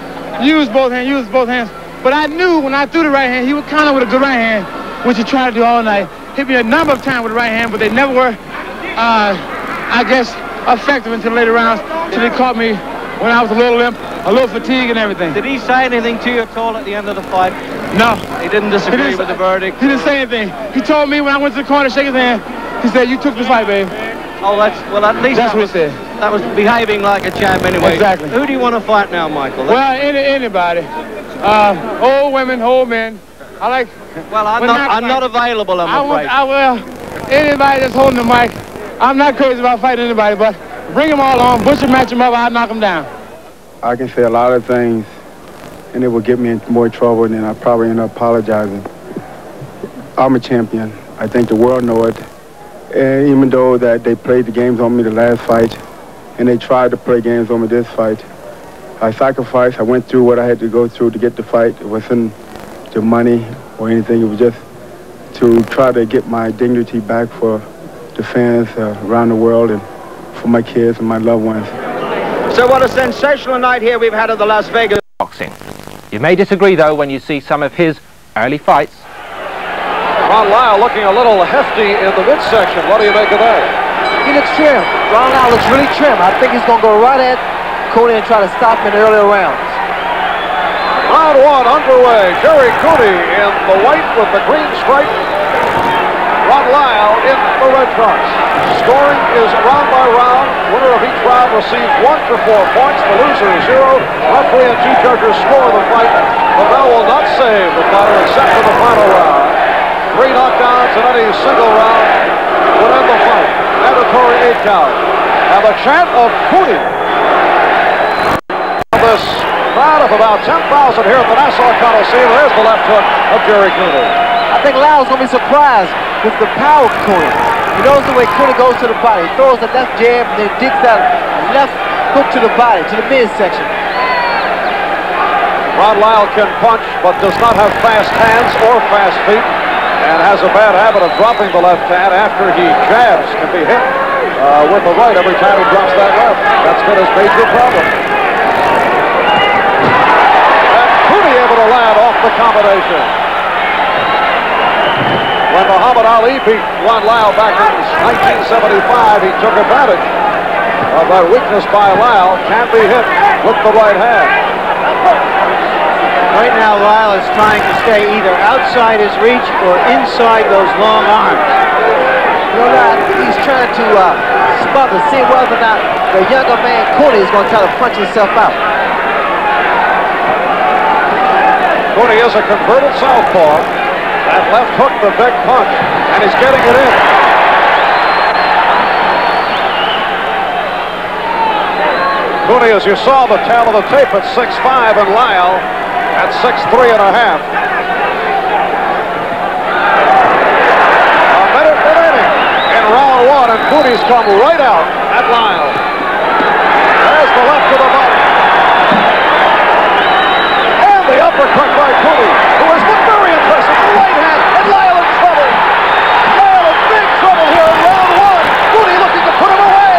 Speaker 5: use both hands. But I knew when I threw the right hand, he would counter with a good right hand, which he tried to do all night. Hit me a number of times with the right hand, but they never were, I guess, effective until later rounds, until he caught me when I was a little limp, a little fatigued and everything.
Speaker 15: Did he say anything to you at all at the end of the fight?
Speaker 5: No.
Speaker 15: He didn't disagree with the verdict?
Speaker 5: He didn't say anything. He told me when I went to the corner to shake his hand, he said, "You took the fight, babe."
Speaker 15: Oh, well, at least
Speaker 5: that's what he said.
Speaker 15: That was behaving like a champ anyway.
Speaker 5: Exactly.
Speaker 15: Who do you want to fight now, Michael?
Speaker 5: Well, anybody. Old women, old men. I like...
Speaker 15: Well, I'm not available, I'm afraid.
Speaker 5: Well, anybody that's holding the mic, I'm not crazy about fighting anybody, but bring them all on, Butcher match them up, I'll knock them down.
Speaker 17: I can say a lot of things, and it will get me in more trouble, and then I probably end up apologizing. I'm a champion. I think the world knows it. And even though that they played the games on me the last fight, and they tried to play games on me this fight, I sacrificed. I went through what I had to go through to get the fight. It wasn't the money or anything. It was just to try to get my dignity back for the fans around the world and for my kids and my loved ones.
Speaker 16: So what a sensational night here we've had at the Las Vegas
Speaker 8: boxing. You may disagree, though, when you see some of his early fights.
Speaker 19: Ron Lyle looking a little hefty in the midsection. What do you make of that?
Speaker 20: He looks trim. Ron Lyle looks really trim. I think he's going to go right at Cooney and try to stop him in the earlier rounds.
Speaker 19: Round one underway. Jerry Cooney in the white with the green stripe. Ron Lyle in the red trunks. Scoring is round by round. Winner of each round receives 1 for 4 points. The loser is 0. Referee and 2 judges score the fight. The bell will not save the fighter except for the final round. 3 knockdowns in any single round would end the fight. Mandatory 8 count. And the chant of Cooney. This crowd of about 10,000 here at the Nassau Coliseum. There's the left hook of Jerry Cooney.
Speaker 20: I think Lyle's going to be surprised with the power of Cooney. He knows the way Cooney goes to the body. He throws the left jab and then digs that left hook to the body, to the midsection.
Speaker 19: Ron Lyle can punch, but does not have fast hands or fast feet, and has a bad habit of dropping the left hand after he jabs. Can be hit with the right every time he drops that left. That's been his major problem. And Cooney able to land off the combination. When Muhammad Ali beat Ron Lyle back in 1975, he took advantage of that weakness by Lyle. Can be hit with the right hand.
Speaker 20: Right now, Lyle is trying to stay either outside his reach or inside those long arms. You know, I think he's trying to smother, see whether or not the younger man, Cooney, is going to try to punch himself out.
Speaker 19: Cooney is a converted southpaw. That left hook, the big punch, and he's getting it in. Cooney, as you saw the tail of the tape, at 6'5", and Lyle at 6'3 and a half. A minute remaining in round 1, and Cooney's come right out at Lyle. There's the left to the body. And the uppercut by Cooney, who has looked very impressive. The right hand, and Lyle in trouble. Lyle in big trouble here in round 1. Cooney looking to put him away.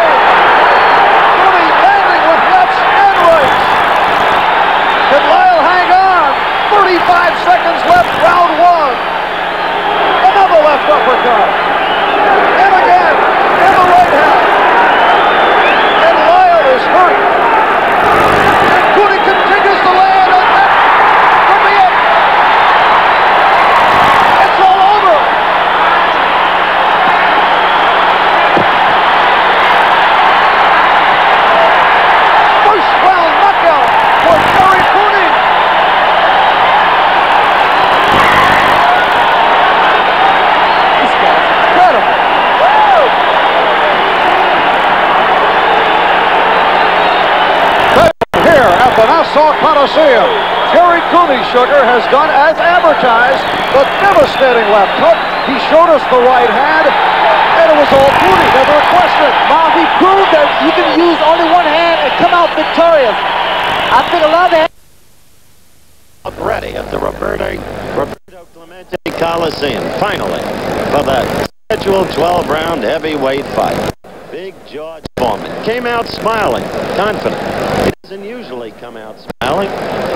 Speaker 19: Cooney landing with lefts and rights. Can Lyle hang on? 35 seconds left, round 1. Another left uppercut. And again, in the right hand. And Lyle is hurt. And Cooney continues to land, and that could be it. It's all over. First round knockout for Jerry Cooney. This guy's incredible. Woo! Here at the Nassau Coliseum, Jerry Cooney, Sugar, has done as advertised. The devastating left hook. He showed us the right hand, and it was all Cooney, never a question.
Speaker 20: Bob, he proved that you can use only one hand and come out victorious. I think a lot of that.
Speaker 2: Ready at the Roberto Clemente Coliseum, finally, for the scheduled 12-round heavyweight fight. Big George Foreman came out smiling, confident. He doesn't usually come out smiling.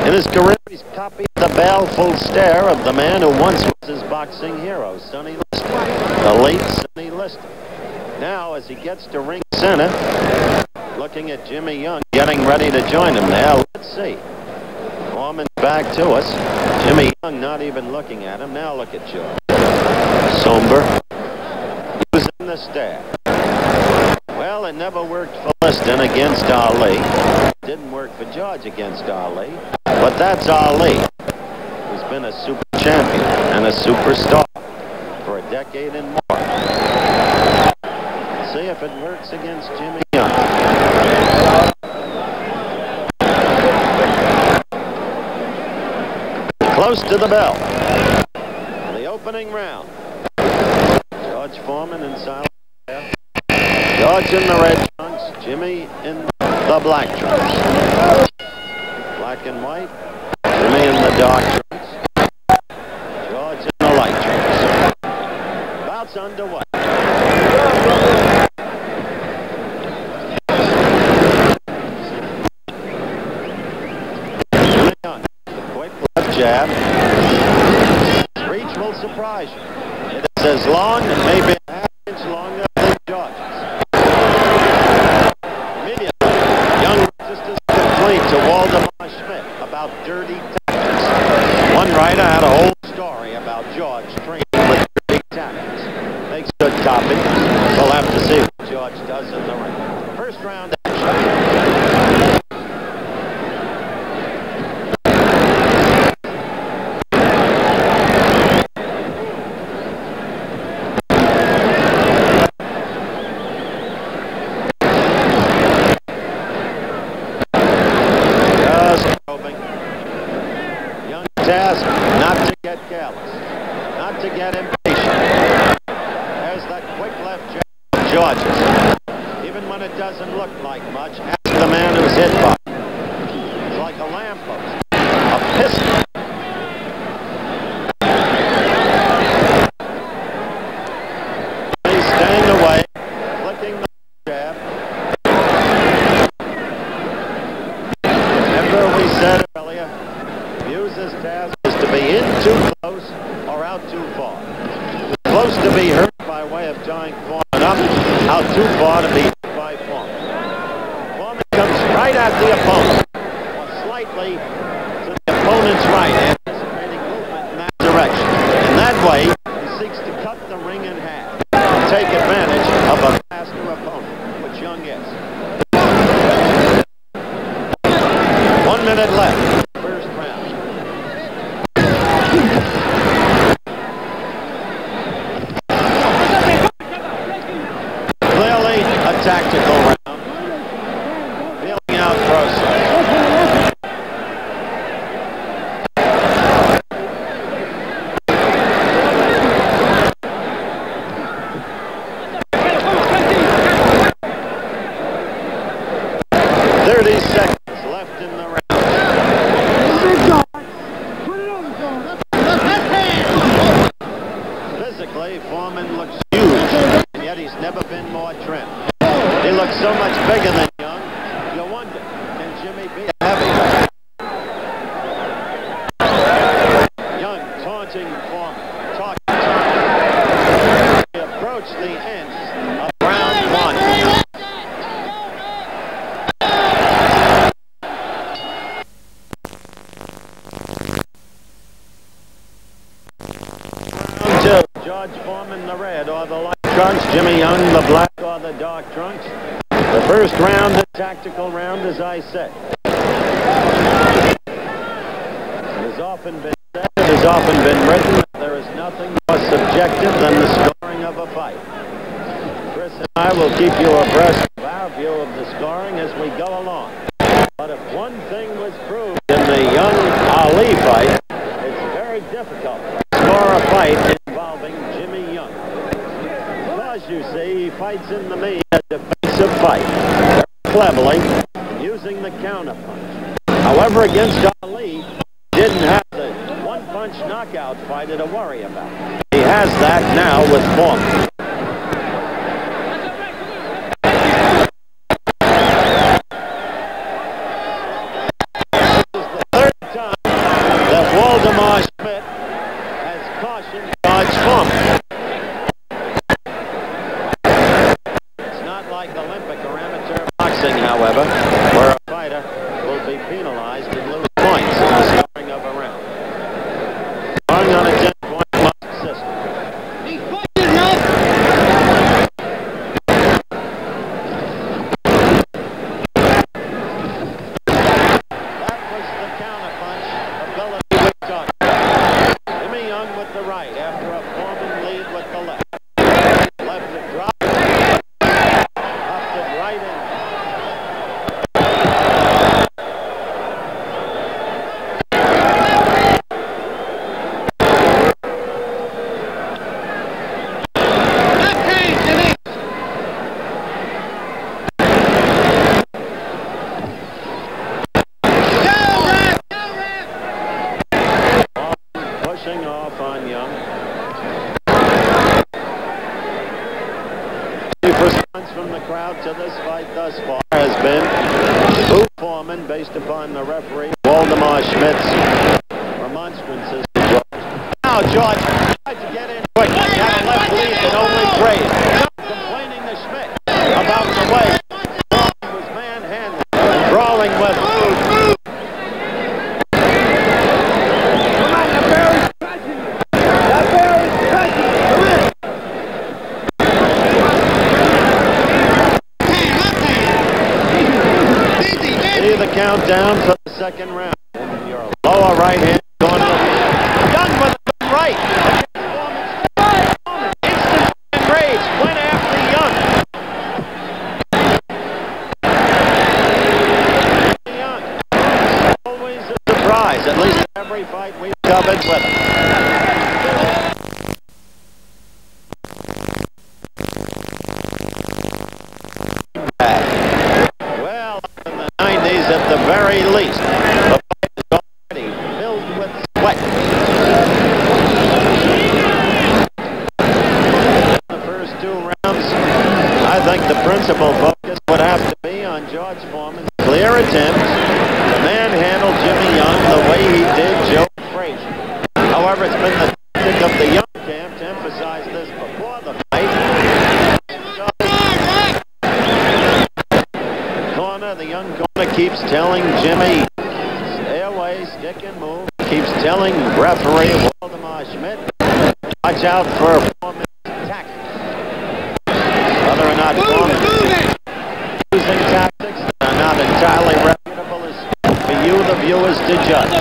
Speaker 2: In his career, he's copied the baleful stare of the man who once was his boxing hero, Sonny Liston, the late Sonny Liston. Now, as he gets to ring center, looking at Jimmy Young, getting ready to join him now. Let's see. Foreman's back to us. Jimmy Young not even looking at him. Now look at George. Somber. Using the stare. Well, it never worked for Liston against Ali. Didn't work for George against Ali. But that's Ali, who's been a super champion and a superstar for a decade and more. See if it works against Jimmy Young. Close to the bell. The opening round. George Foreman in silent. George in the red trunks, Jimmy in the black trunks. Black and white, Jimmy in the dark trunks. George in the light trunks. Bouts underway. Jimmy Young, the quick left jab. His reach will surprise you. It is as long and maybe a half inch longer than George's. Immediately, Young just as complaint to Waldemar Schmidt about dirty tactics. One writer had a whole story about George training with dirty tactics. Makes good copy. We'll have to see what George does in the ring. First round action. task not to get careless, not to get impatient. There's that quick left jab of George's. Even when it doesn't look like much, ask the man who's hit by it. It's like a lamppost, a pistol. He's staying away, flicking the jab. Remember we said earlier, Muse's task is to be in too close or out too far. Close to be hurt by way of tying Foreman up, out too far to be hit by Foreman. Foreman comes right at the opponent, or slightly to the opponent's right, anticipating movement in that direction. In that way, he seeks to cut the ring in half, and take advantage of a faster opponent, which Young is. 1 minute left, first round. Clearly a tactical round. Feeling out process. Seconds left in the round. Physically, Foreman looks huge, and yet he's never been more trim. He looks so much bigger than Young. You wonder, can Jimmy be a heavyweight? Young taunting Foreman, talking to him. He approached the end of round one. George Foreman, the red or the light trunks. Jimmy Young, the black or the dark trunks. The first round, the tactical round, as I said. It has often been said, it has often been written, that there is nothing more subjective than the scoring of a fight. Chris and I will keep you abreast of our view of the scoring as we go along. But if one thing was proved in the Young-Ali fight, it's very difficult to score a fight involving Jimmy Young. Because, you see, he fights in the main a defensive fight, very cleverly, using the counterpunch. However, against Ali, he didn't have the one-punch knockout fighter to worry about. He has that now with Foreman. Waldemar Schmidt has cautioned George Foreman. It's not like Olympic or amateur boxing, however, where a fighter will be penalized and lose points in the scoring of a round. Scoring on a 10-point must system. That was the counterpunch ability. Jimmy Young with the right after a Foreman lead with the left. Left to drop. Popped it right in. Off on Young. The response from the crowd to this fight thus far has been boo Foreman based upon the referee Waldemar Schmidt's remonstrances to George. Now George tried to get in quick. He had a left lead and only praised. Complaining to Schmidt about the way Foreman was manhandled and brawling with him. The countdown for the second round. In your lower right hand corner. Young with a good right. Instant rage. Went after Young. Young. Always a surprise. At least every fight we've covered with him. Well, in the 90s at the very least, the fight is already filled with sweat. The first 2 rounds, I think the principal focus would have to be on George Foreman's clear attempts to manhandle Jimmy Young the way he did Joe Frazier. However, it's been the tactic of the Young camp to emphasize this before the fight. The Young corner keeps telling Jimmy, stay away, stick and move. Keeps telling referee Waldemar Schmidt, watch out for Foreman's tactics. Whether or not Foreman using tactics that are not entirely reputable is for you, the viewers, to judge.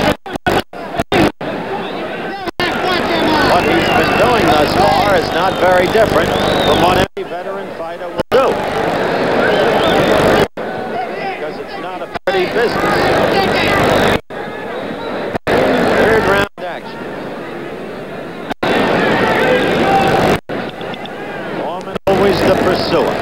Speaker 2: What he's been doing thus far is not very different from what any veteran fighter will do. Business. Third round action. Foreman always the pursuer.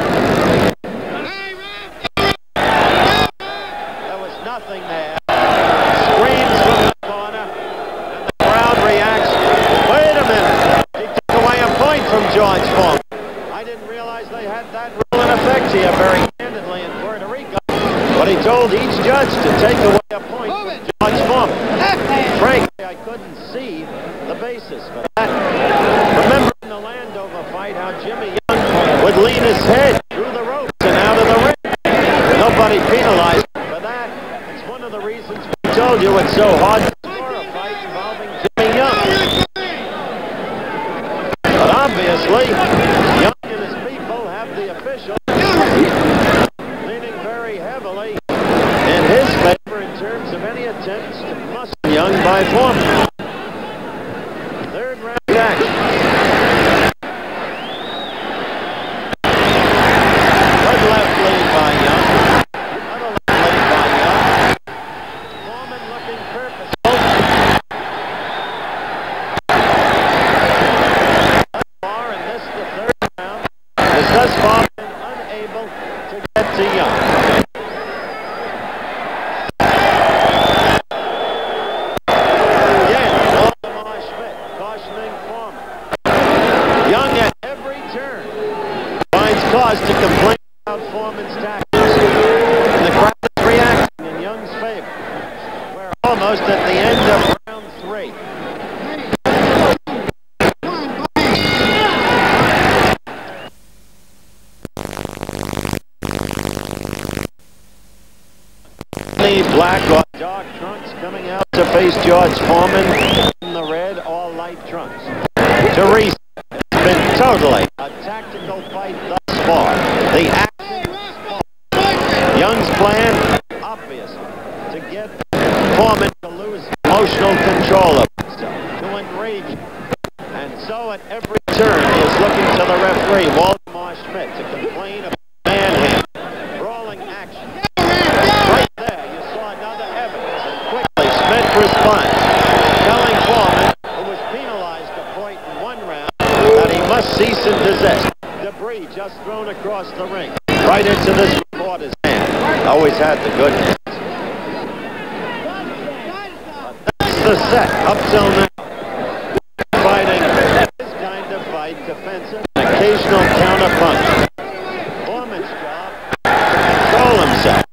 Speaker 2: There was nothing there. Screams from the corner, and the crowd reacts. Wait a minute. He took away a point from George Foreman. I didn't realize they had that rule in effect here very candidly in Puerto Rico. But he told each judge to take away a point from George Foreman. Frankly, I couldn't see the basis for that. Remember in the Landover fight how Jimmy Young would lean his head through the ropes and out of the ring. Nobody penalized him for that. It's one of the reasons we told you it's so hard to score a fight involving Jimmy Young. But obviously, Young and his people have the official leaning very heavily in his favor in terms of any attempts to muscle Young by Foreman. Third round action. Good left lead by Young. Another left lead by Young. Foreman looking purposeful. Thus far in this, the third round, has thus far been unable to get to Young. Again, Waldemar Schmidt cautioning Foreman. Young at every turn finds cause to complain about Foreman's tactics. And the crowd is reacting in Young's favor. We're almost at the end of round 3. Black or dark trunks coming out to face George Foreman in the red or light trunks. Teresa has been totally a tactical fight thus far. The action is far. Young's plan, obviously, to get Foreman to lose emotional control of himself, to enrage him. And so at every turn he is looking to the referee, Waldemar Schmidt, to complain of manhandling, brawling action. Right there, you saw another evidence, and quickly Schmidt responds, telling Foreman, who was penalized a point in 1 round, that he must cease and desist. Debris just thrown across the ring, right into this reporter's hand. Always had the good hands. But that's the set up till now. Fighting this kind of fight, defensive, and occasional counter-punch. Foreman's job, control himself.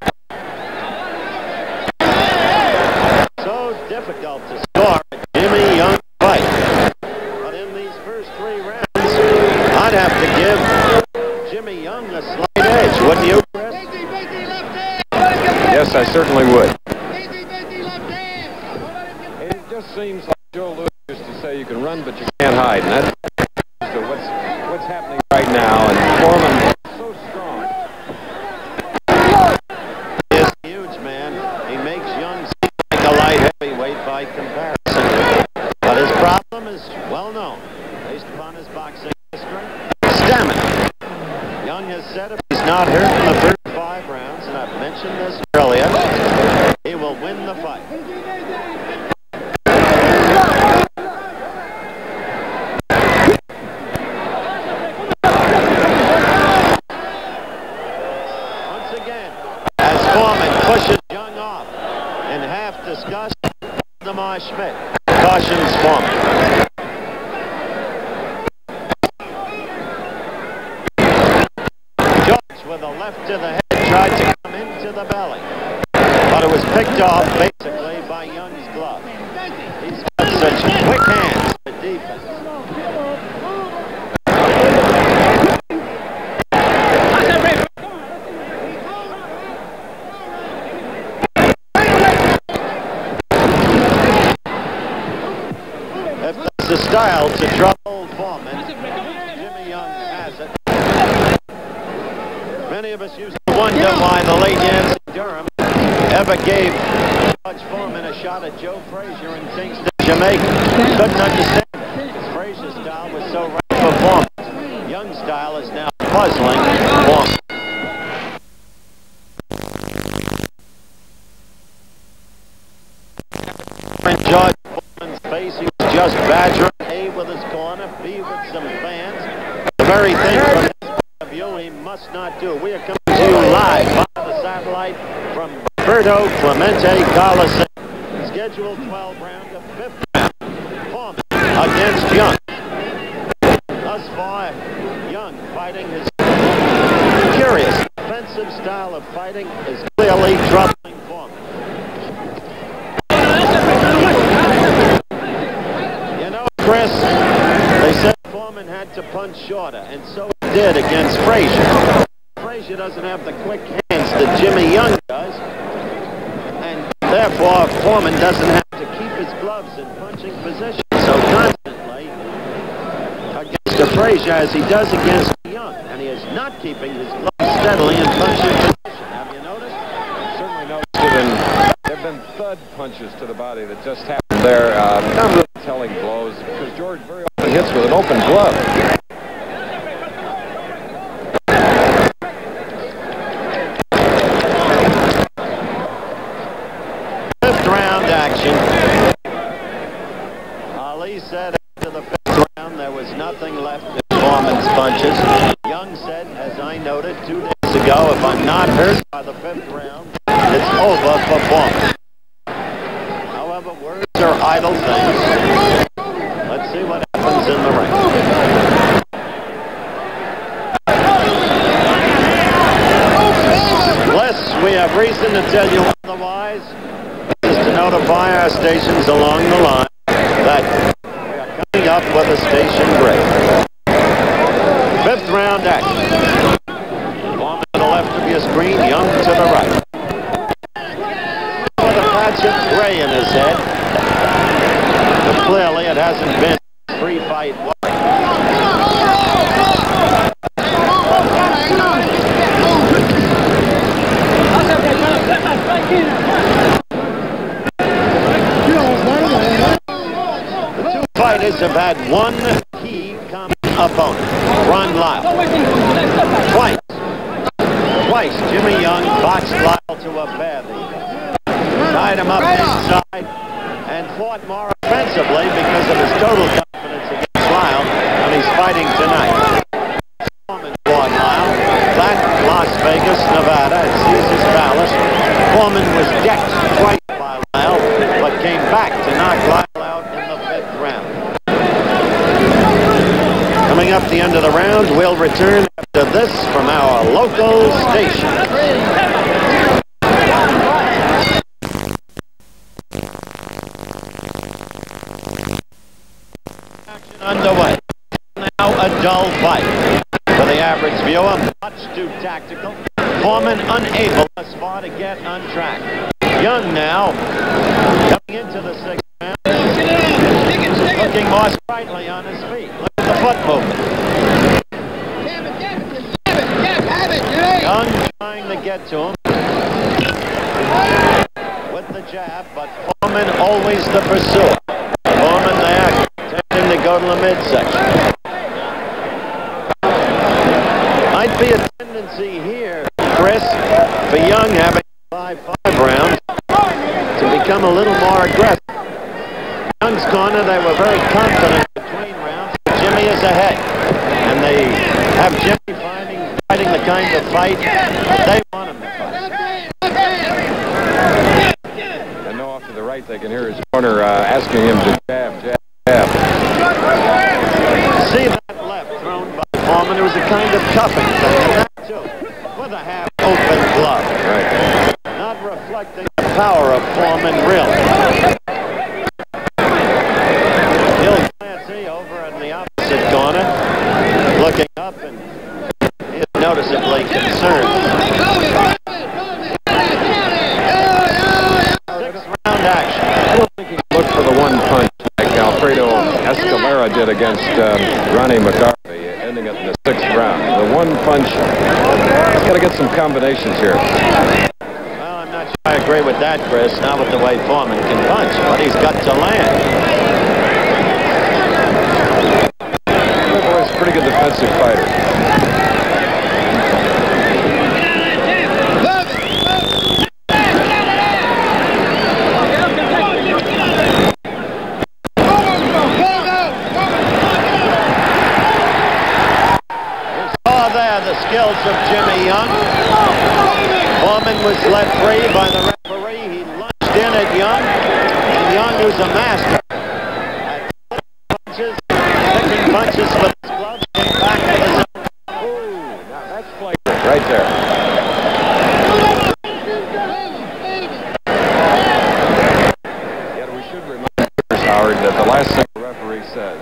Speaker 2: So difficult to score a Jimmy Young fight. But in these first 3 rounds, I'd have to give Jimmy Young a slight edge, wouldn't you, Chris?
Speaker 4: Yes, I certainly would. It just seems like Joe Louis used to say you can run, but you can't hide. And that's so what's happening right now. And Foreman is so strong.
Speaker 2: He is a huge man. He makes Young seem like a light heavyweight by comparison. But his problem is well known, based upon his boxing history. Stamina. Young has said if he's not hurt in the first 5 rounds, and I've mentioned this earlier, he will win the fight. Waldemar Schmidt cautions Foreman. George with a left to the head tried to come into the belly, but it was picked off basically by Young's glove. He's got such quick hands for defense. If there's a style to trouble Foreman, Jimmy Young has it. Many of us used to wonder why the late Yancey Durham ever gave George Foreman a shot at Joe Frazier in Kingston, Jamaica. Couldn't understand it, because Frazier's style was so right for Foreman. Young's style is now puzzling Foreman. In George Foreman's face, he was just badgering A with his corner, B with some fans. The very thing from his point of view he must not do. We are coming to you live via the satellite from Roberto Clemente Coliseum. Scheduled 12 round of 5th round. Foreman against Young. Thus far, Young fighting his curious defensive style of fighting is clearly troubling Foreman. You know, Chris, they said Foreman had to punch shorter, and so he did against Frazier. Frazier doesn't have the quick hands that Jimmy Young does, and therefore Foreman doesn't have to keep his gloves in punching position so constantly against Frazier as he does against Young, and he is not keeping his gloves steadily in punching position. Have you noticed?
Speaker 4: Certainly noticed it, and there have been thud punches to the body that just happened there. Not really telling blows, because George very often hits with an open glove.
Speaker 2: Action. Ali said after the 5th round there was nothing left in Foreman's punches. Young said, as I noted 2 days ago, if I'm not hurt by the 5th round, it's over for Foreman. However, words are idle things. Let's see what happens in the ring. Unless we have reason to tell you otherwise, to notify our stations along the line that we are coming up with a station break. 5th round action. Foreman to the left of your screen, Young to the right. With a patch of gray in his head. But clearly it hasn't been pre-fight work. Fighters have had one key common opponent, Ron Lyle. Twice, Jimmy Young boxed Lyle to a bevy, tied him up inside, and fought more offensively because of his total confidence against Lyle when he's fighting tonight. Foreman fought Lyle back in Las Vegas, Nevada at Caesars Palace. Foreman was decked twice by Lyle, but came back to knock Lyle out in the 5th round. Coming up the end of the round, we'll return after this from our local station. Action underway. Now a dull fight. For the average viewer, much too tactical. Foreman unable thus far to get on track. Young now, coming into the 6th round, looking more sprightly on his feet. Look at the foot movement. Young trying to get to him with the jab, but Foreman always the pursuer. Foreman there, attempting to go to the midsection. Might be a tendency here, Chris, for Young having 5 rounds to become a little more aggressive. Young's corner, they were very confident between rounds. Jimmy is ahead, and they have Jimmy fighting the kind of fight they want him to fight.
Speaker 4: And no off to the right right, they can hear his corner asking him to jab, jab, jab.
Speaker 2: See that left thrown by Foreman? It was a kind of cuffing thing, too, with a half-open glove.
Speaker 4: Right.
Speaker 2: Not reflecting the power of Foreman, really. Gil Clancy over in the opposite corner, looking up, and he is noticeably concerned. 6-round action.
Speaker 4: I don't think he looked for the one punch like Alfredo Escalera did against Ronnie McCarthy, ending it in the 6th round. The one punch, he's got to get some combinations here.
Speaker 2: Well, I'm not sure I agree with that, Chris. Not with the way Foreman can punch, but he's got to land.
Speaker 4: He's a pretty good defensive fighter.
Speaker 2: The skills of Jimmy Young. Foreman was let free by the referee. He lunged in at Young, and Young, who's a master at punches, picking punches with his gloves, and back with his own.
Speaker 4: Ooh, now that's flagrant right there. Yet we should remind viewers, Howard, that the last thing the referee says,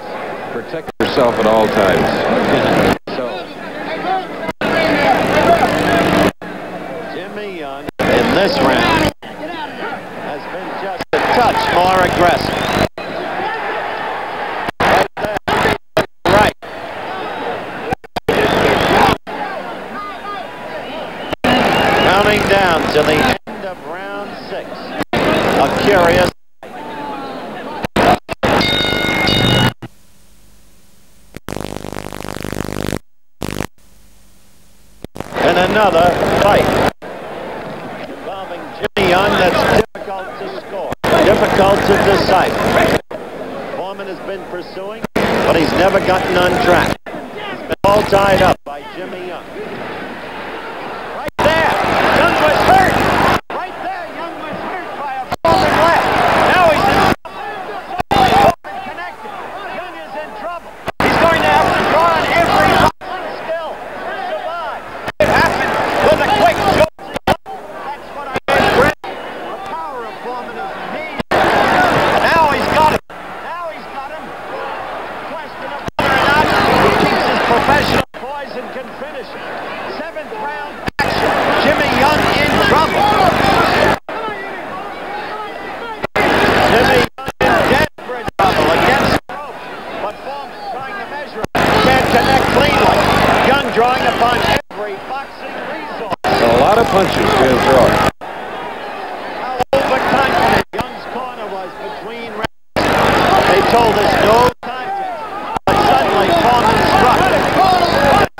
Speaker 4: protect yourself at all times.
Speaker 2: In this round has been just a touch more aggressive. Right there. Right. Counting down to the end of round 6. A curious. And another fight. Jimmy Young, that's difficult to score, difficult to decipher. Foreman has been pursuing, but he's never gotten on track. He's been all tied up by Jimmy Young. Right there, Young was hurt. Right there, Young was hurt by a Foreman left. Now he's in trouble. Connected. Young is in trouble. He's going to have to draw on every boxing skill to survive. It happened with a quick shot. Professional poison can finish it. 7th round action. Jimmy Young in trouble. Jimmy Young in desperate trouble against the rope. But Foreman trying to measure it. Can't connect cleanly. Young drawing upon every boxing resource.
Speaker 4: A lot of punches being thrown.
Speaker 2: How overconfident Young's corner was between rounds. They told us no contest. But suddenly Foreman struck.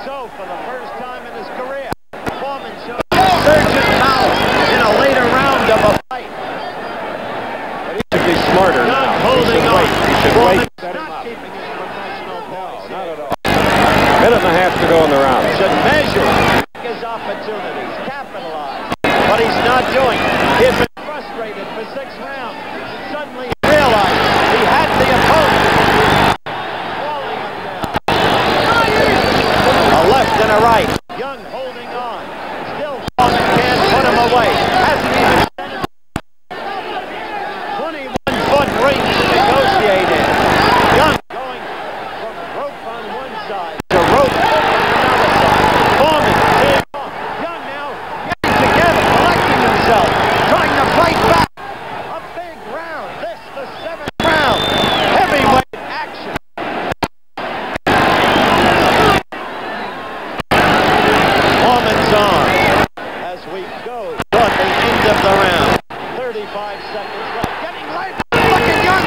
Speaker 2: So, for the first time in his career, Foreman showed surging power in a later round of a fight.
Speaker 4: But he should be smarter now.
Speaker 2: Holding on.
Speaker 4: He should wait.
Speaker 2: Set him up. Keeping his professional poise.
Speaker 4: No, not at all. Minute and a half to go in the round.
Speaker 2: Should measure his opportunities, capitalize. But he's not doing it. He has been frustrated for 6 rounds. Suddenly he realized he had the opponent. A left and a right. Young holding on. Still Foreman can't put him away. Hasn't even sent him. 21-foot ring to negotiate in. Young going from rope on one side to rope on another side. Foreman staying off. Young now getting together, collecting himself, trying to fight back. A big round. This the 7th round. Heavyweight action. Foreman's on as we go toward the end of the round. 35 seconds left. Getting light. Look at Young.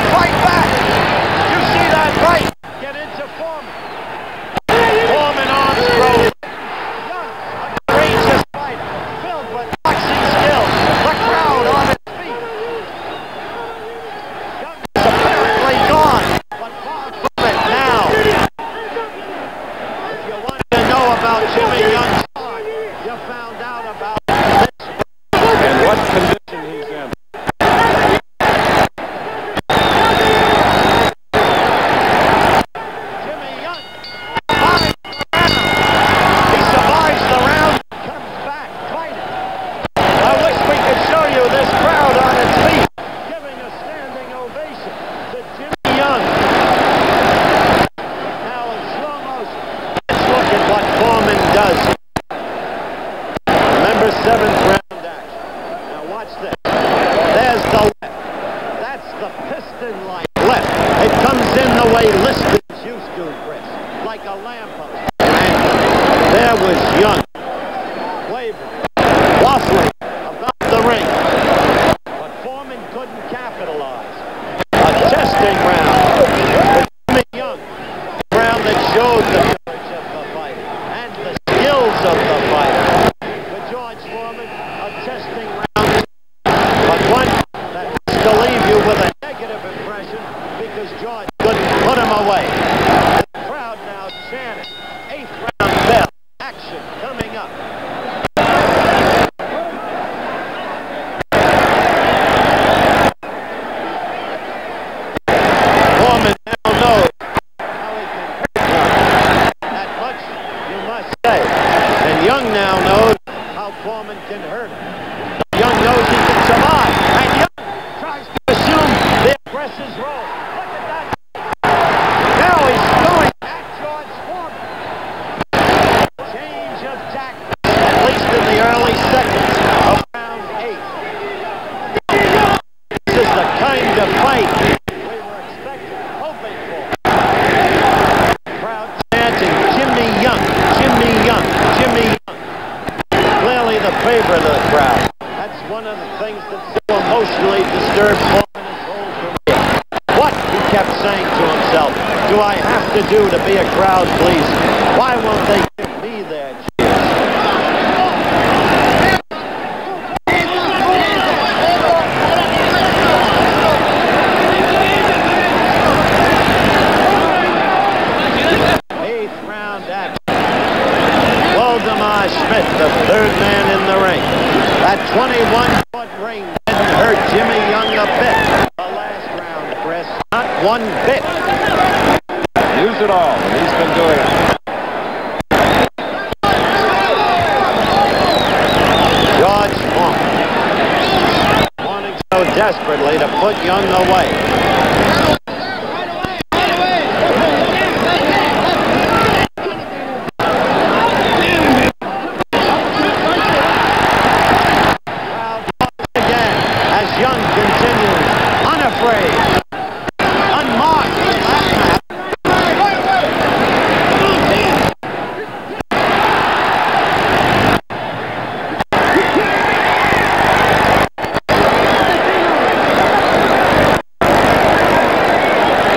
Speaker 2: a fight we were expecting, hoping for. Crowd chanting, Jimmy Young, Jimmy Young, Jimmy Young. Clearly the favorite of the crowd. That's one of the things that so emotionally disturbed Foreman his whole career. What, he kept saying to himself, do I have to do to be a crowd pleaser? Why won't they give me their cheers? Waldemar Schmidt, the third man in the ring. That 21-foot ring didn't hurt Jimmy Young a bit. The last round, Chris, not one bit.
Speaker 4: Use it all, and he's been doing it.
Speaker 2: George Foreman wanting so desperately to put Young away. Young continues, unafraid, unmarked with that map.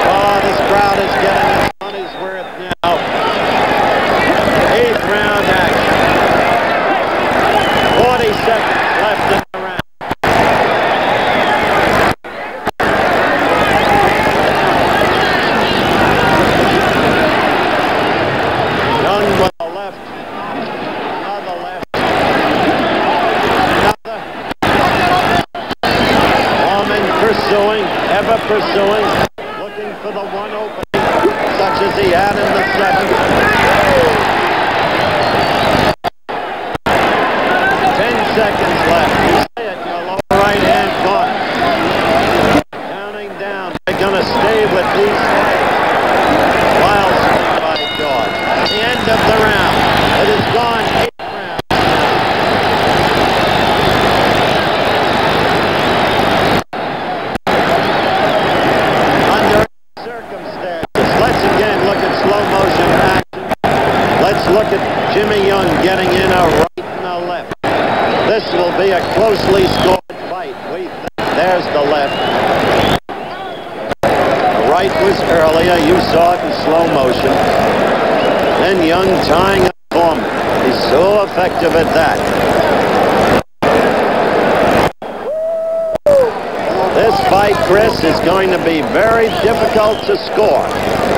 Speaker 2: Oh, this crowd is getting its money's worth now. 8th round action. 40 seconds left in the round. Ever pursuing, looking for the one opening, such as he had in the 7th. 10 seconds left. You see it in your lower right-hand corner. Counting down. They're going to stay with these fighters. Wild swing by George. At the end of the round, it has gone 8 rounds. Let's look at Jimmy Young getting in a right and a left. This will be a closely scored fight. We think there's the left. The right was earlier. You saw it in slow motion. Then Young tying up Foreman. He's so effective at that. This fight, Chris, is going to be very difficult to score.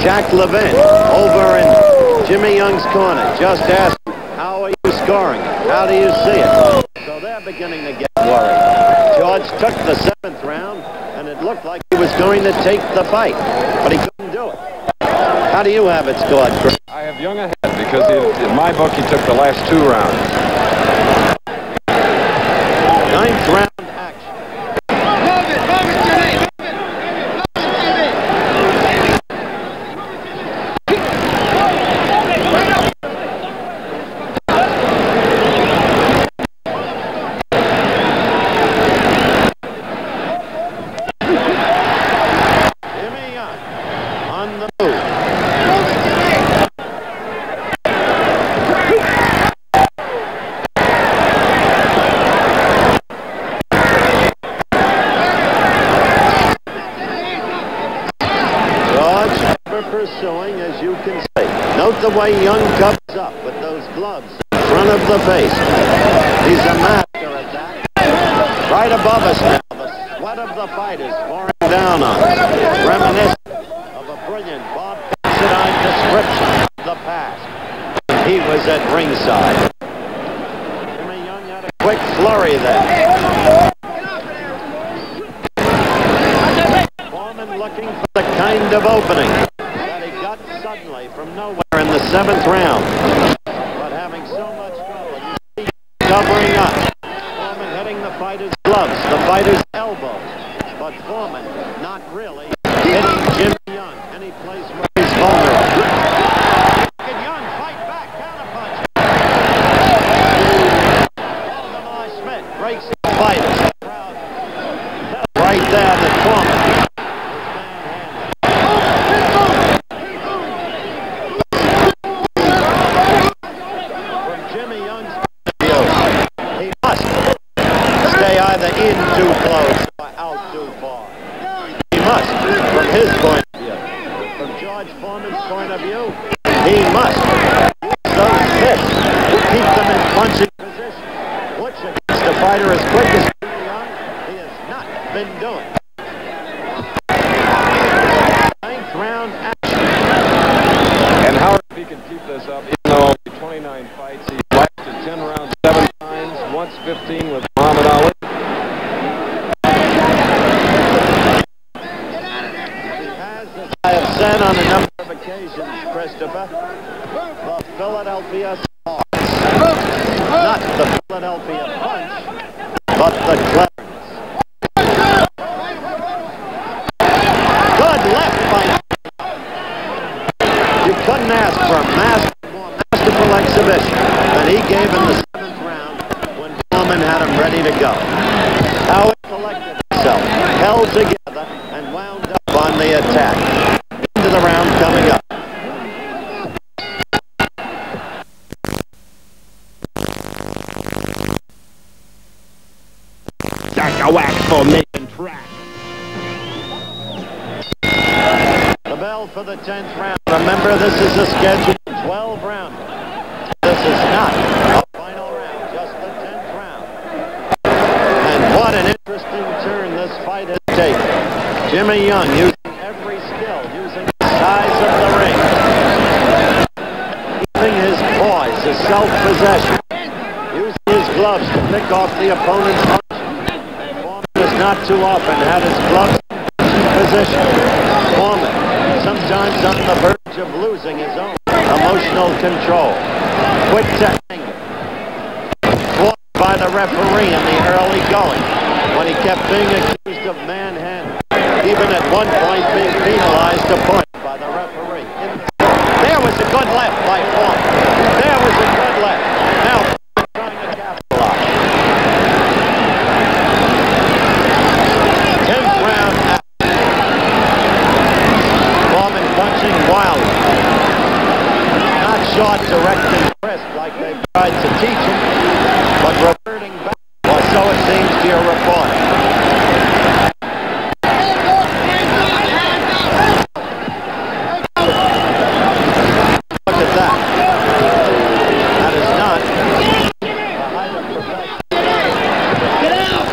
Speaker 2: Jack Levin over in Jimmy Young's corner just asked, how are you scoring? How do you see it? So they're beginning to get worried. George took the 7th round, and it looked like he was going to take the fight, but he couldn't do it. How do you have it scored, Chris?
Speaker 4: I have Young ahead because in my book he took the last 2 rounds.
Speaker 2: 9th round. Pursuing, as you can see. Note the way Young comes up with those gloves in front of the face. He's a master at that. Right above us now, the sweat of the fighters pouring down on us. Reminiscent of a brilliant Bob Considine description of the past. He was at ringside. Jimmy Young had a quick flurry there. Foreman looking for the kind of opening suddenly from nowhere in the 7th round, but having so much trouble. You see covering up. Foreman hitting the fighter's gloves, the fighter's elbows, but Foreman not really hitting Jimmy Young any place where he's vulnerable. Can Young fight back, counterpunch? Waldemar Schmidt breaks the fighters. Right there, the Foreman. must, from his point of view. From George Foreman's point of view, he must use those fists to keep them in punching position. Which against a fighter as quick as Jimmy Young, he has not been doing. Ninth round action.
Speaker 4: And Howard, if he can keep this up, even though only 29 fights, he's lasted 10 rounds 7 times, once 15 with Muhammad Ali.
Speaker 2: I have said on a number of occasions, Christopher, the Philadelphia Stars. Not the Philadelphia Punch, but the cleverness. Good left by you couldn't ask for a more masterful exhibition than he gave in the 7th round when Foreman had him ready to go. How he collected himself, held together, and wound up on the attack. Into the round coming up.
Speaker 1: That's a wax formation track.
Speaker 2: The bell for the 10th round. Remember, this is a scheduled 12 rounder. This is not a final round, just the 10th round. And what an interesting turn this fight has taken. Jimmy Young using every skill, using the size of the ring, using his poise, his self-possession, using his gloves to pick off the opponent's punch. Foreman has not too often had his gloves in position. Foreman, sometimes on the verge of losing his own emotional control. Quick to anger. Fought by the referee in the early going when he kept being accused of manhandling. Even at one point being penalized a point by the referee. There was a good left by Foreman. There was a good left. Now trying to capitalize. 10th round. Foreman punching wildly. Not short, direct, and crisp like they've tried to teach him, but reverting back, or so it seems to your reporter. Look at that. That is not the height of perfection. Get out!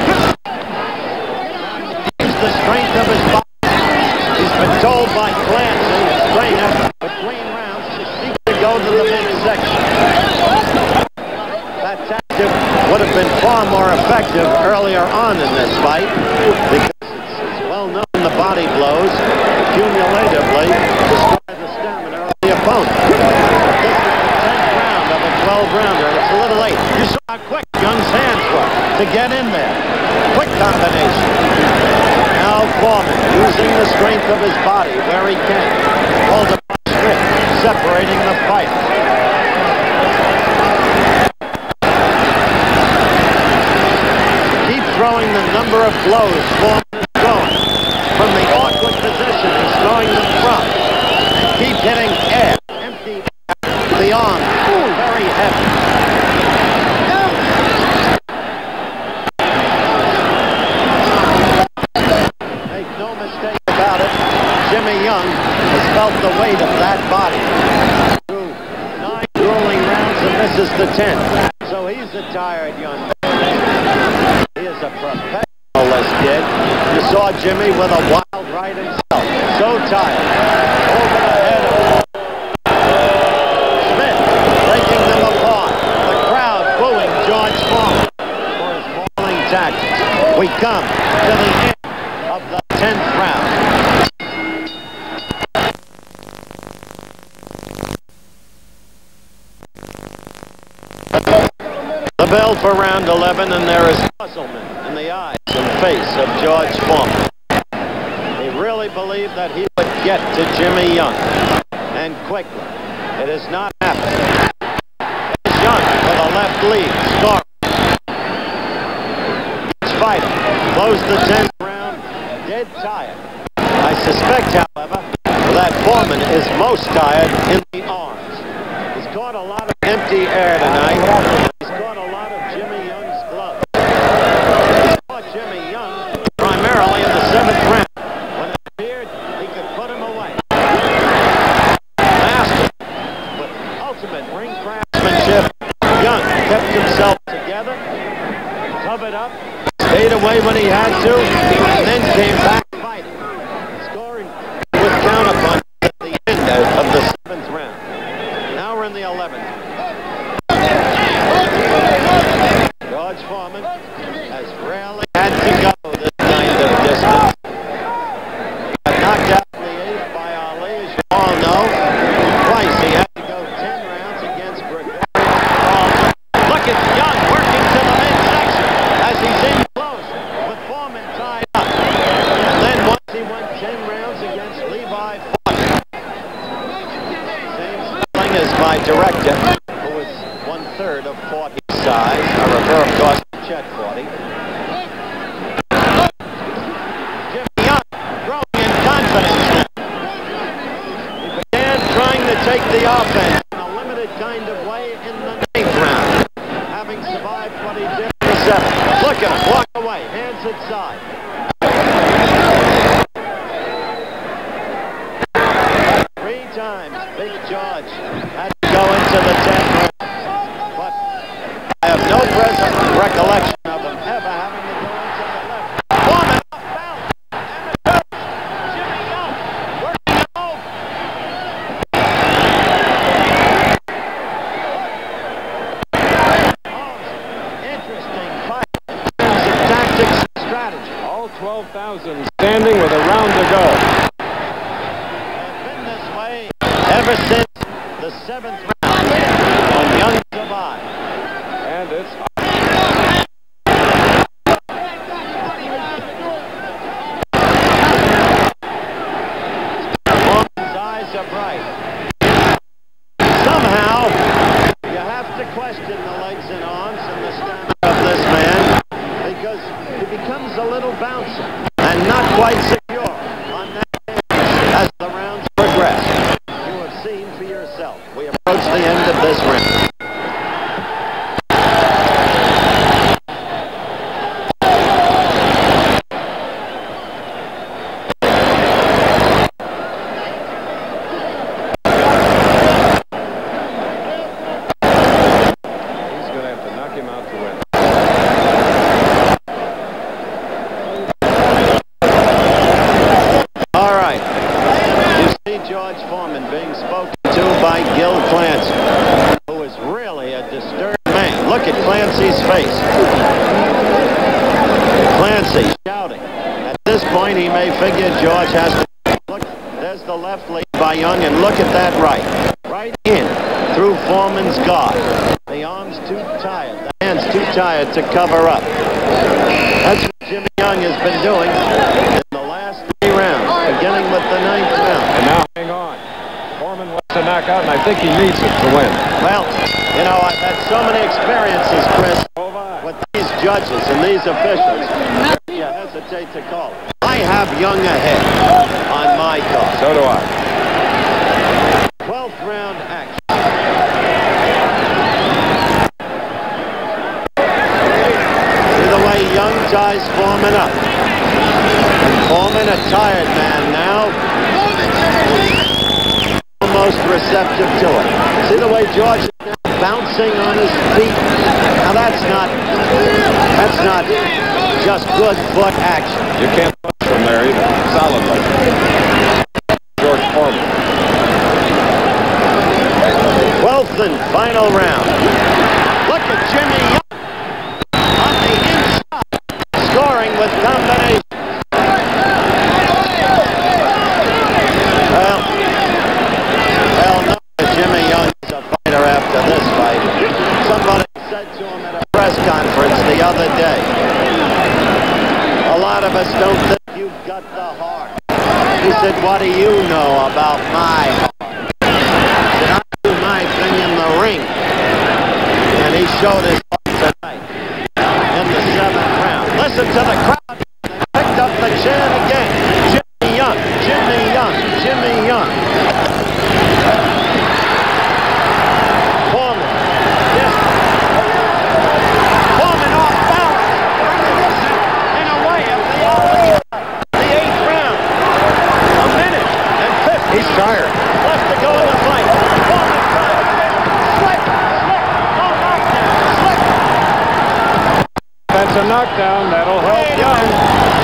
Speaker 2: He's the strength of his body. He's been told by Clancy, his trainer, between rounds to seek to go to the midsection. That tactic would have been far more effective earlier on in this fight because it's well known the body blows cumulatively destroy the stamina of the opponent. This is the 10th round of a 12-rounder. It's a little late. You saw how quick Young's hands were to get in there. Quick combination. Now Foreman using the strength of his body where he can. Hold the strip, separating the fight. Keep throwing the number of blows Foreman is going. From the awkward position he's throwing them from. And keep hitting air. Empty air. The arm. Very heavy. Make no mistake about it. Jimmy Young has felt the weight of that body. Through 9 grueling rounds and this is the 10th. So he's a tired young man. He is a professional, this kid. You saw Jimmy with a wild right himself. So tired. Over the head of Smith, breaking them apart. The crowd booing George Foreman for his mauling tactics. We come to the end of the 10th round. The bell for round 11, and there is puzzlement in the eyes and face of George Foreman. He really believed that he would get to Jimmy Young, and quickly. It has not happened. Here's Young with a left lead, scoring. Each fighter closed the 10th round dead tired. I suspect, however, that Foreman is most tired in the arms. He's caught a lot of empty air tonight. He's caught a lot of Jimmy Young's gloves. He's caught Jimmy Young primarily in the 7th round when when he had to, and then came back fighting, scoring with counterpunch at the end of the 7th round. Now we're in the 11th. George Foreman has rarely had to go this kind of distance. He got knocked out in the 8th by Ali, as you all know. Twice he had to go 10 rounds against Gregorian Walter. Look at Young working to the midsection as he's in close with Foreman tied up. And then once he went 10 rounds against Levi Foreman. Same spelling as my director, who is 1/3 of 40 size. I refer, of course, to Chet 40. Jimmy Young growing in confidence now. He began trying to take the offense in a limited kind of way in the 9th round, having survived what he did in the 7th. Look at him walk away, hands inside. 3 times Big George had to go into the 10th round. I have no present recollection of him ever having to go into the left. Foreman off balance. And the coach, Jimmy Young, working him over. Interesting fight in terms of tactics and strategy.
Speaker 4: All 12,000 standing with a round to go.
Speaker 2: They've been this way ever since the 7th round when Young survived.
Speaker 4: And it's
Speaker 2: Foreman's eyes are bright. Somehow, you have to question the legs and arms and the stamina of this man because he becomes a little bouncy and not quite secure on that canvas as the rounds progress. You have seen for yourself. We approach the end of this round. George Foreman being spoken to by Gil Clancy, who is really a disturbed man. Look at Clancy's face. Clancy shouting. At this point, he may figure George has to look. There's the left lead by Young, and look at that right. Right in through Foreman's guard. The arm's too tired. The hand's too tired to cover up. That's what Jimmy Young has been doing in the last 3 rounds, beginning with the 9th round.
Speaker 4: And now hang on. Foreman wants to knock out, and I think he needs it to win.
Speaker 2: Well, you know, I've had so many experiences, Chris, with these judges and these officials. You hesitate to call. I have Young ahead on my call.
Speaker 4: So do I.
Speaker 2: 12th round action. See the way Young ties Foreman up. Foreman, a tired man now. Almost receptive to it. See the way George is now bouncing on his feet? Now that's not just good foot action.
Speaker 4: You can't punch from there either. Solidly. George Foreman.
Speaker 2: 12th and final round. Look at Jimmy Young on the inside, scoring with combination. Well, no, Jimmy Young is a fighter after this fight. Somebody said to him at a press conference the other day, a lot of us don't think you've got the heart. He said, what do you know about my heart? He said, I do my thing in the ring. And he showed his heart tonight in the 7th round. Listen to the crowd. They picked up the chant again. Jimmy Young, Jimmy Young, Jimmy Young. Foreman. Yes. Foreman off balance. In a way of the opposite. The 8th round. A minute and 50.
Speaker 4: He's tired.
Speaker 2: Left to go in the fight. Foreman trying. Slip. No knockdown. Slip.
Speaker 4: That's enough. knockdown. That'll help Young.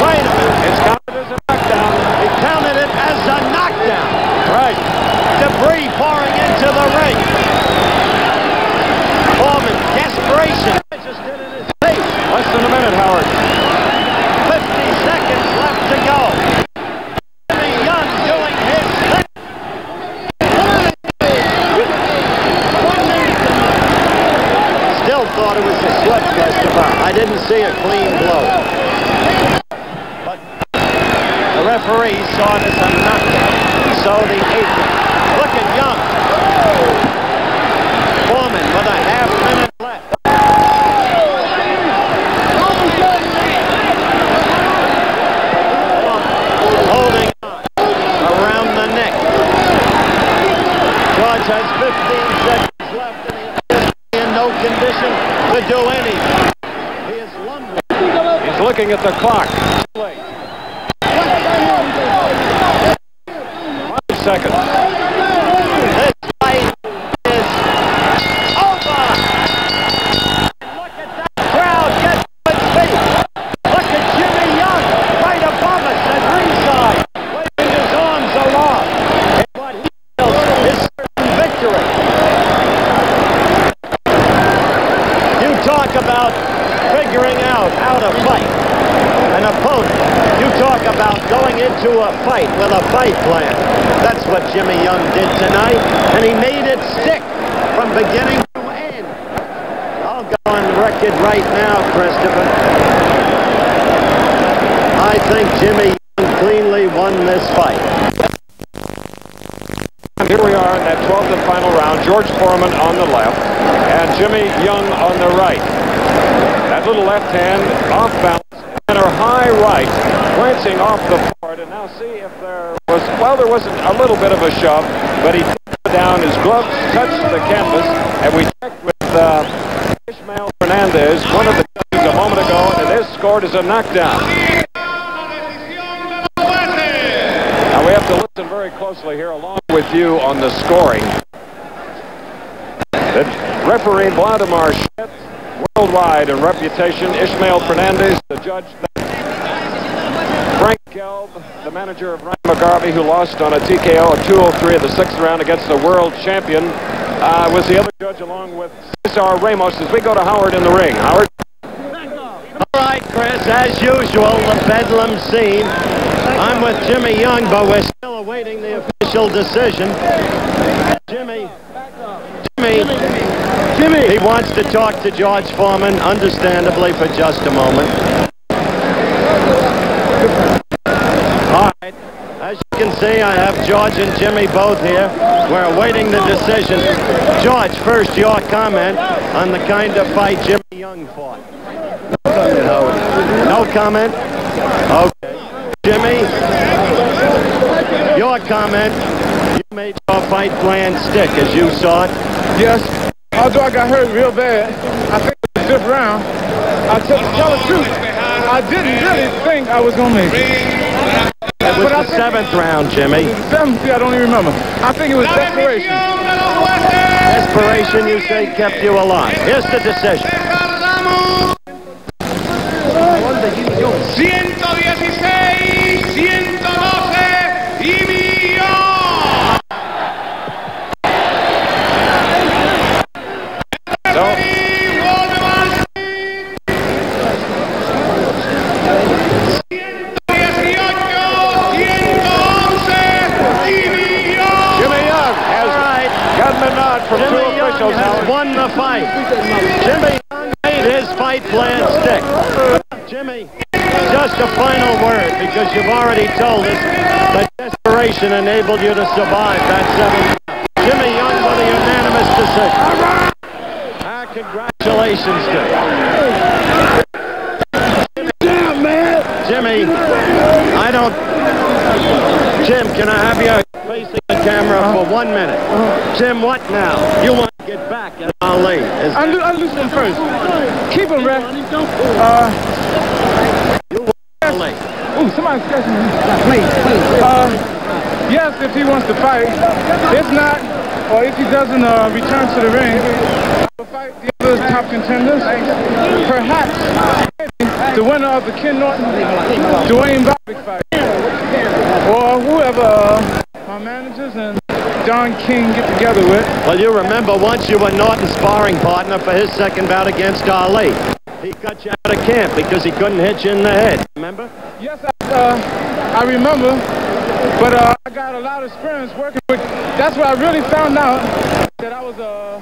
Speaker 2: Wait a minute.
Speaker 4: It's counted as a knockdown.
Speaker 2: He counted it as a knockdown.
Speaker 4: Right.
Speaker 2: Debris pouring into the ring. Foreman, desperation. Registered in his face.
Speaker 4: Less than a minute, Howard.
Speaker 2: 50 seconds left to go. Jimmy Young doing his thing. Still thought it was a sweat festival. I didn't see a clean blow. But the referee saw it as a knockdown. So the eighth. Look at Young. Foreman with a half minute left. Holding on around the neck. George has 15 seconds left and he is in no condition to do anything. He is lumbering.
Speaker 4: He's looking at the clock. 5 seconds.
Speaker 2: This fight is over. Look at that crowd get to its feet. Look at Jimmy Young right above us at ringside, waving his arms aloft in what he feels is certain victory. You talk about figuring out how to fight an opponent. You talk about going into a fight with a fight plan. That's what Jimmy Young did tonight, and he made it stick from beginning to end. I'll go on record right now, Christopher. I think Jimmy Young cleanly won this fight.
Speaker 4: Here we are in that 12th and final round. George Foreman on the left and Jimmy Young on the right. That little left hand off balance and her high right glancing off the board. And now see if there was, well, there wasn't a little bit of a shove, but he put down, his gloves touched the canvas, and we checked with Ishmael Fernandez, one of the judges a moment ago, and it is scored as a knockdown. Now we have to listen very closely here along with you on the scoring. The referee Vladimir Schmidt, worldwide in reputation. Ishmael Fernandez, the judge. Frank Gelb, the manager of Ryan McGarvey, who lost on a TKO at 2:03 of the 6th round against the world champion, was the other judge, along with Cesar Ramos, as we go to Howard in the ring. Howard?
Speaker 2: All right, Chris, as usual, the bedlam scene. I'm with Jimmy Young, but we're still awaiting the official decision. Jimmy. He wants to talk to George Foreman, understandably, for just a moment. All right. As you can see, I have George and Jimmy both here. We're awaiting the decision. George, first your comment on the kind of fight Jimmy Young fought. No comment? Okay. Jimmy, your comment. You made your fight plan stick as you saw it.
Speaker 5: Yes. Although I got hurt real bad, I think it was the 5th round. To tell the truth, I didn't really think I was going to make it.
Speaker 2: It was the 7th round, Jimmy.
Speaker 5: 7th, I don't even remember. I think it was desperation.
Speaker 2: Desperation, you say, kept you alive. Here's the decision.
Speaker 19: 116, 112 y millón.
Speaker 2: Won the fight. Jimmy made his fight plan stick. Jimmy, just a final word, because you've already told us that desperation enabled you to survive that 7th round. Jimmy Young with a unanimous decision. Congratulations to you.
Speaker 19: Damn, man.
Speaker 2: Jimmy, I don't... Jim, can I have you facing the camera for 1 minute? Jim, what now? You want to get back at Ali.
Speaker 5: I'll lose him first. Keep him, ref.
Speaker 2: You want Ali.
Speaker 5: Ooh, somebody's scratching me. Please. Yes, if he wants to fight. If not, or if he doesn't return to the ring, we'll fight the other top contenders. Perhaps the winner of the Ken Norton, Dwayne Bobbitt fight, or whoever my managers and Don King get together with.
Speaker 2: Well, you remember once you were Norton's sparring partner for his second bout against Ali. He cut you out of camp because he couldn't hit you in the head, remember?
Speaker 5: Yes, I remember, but I got a lot of experience working with, that's where I really found out that I was, well,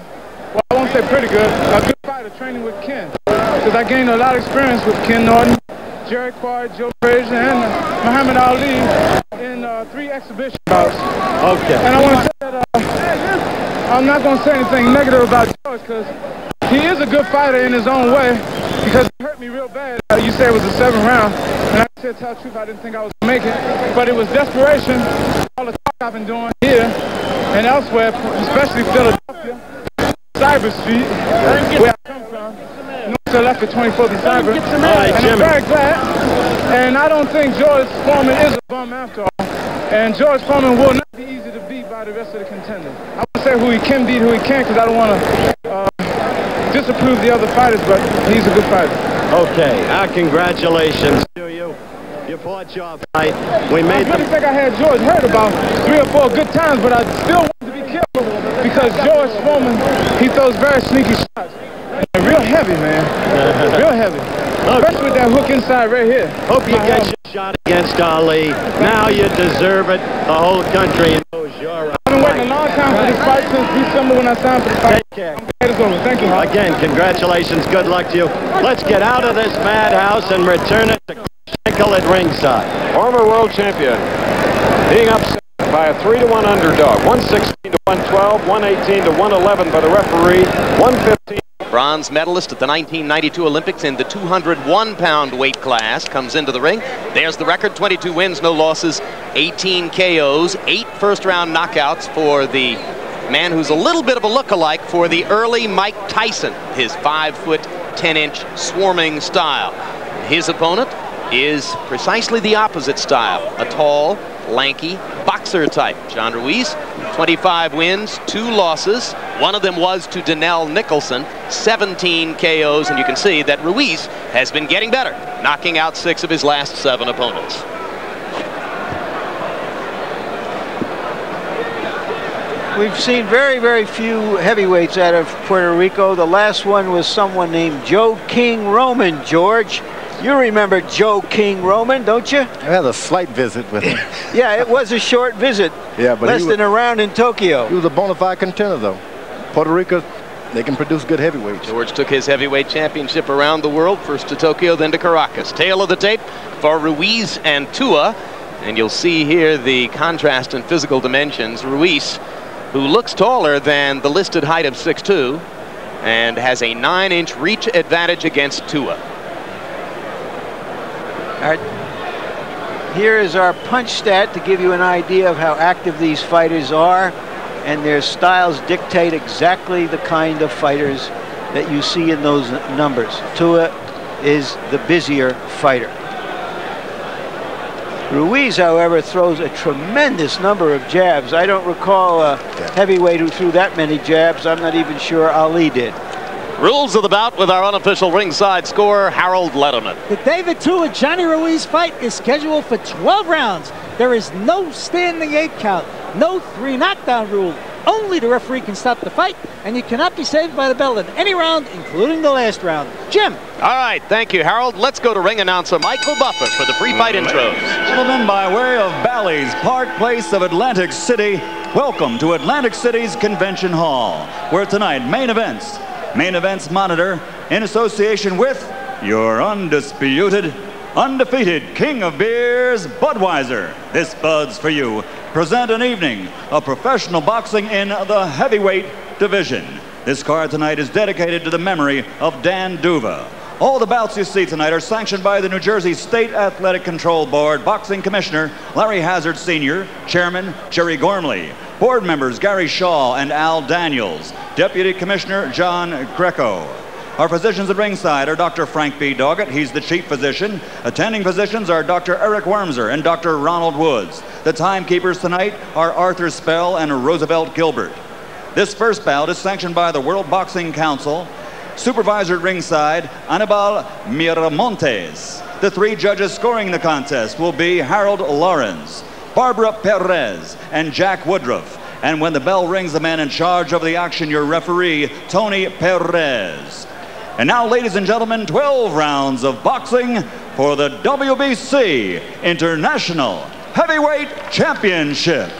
Speaker 5: I won't say pretty good, a good fighter training with Ken. Because I gained a lot of experience with Ken Norton, Jerry Quard, Joe Frazier, and Muhammad Ali in 3 exhibition bouts.
Speaker 2: Okay.
Speaker 5: And I want to say that I'm not going to say anything negative about George because he is a good fighter in his own way because he hurt me real bad. You said it was the 7th round, and I said, tell the truth, I didn't think I was going to make it. But it was desperation, all the talk I've been doing here and elsewhere, especially Philadelphia, Cyber Street, where I come from. North left at 24th and Cyber. And I'm very glad. And I don't think George Foreman is a bum after all. And George Foreman will not be easy to beat by the rest of the contenders. I won't say who he can beat, who he can't, because I don't want to disapprove the other fighters, but he's a good fighter.
Speaker 2: Okay, our congratulations to you. You fought your fight. We made
Speaker 5: I really think I had George hurt about 3 or 4 good times, but I still wanted to be careful because George Foreman, he throws very sneaky shots. And real heavy, man. Real heavy. Especially with that hook inside right here.
Speaker 2: Hope you get your shot against Ali. Now you deserve it. The whole country knows you're
Speaker 5: I've been waiting a long time for this fight since December when I signed for the fight.
Speaker 2: Take care.
Speaker 5: It's over. Thank you.
Speaker 2: Again, congratulations. Good luck to you. Let's get out of this madhouse and return it to Schenkel at ringside.
Speaker 4: Former world champion being upset by a 3-1 underdog. 116 to 112, 118 to 111 by the referee, 115.
Speaker 11: Bronze medalist at the 1992 Olympics in the 201-pound weight class comes into the ring. There's the record, 22 wins, no losses, 18 KOs, 8 first-round knockouts for the man who's a little bit of a look-alike for the early Mike Tyson, his 5-foot, 10-inch swarming style. His opponent is precisely the opposite style, a tall, lanky boxer type. John Ruiz, 25 wins, 2 losses. One of them was to Donnell Nicholson, 17 KOs, and you can see that Ruiz has been getting better, knocking out 6 of his last 7 opponents.
Speaker 20: We've seen very, very few heavyweights out of Puerto Rico. The last one was someone named Joe King Roman, George. You remember Joe King Roman, don't you?
Speaker 12: I had a slight visit with him.
Speaker 20: Yeah, it was a short visit.
Speaker 12: Yeah, but
Speaker 20: less than a round in Tokyo.
Speaker 12: He was a bona fide contender, though. Puerto Rico, they can produce good heavyweights.
Speaker 11: George took his heavyweight championship around the world, first to Tokyo, then to Caracas. Tail of the tape for Ruiz and Tua. And you'll see here the contrast in physical dimensions. Ruiz, who looks taller than the listed height of 6'2", and has a 9-inch reach advantage against Tua.
Speaker 20: Here is our punch stat to give you an idea of how active these fighters are, and their styles dictate exactly the kind of fighters that you see in those numbers. Tua is the busier fighter. Ruiz, however, throws a tremendous number of jabs. I don't recall a heavyweight who threw that many jabs. I'm not even sure Ali did.
Speaker 11: Rules of the bout with our unofficial ringside scorer, Harold Letterman.
Speaker 21: The David Tua Johnny Ruiz fight is scheduled for 12 rounds. There is no standing 8 count, no 3 knockdown rule. Only the referee can stop the fight, and you cannot be saved by the bell in any round, including the last round. Jim.
Speaker 11: All right, thank you, Harold. Let's go to ring announcer Michael Buffer for the pre-fight intros.
Speaker 23: Gentlemen, by way of Bally's Park Place of Atlantic City, welcome to Atlantic City's Convention Hall, where tonight main events monitor in association with your undisputed, undefeated king of beers, Budweiser. This Bud's for you. Present an evening of professional boxing in the heavyweight division. This card tonight is dedicated to the memory of Dan Duva. All the bouts you see tonight are sanctioned by the New Jersey State Athletic Control Board, Boxing Commissioner Larry Hazard Sr., Chairman Jerry Gormley, Board members Gary Shaw and Al Daniels, Deputy Commissioner John Greco. Our physicians at ringside are Dr. Frank B. Doggett, he's the chief physician. Attending physicians are Dr. Eric Wormser and Dr. Ronald Woods. The timekeepers tonight are Arthur Spell and Roosevelt Gilbert. This first bout is sanctioned by the World Boxing Council Supervisor at ringside, Anibal Miramontes. The 3 judges scoring the contest will be Harold Lawrence, Barbara Perez, and Jack Woodruff. And when the bell rings, the man in charge of the action, your referee, Tony Perez. And now, ladies and gentlemen, 12 rounds of boxing for the WBC International Heavyweight Championship.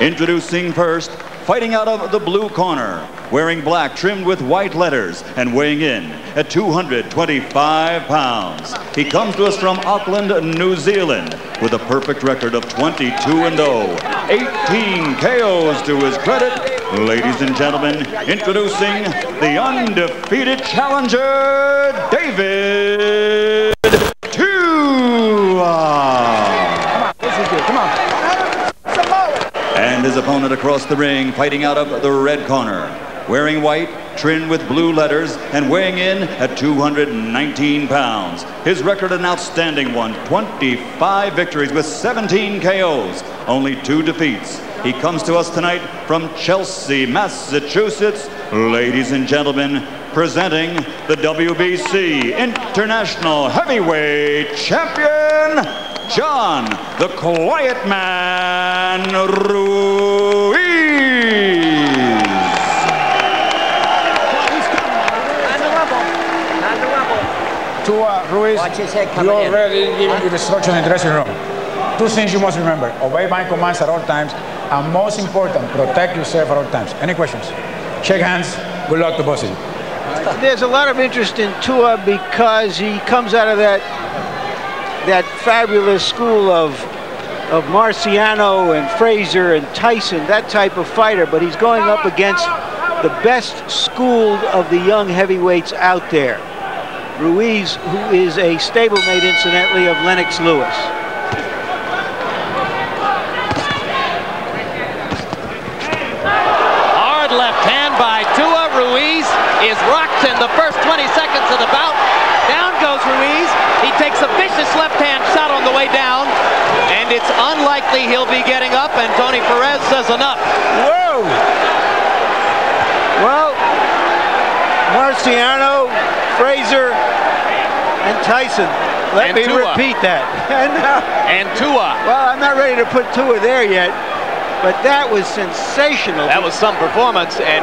Speaker 23: Introducing first, fighting out of the blue corner, wearing black trimmed with white letters and weighing in at 225 pounds. He comes to us from Auckland, New Zealand with a perfect record of 22-0, 18 KOs to his credit. Ladies and gentlemen, introducing the undefeated challenger, David Tua.
Speaker 21: Come on, this is good. Come on.
Speaker 23: And his opponent across the ring, fighting out of the red corner, wearing white, trimmed with blue letters, and weighing in at 219 pounds. His record an outstanding one, 25 victories with 17 KOs, only 2 defeats. He comes to us tonight from Chelsea, Massachusetts. Ladies and gentlemen, presenting the WBC International Heavyweight Champion, John the Quiet Man Ruiz.
Speaker 7: Tua, Ruiz, you already given you the instruction in the dressing room. 2 things you must remember: obey my commands at all times, and most important, protect yourself at all times. Any questions? Shake hands. Good luck to both of you.
Speaker 20: There's a lot of interest in Tua because he comes out of that fabulous school of Marciano and Frazier and Tyson, that type of fighter, but he's going up against the best schooled of the young heavyweights out there. Ruiz, who is a stablemate, incidentally, of Lennox Lewis.
Speaker 10: Hard left hand by Tua. Ruiz is rocked in the first 20 seconds of the bout. Down goes Ruiz. He takes a vicious left-hand shot on the way down, and it's unlikely he'll be getting up, and Tony Perez says enough.
Speaker 20: Whoa! Well, Marciano, Frazier, and Tyson. Let me repeat that.
Speaker 10: And Tua.
Speaker 20: Well, I'm not ready to put Tua there yet, but that was sensational.
Speaker 10: That was some performance, and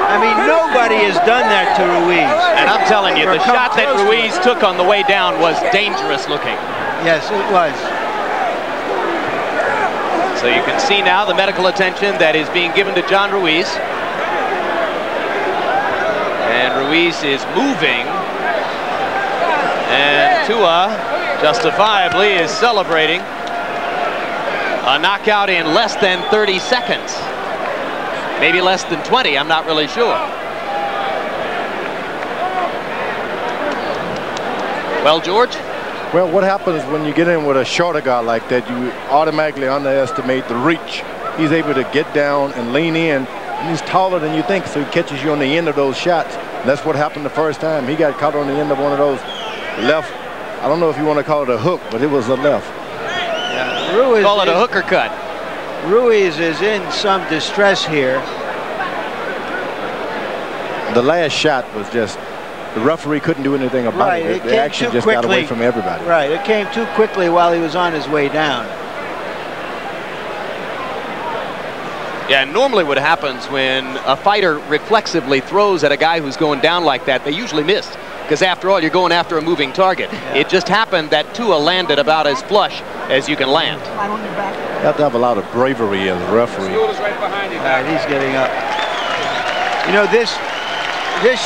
Speaker 20: I mean, nobody has done that to Ruiz.
Speaker 10: And I'm telling you, the shot that Ruiz took on the way down was dangerous looking.
Speaker 20: Yes, it was.
Speaker 10: So you can see now the medical attention that is being given to John Ruiz. And Ruiz is moving. And Tua, justifiably, is celebrating a knockout in less than 30 seconds. Maybe less than 20, I'm not really sure. Well, George?
Speaker 12: Well, what happens when you get in with a shorter guy like that, you automatically underestimate the reach. He's able to get down and lean in, and he's taller than you think, so he catches you on the end of those shots. And that's what happened the first time. He got caught on the end of one of those left. I don't know if you want to call it a hook, but it was a left.
Speaker 20: Yeah, Ruiz
Speaker 10: call it a hooker cut.
Speaker 20: Ruiz is in some distress here.
Speaker 12: The last shot was just, the referee couldn't do anything about it. The action just got away from everybody.
Speaker 20: Right, it came too quickly while he was on his way down.
Speaker 10: Yeah, normally what happens when a fighter reflexively throws at a guy who's going down like that, they usually miss. Because after all, you're going after a moving target. Yeah. It just happened that Tua landed about as flush as you can land.
Speaker 12: You have to have a lot of bravery as a referee.
Speaker 20: He's getting up. You know, this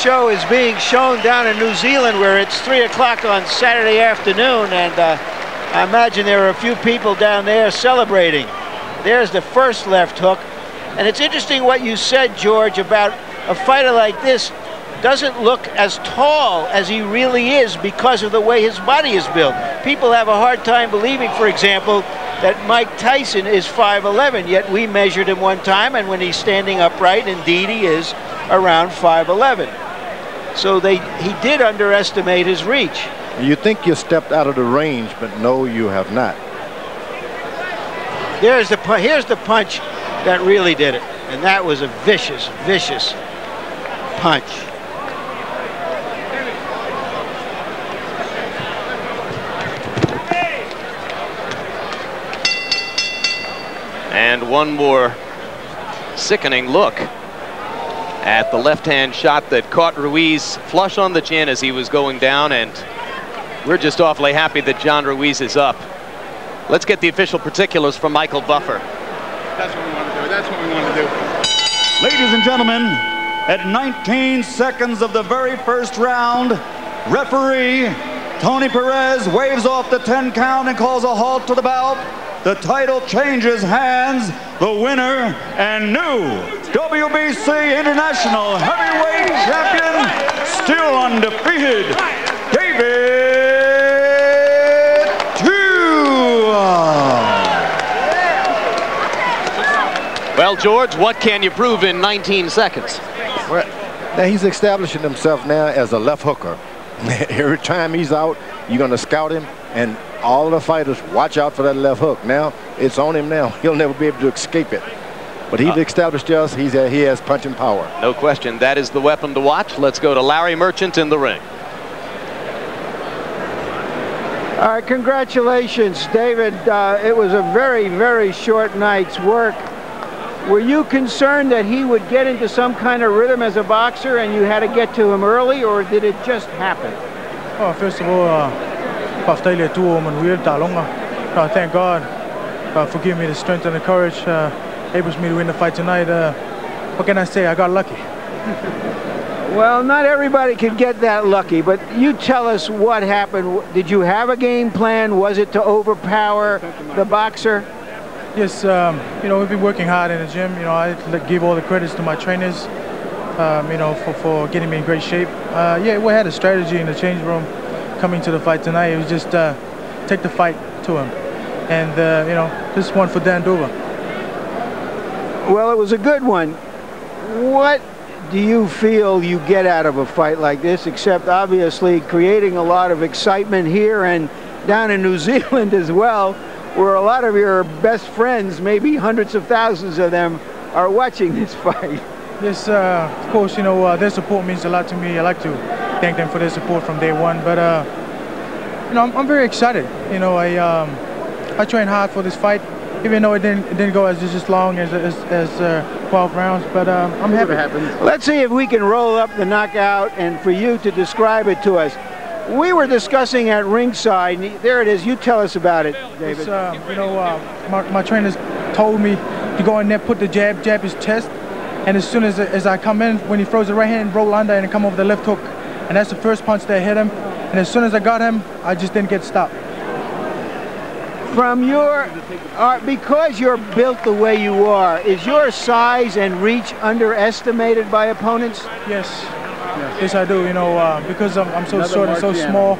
Speaker 20: show is being shown down in New Zealand where it's 3 o'clock on Saturday afternoon, and I imagine there are a few people down there celebrating. There's the first left hook. And it's interesting what you said, George, about a fighter like this doesn't look as tall as he really is because of the way his body is built. People have a hard time believing, for example, that Mike Tyson is 5'11", yet we measured him one time, and when he's standing upright, indeed he is around 5'11". So he did underestimate his reach.
Speaker 12: You think you stepped out of the range, but no, you have not.
Speaker 20: Here's the punch that really did it.
Speaker 13: And that was a vicious, vicious punch.
Speaker 11: And one more sickening look at the left-hand shot that caught Ruiz flush on the chin as he was going down, and we're just awfully happy that John Ruiz is up. Let's get the official particulars from Michael Buffer.
Speaker 14: That's what we want to do. That's what we want to do.
Speaker 23: Ladies and gentlemen, at 19 seconds of the very first round, referee Tony Perez waves off the 10 count and calls a halt to the bout. The title changes hands. The winner and new WBC International Heavyweight Champion, still undefeated, David Tua.
Speaker 11: Well, George, what can you prove in 19 seconds?
Speaker 12: Well, now he's establishing himself now as a left hooker. Every time he's out, you're going to scout him, and all the fighters watch out for that left hook. Now it's on him now. He'll never be able to escape it. But he's established us. He has punching power.
Speaker 11: No question. That is the weapon to watch. Let's go to Larry Merchant in the ring.
Speaker 18: All right, congratulations, David. It was a very, very short night's work. Were you concerned that he would get into some kind of rhythm as a boxer and you had to get to him early, or did it just happen?
Speaker 24: Oh, first of all, thank God for giving me the strength and the courage, enables me to win the fight tonight. What can I say? I got lucky.
Speaker 18: Well, not everybody could get that lucky, but you tell us what happened. Did you have a game plan? Was it to overpower the boxer?
Speaker 24: Yes, you know, we've been working hard in the gym. You know, I give all the credits to my trainers, you know, for getting me in great shape. Yeah, we had a strategy in the change room coming to the fight tonight. It was just take the fight to him. And, you know, this one for Dan Duva.
Speaker 18: Well, it was a good one. What do you feel you get out of a fight like this, except obviously creating a lot of excitement here and down in New Zealand as well, where a lot of your best friends, maybe hundreds of thousands of them, are watching this fight?
Speaker 24: Yes, of course, you know, their support means a lot to me. I like to thank them for their support from day one. But, you know, I'm very excited. You know, I trained hard for this fight, even though it didn't go as long as 12 rounds. But I'm happy.
Speaker 18: Let's see if we can roll up the knockout and for you to describe it to us. We were discussing at ringside. There it is. You tell us about it, David.
Speaker 24: You know, my trainers told me to go in there, put the jab his chest, and as soon as I come in, when he throws the right hand, roll under and come over the left hook, and that's the first punch that hit him. And as soon as I got him, I just didn't get stopped.
Speaker 18: From your, because you're built the way you are, is your size and reach underestimated by opponents?
Speaker 24: Yes. Yes, I do. You know, because I'm so short and so small,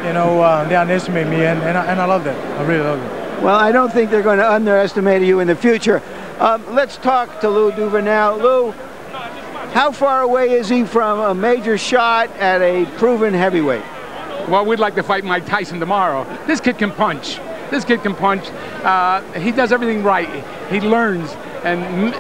Speaker 24: you know, they underestimate me, and I love that. I really love it.
Speaker 18: Well, I don't think they're going to underestimate you in the future. Let's talk to Lou Duva now. Lou, how far away is he from a major shot at a proven heavyweight?
Speaker 25: Well, we'd like to fight Mike Tyson tomorrow. This kid can punch. This kid can punch. He does everything right. He learns. And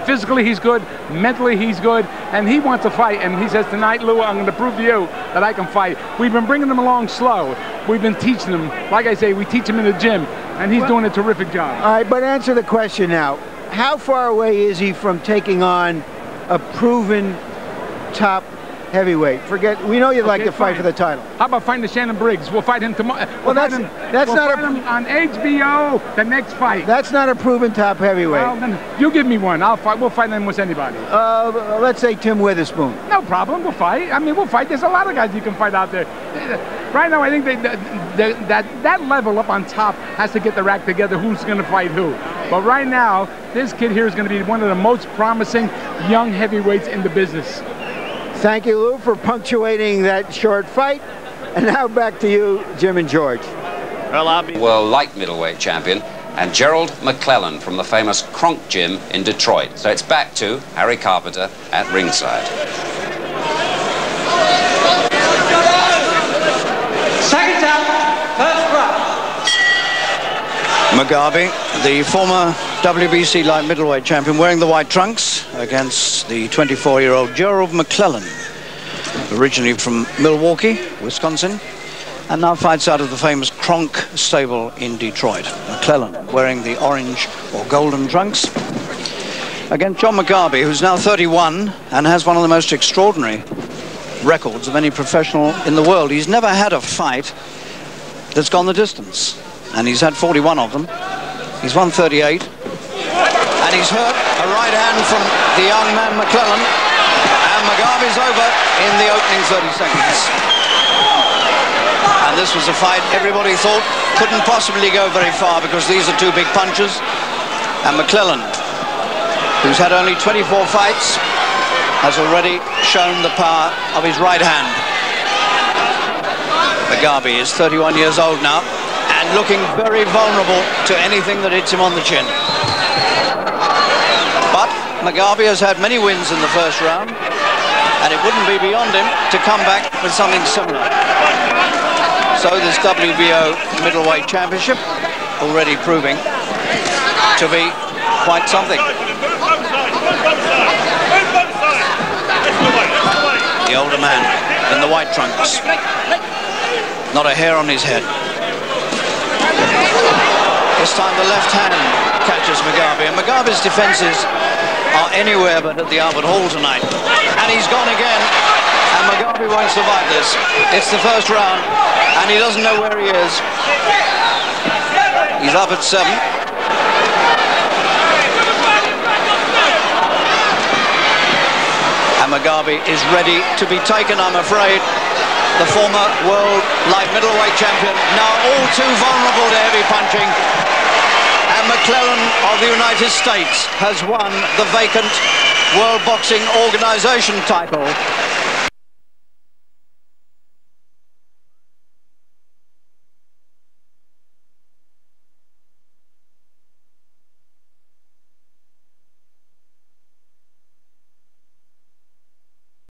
Speaker 25: physically he's good, mentally he's good, and he wants to fight. And he says, tonight, Lou, I'm going to prove to you that I can fight. We've been bringing him along slow. We've been teaching him. Like I say, we teach him in the gym, and he's doing a terrific job.
Speaker 18: All right, but answer the question now. How far away is he from taking on a proven top heavyweight? We know you'd like to fight for the title.
Speaker 25: How about fighting Shannon Briggs? We'll fight him tomorrow.
Speaker 18: Well, that's not
Speaker 25: him on HBO. The next fight.
Speaker 18: That's not a proven top heavyweight.
Speaker 25: Well, then you give me one. We'll fight him with anybody.
Speaker 18: Let's say Tim Witherspoon.
Speaker 25: No problem. We'll fight. I mean, we'll fight. There's a lot of guys you can fight out there. Right now, I think that level up on top has to get the act together. Who's going to fight who? But right now, this kid here is going to be one of the most promising young heavyweights in the business.
Speaker 18: Thank you, Lou, for punctuating that short fight. And now back to you, Jim and George.
Speaker 26: World light middleweight champion, and Gerald McClellan from the famous Kronk Gym in Detroit. So it's back to Harry Carpenter at ringside.
Speaker 27: Second out, first round.
Speaker 28: Mugabe, the former
Speaker 13: WBC light middleweight champion, wearing the white trunks against the 24-year-old Gerald McClellan, originally from Milwaukee, Wisconsin, and now fights out of the famous Kronk stable in Detroit. McClellan wearing the orange or golden trunks against John McGarvey, who's now 31 and has one of the most extraordinary records of any professional in the world. He's never had a fight that's gone the distance, and he's had 41 of them. He's won 38, and he's hurt a right hand from the young man McClellan, and McGarvey's over in the opening 30 seconds. And this was a fight everybody thought couldn't possibly go very far because these are two big punchers, and McClellan, who's had only 24 fights, has already shown the power of his right hand. McGarvey is 31 years old now and looking very vulnerable to anything that hits him on the chin. But McGarvey has had many wins in the first round, and it wouldn't be beyond him to come back with something similar. So this WBO middleweight championship already proving to be quite something. The older man in the white trunks, not a hair on his head. This time the left hand catches McGarvey, and McGarvey's defenses are anywhere but at the Albert Hall tonight. And he's gone again, and McGarvey won't survive this. It's the first round, and he doesn't know where he is. He's up at 7. And McGarvey is ready to be taken, I'm afraid. The former world light middleweight champion, now all too vulnerable to heavy punching. And McClellan of the United States has won the vacant World Boxing Organization title